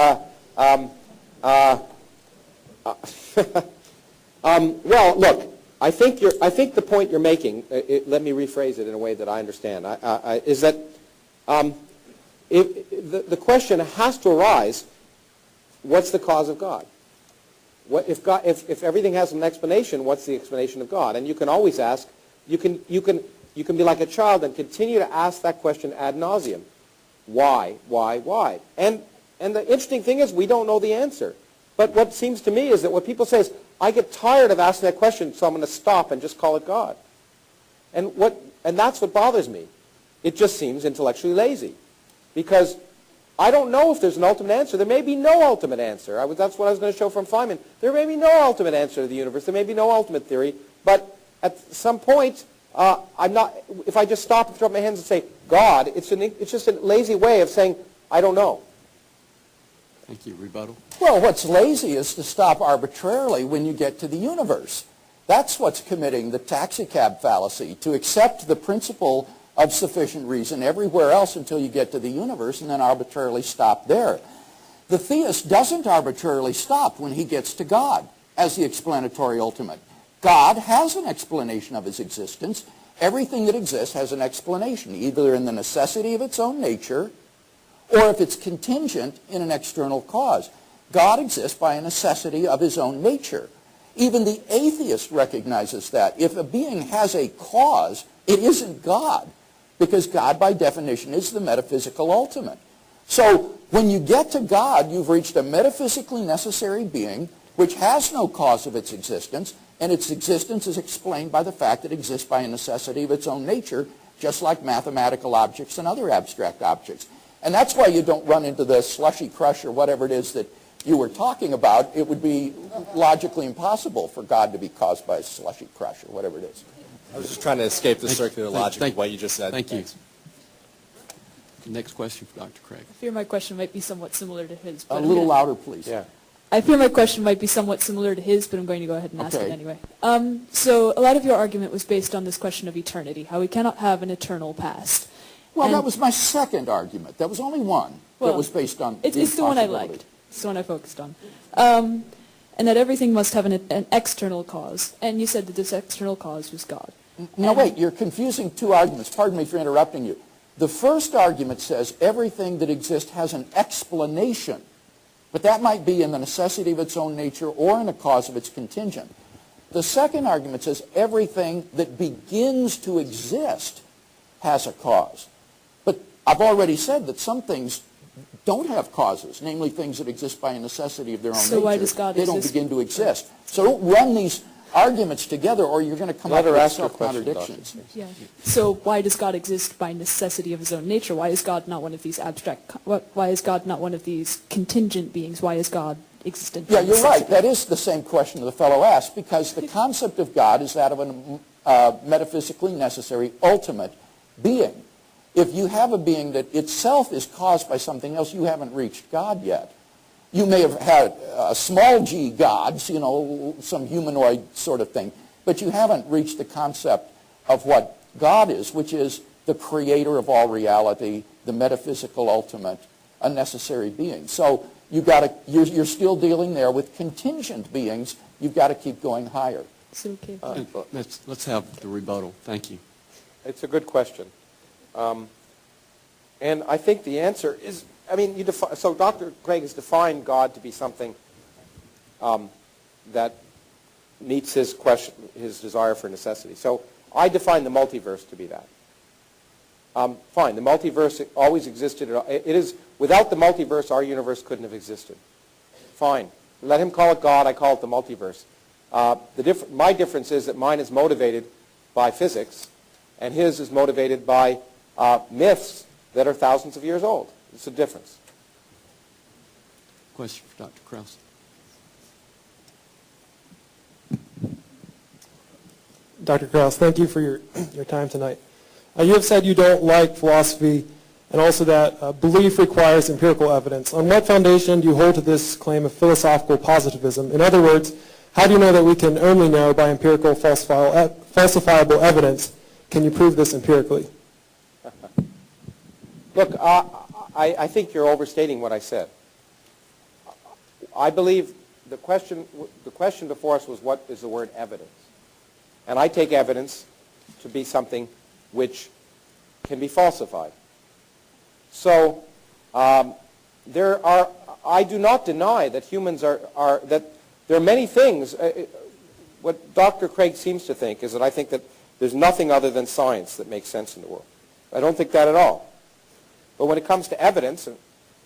Well, look, I think the point you're making. Let me rephrase it in a way that I understand. Is that the question has to arise: what's the cause of God? If everything has an explanation, what's the explanation of God? And you can always ask. You can be like a child and continue to ask that question ad nauseum. Why? And the interesting thing is we don't know the answer. But what seems to me is that what people say is, I get tired of asking that question, so I'm going to stop and just call it God. And that's what bothers me. It just seems intellectually lazy. Because I don't know if there's an ultimate answer. There may be no ultimate answer. That's what I was going to show from Feynman. There may be no ultimate answer to the universe. There may be no ultimate theory. But at some point, if I just stop and throw up my hands and say, God, it's just a lazy way of saying, I don't know. Thank you. Rebuttal? Well, what's lazy is to stop arbitrarily when you get to the universe. That's what's committing the taxicab fallacy, to accept the principle of sufficient reason everywhere else until you get to the universe and then arbitrarily stop there. The theist doesn't arbitrarily stop when he gets to God as the explanatory ultimate. God has an explanation of his existence. Everything that exists has an explanation, either in the necessity of its own nature or if it's contingent in an external cause. God exists by a necessity of his own nature. Even the atheist recognizes that. If a being has a cause, it isn't God, because God, by definition, is the metaphysical ultimate. So when you get to God, you've reached a metaphysically necessary being which has no cause of its existence, and its existence is explained by the fact that it exists by a necessity of its own nature, just like mathematical objects and other abstract objects. And that's why you don't run into the slushy crush or whatever it is that you were talking about. It would be logically impossible for God to be caused by a slushy crush or whatever it is. I was just trying to escape the circular logic of what you just said. Thank you. Thanks. Next question for Dr. Craig. I fear my question might be somewhat similar to his. A but little louder, please. Yeah. I fear my question might be somewhat similar to his, but I'm going to go ahead and ask it Okay. anyway. So a lot of your argument was based on this question of eternity, how we cannot have an eternal past. Well, And- that was my second argument. That was only one that Well, was based on It's the one I possibility. liked. It's the one I focused on. And that everything must have an external cause. And you said that this external cause was God. Now, wait, you're confusing two arguments. Pardon me for interrupting you. The first argument says everything that exists has an explanation, but that might be in the necessity of its own nature or in a cause of its contingent. The second argument says everything that begins to exist has a cause. But I've already said that some things don't have causes, namely things that exist by a necessity of their own So nature. why does God They don't exist? begin to exist. So don't run these arguments together or you're going to come Let up her with ask her question, self-contradictions. Yeah. So why does God exist by necessity of his own nature? Why is God not one of these abstract, why is God not one of these contingent beings? Why is God existent? by Yeah, you're right. necessity? That is the same question the fellow asked, because the concept of God is that of a metaphysically necessary ultimate being. If you have a being that itself is caused by something else, you haven't reached God yet. You may have had small g gods, you know, some humanoid sort of thing, but you haven't reached the concept of what God is, which is the creator of all reality, the metaphysical ultimate, a necessary being. So you're still dealing there with contingent beings. You've got to keep going higher. So, okay. Let's have the rebuttal. Thank you. It's a good question. And I think the answer is, I mean, so Dr. Craig has defined God to be something that meets his question, his desire for necessity. So I define the multiverse to be that. Fine, the multiverse always existed. It is, without the multiverse, our universe couldn't have existed. Fine. Let him call it God, I call it the multiverse. My difference is that mine is motivated by physics, and his is motivated by myths that are thousands of years old. It's a difference. Question for Dr. Krauss. Dr. Krauss, thank you for your time tonight. You have said you don't like philosophy and also that belief requires empirical evidence. On what foundation do you hold to this claim of philosophical positivism? In other words, how do you know that we can only know by empirical falsifiable evidence? Can you prove this empirically? Look, I think you're overstating what I said. I believe the question before us was, what is the word evidence? And I take evidence to be something which can be falsified. So I do not deny that humans that there are many things. What Dr. Craig seems to think is that I think that there's nothing other than science that makes sense in the world. I don't think that at all. But when it comes to evidence and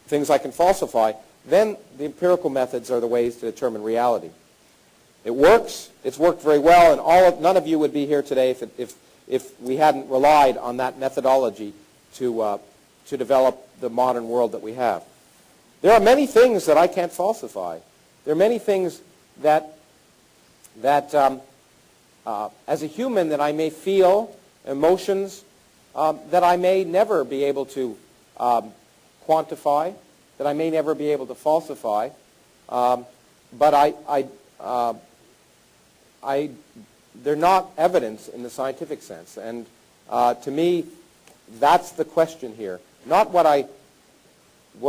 things I can falsify, then the empirical methods are the ways to determine reality. It works. It's worked very well, and none of you would be here today if we hadn't relied on that methodology to develop the modern world that we have. There are many things that I can't falsify. There are many things that as a human that I may feel, emotions that I may never be able to quantify, that I may never be able to falsify, but they're not evidence in the scientific sense. And to me, that's the question here. Not whether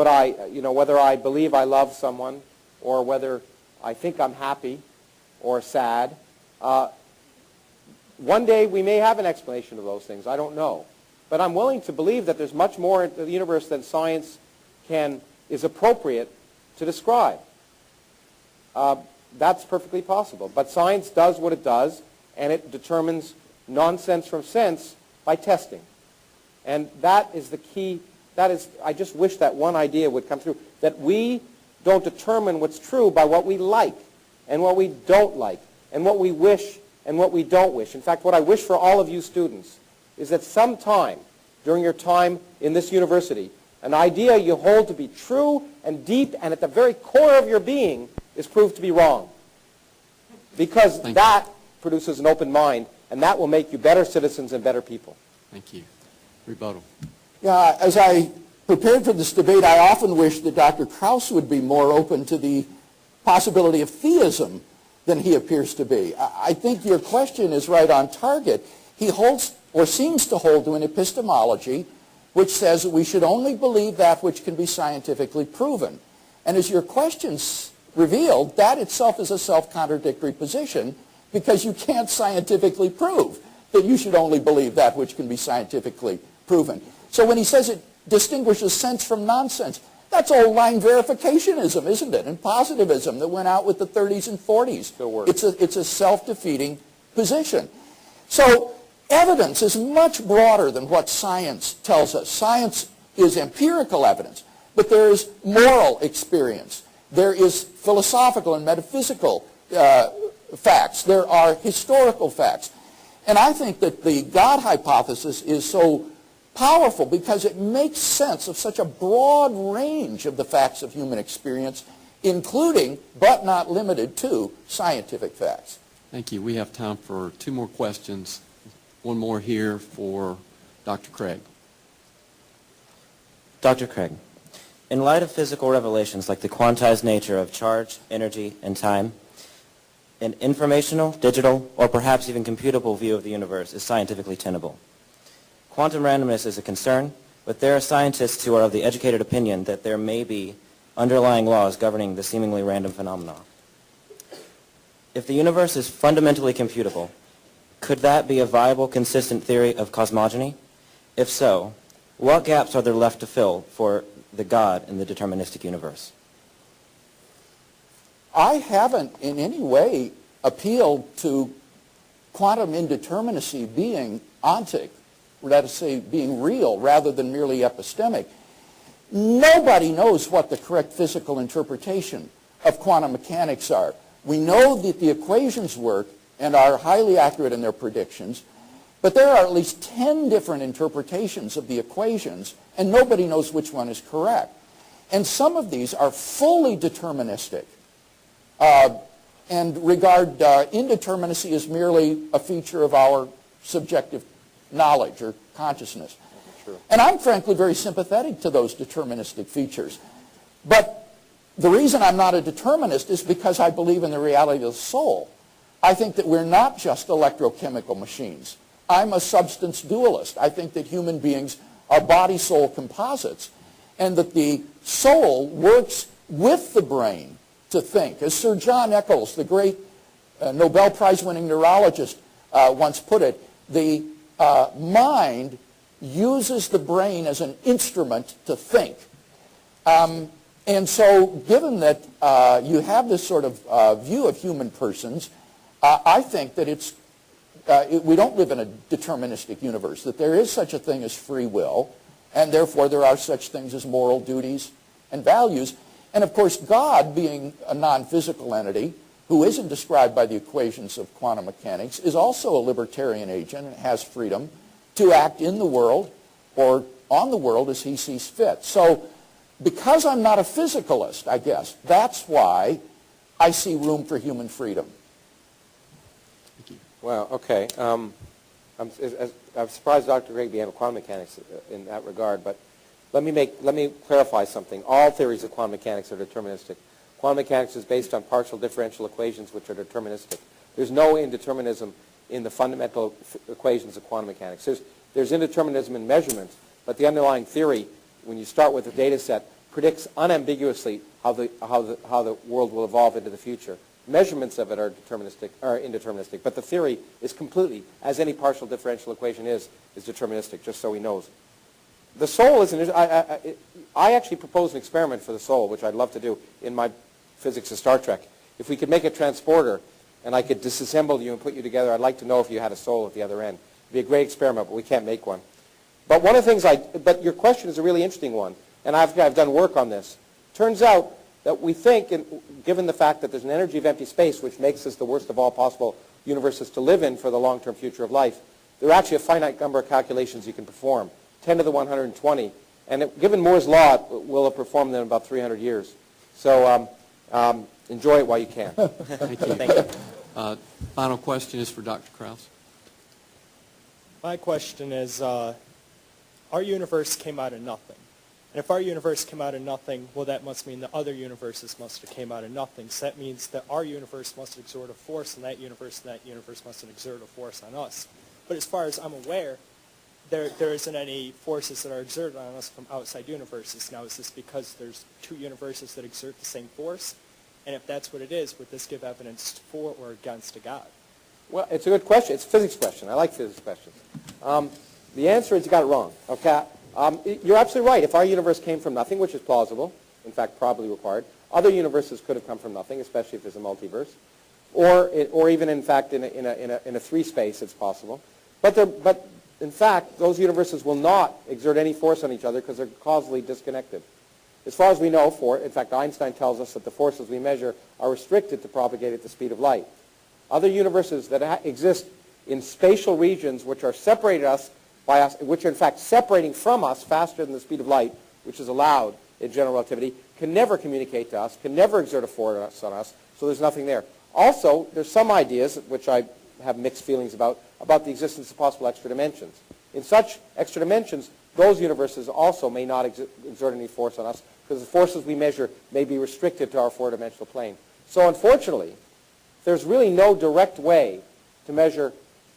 I believe I love someone or whether I think I'm happy or sad. One day we may have an explanation of those things. I don't know. But I'm willing to believe that there's much more in the universe than science is appropriate to describe. That's perfectly possible. But science does what it does, and it determines nonsense from sense by testing. And that is the key. I just wish that one idea would come through, that we don't determine what's true by what we like and what we don't like and what we wish and what we don't wish. In fact, what I wish for all of you students is that sometime during your time in this university, an idea you hold to be true and deep and at the very core of your being is proved to be wrong. Because that produces an open mind, and that will make you better citizens and better people. Thank you. Rebuttal. Yeah, as I prepared for this debate, I often wish that Dr. Krauss would be more open to the possibility of theism than he appears to be. I think your question is right on target. He holds, or seems to hold, to an epistemology which says that we should only believe that which can be scientifically proven. And as your questions revealed, that itself is a self-contradictory position, because you can't scientifically prove that you should only believe that which can be scientifically proven. So when he says it distinguishes sense from nonsense, that's old line verificationism, isn't it? And positivism that went out with the 30s and 40s. Still works. It's a self-defeating position. So evidence is much broader than what science tells us. Science is empirical evidence, but there is moral experience. There is philosophical and metaphysical facts. There are historical facts. And I think that the God hypothesis is so powerful because it makes sense of such a broad range of the facts of human experience, including, but not limited to, scientific facts. Thank you. We have time for two more questions. One more here for Dr. Craig. Dr. Craig, in light of physical revelations like the quantized nature of charge, energy, and time, an informational, digital, or perhaps even computable view of the universe is scientifically tenable. Quantum randomness is a concern, but there are scientists who are of the educated opinion that there may be underlying laws governing the seemingly random phenomena. If the universe is fundamentally computable, could that be a viable, consistent theory of cosmogony? If so, what gaps are there left to fill for the God in the deterministic universe? I haven't in any way appealed to quantum indeterminacy being ontic, let us say being real rather than merely epistemic. Nobody knows what the correct physical interpretation of quantum mechanics are. We know that the equations work and are highly accurate in their predictions, but there are at least 10 different interpretations of the equations, and nobody knows which one is correct. And some of these are fully deterministic and regard indeterminacy as merely a feature of our subjective knowledge or consciousness. And I'm frankly very sympathetic to those deterministic features. But the reason I'm not a determinist is because I believe in the reality of the soul. I think that we're not just electrochemical machines. I'm a substance dualist. I think that human beings are body-soul composites, and that the soul works with the brain to think. As Sir John Eccles, the great Nobel Prize-winning neurologist, once put it, the mind uses the brain as an instrument to think. And so given that you have this sort of view of human persons, I think that we don't live in a deterministic universe, that there is such a thing as free will, and therefore there are such things as moral duties and values. And of course, God, being a non-physical entity who isn't described by the equations of quantum mechanics, is also a libertarian agent and has freedom to act in the world or on the world as he sees fit. So because I'm not a physicalist, I guess, that's why I see room for human freedom. Well, okay. I'm surprised Dr. Craig began with quantum mechanics in that regard, but let me clarify something. All theories of quantum mechanics are deterministic. Quantum mechanics is based on partial differential equations which are deterministic. There's no indeterminism in the fundamental equations of quantum mechanics. There's indeterminism in measurements, but the underlying theory, when you start with a data set, predicts unambiguously how the world will evolve into the future. Measurements of it are indeterministic, but the theory is completely, as any partial differential equation is deterministic, just so he knows. The soul is I actually proposed an experiment for the soul, which I'd love to do in my physics of Star Trek. If we could make a transporter and I could disassemble you and put you together, I'd like to know if you had a soul at the other end. It'd be a great experiment, but we can't make one. But one of the things but your question is a really interesting one, and I've done work on this. Turns out that we think, given the fact that there's an energy of empty space, which makes this the worst of all possible universes to live in for the long-term future of life, there are actually a finite number of calculations you can perform, 10 to the 120, and given Moore's law, we'll have performed them in about 300 years. So enjoy it while you can. Thank you. Thank you. Final question is for Dr. Krauss. My question is, our universe came out of nothing. And if our universe came out of nothing, well, that must mean that other universes must have came out of nothing. So that means that our universe must have exerted a force on that universe, and that universe must have exerted a force on us. But as far as I'm aware, there isn't any forces that are exerted on us from outside universes. Now, is this because there's two universes that exert the same force? And if that's what it is, would this give evidence for or against a God? Well, it's a good question. It's a physics question. I like physics questions. The answer is you got it wrong. Okay. You're absolutely right. If our universe came from nothing, which is plausible, in fact, probably required, other universes could have come from nothing, especially if there's a multiverse, or even, in fact, in a three space, it's possible. But in fact, those universes will not exert any force on each other because they're causally disconnected. As far as we know, in fact, Einstein tells us that the forces we measure are restricted to propagate at the speed of light. Other universes that exist in spatial regions which are separated by us, which are in fact separating from us faster than the speed of light, which is allowed in general relativity, can never communicate to us, can never exert a force on us, so there's nothing there. Also, there's some ideas, which I have mixed feelings about the existence of possible extra dimensions. In such extra dimensions, those universes also may not exert any force on us, because the forces we measure may be restricted to our four-dimensional plane. So unfortunately, there's really no direct way to measure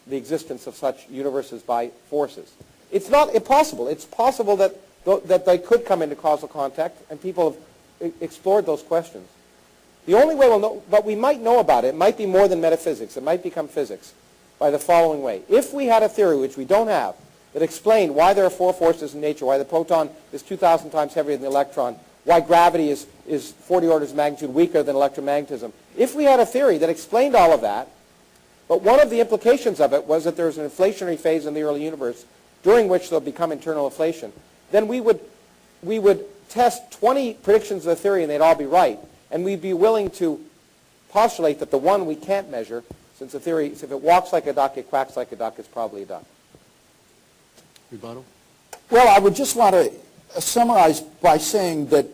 the existence of such universes by forces. It's not impossible. It's possible that they could come into causal contact, and people have explored those questions. The only way we'll know, but we might know about it, it might be more than metaphysics, it might become physics, by the following way. If we had a theory, which we don't have, that explained why there are four forces in nature, why the proton is 2,000 times heavier than the electron, why gravity is 40 orders of magnitude weaker than electromagnetism. If we had a theory that explained all of that, but one of the implications of it was that there's an inflationary phase in the early universe during which there'll become internal inflation, then we would test 20 predictions of the theory and they'd all be right. And we'd be willing to postulate that the one we can't measure, since the theory, if it walks like a duck, it quacks like a duck, it's probably a duck. Rebuttal? Well, I would just want to summarize by saying that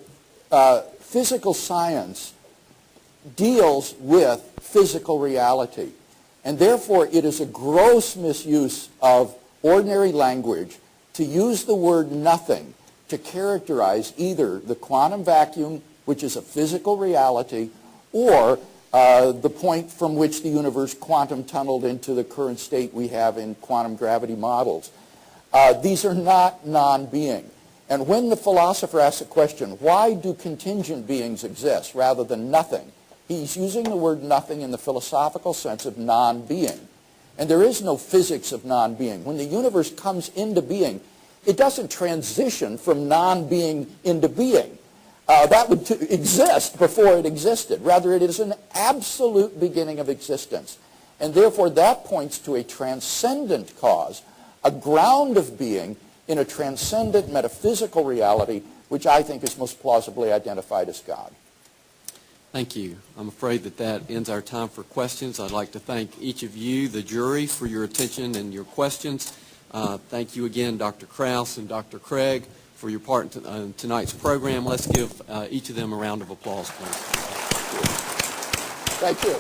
physical science deals with physical reality. And therefore, it is a gross misuse of ordinary language to use the word nothing to characterize either the quantum vacuum, which is a physical reality, or the point from which the universe quantum tunneled into the current state we have in quantum gravity models. These are not non-being. And when the philosopher asks a question, why do contingent beings exist rather than nothing? He's using the word nothing in the philosophical sense of non-being. And there is no physics of non-being. When the universe comes into being, it doesn't transition from non-being into being. That would exist before it existed. Rather, it is an absolute beginning of existence. And therefore, that points to a transcendent cause, a ground of being in a transcendent metaphysical reality, which I think is most plausibly identified as God. Thank you. I'm afraid that ends our time for questions. I'd like to thank each of you, the jury, for your attention and your questions. Thank you again, Dr. Krauss and Dr. Craig, for your part in tonight's program. Let's give each of them a round of applause, please. Thank you.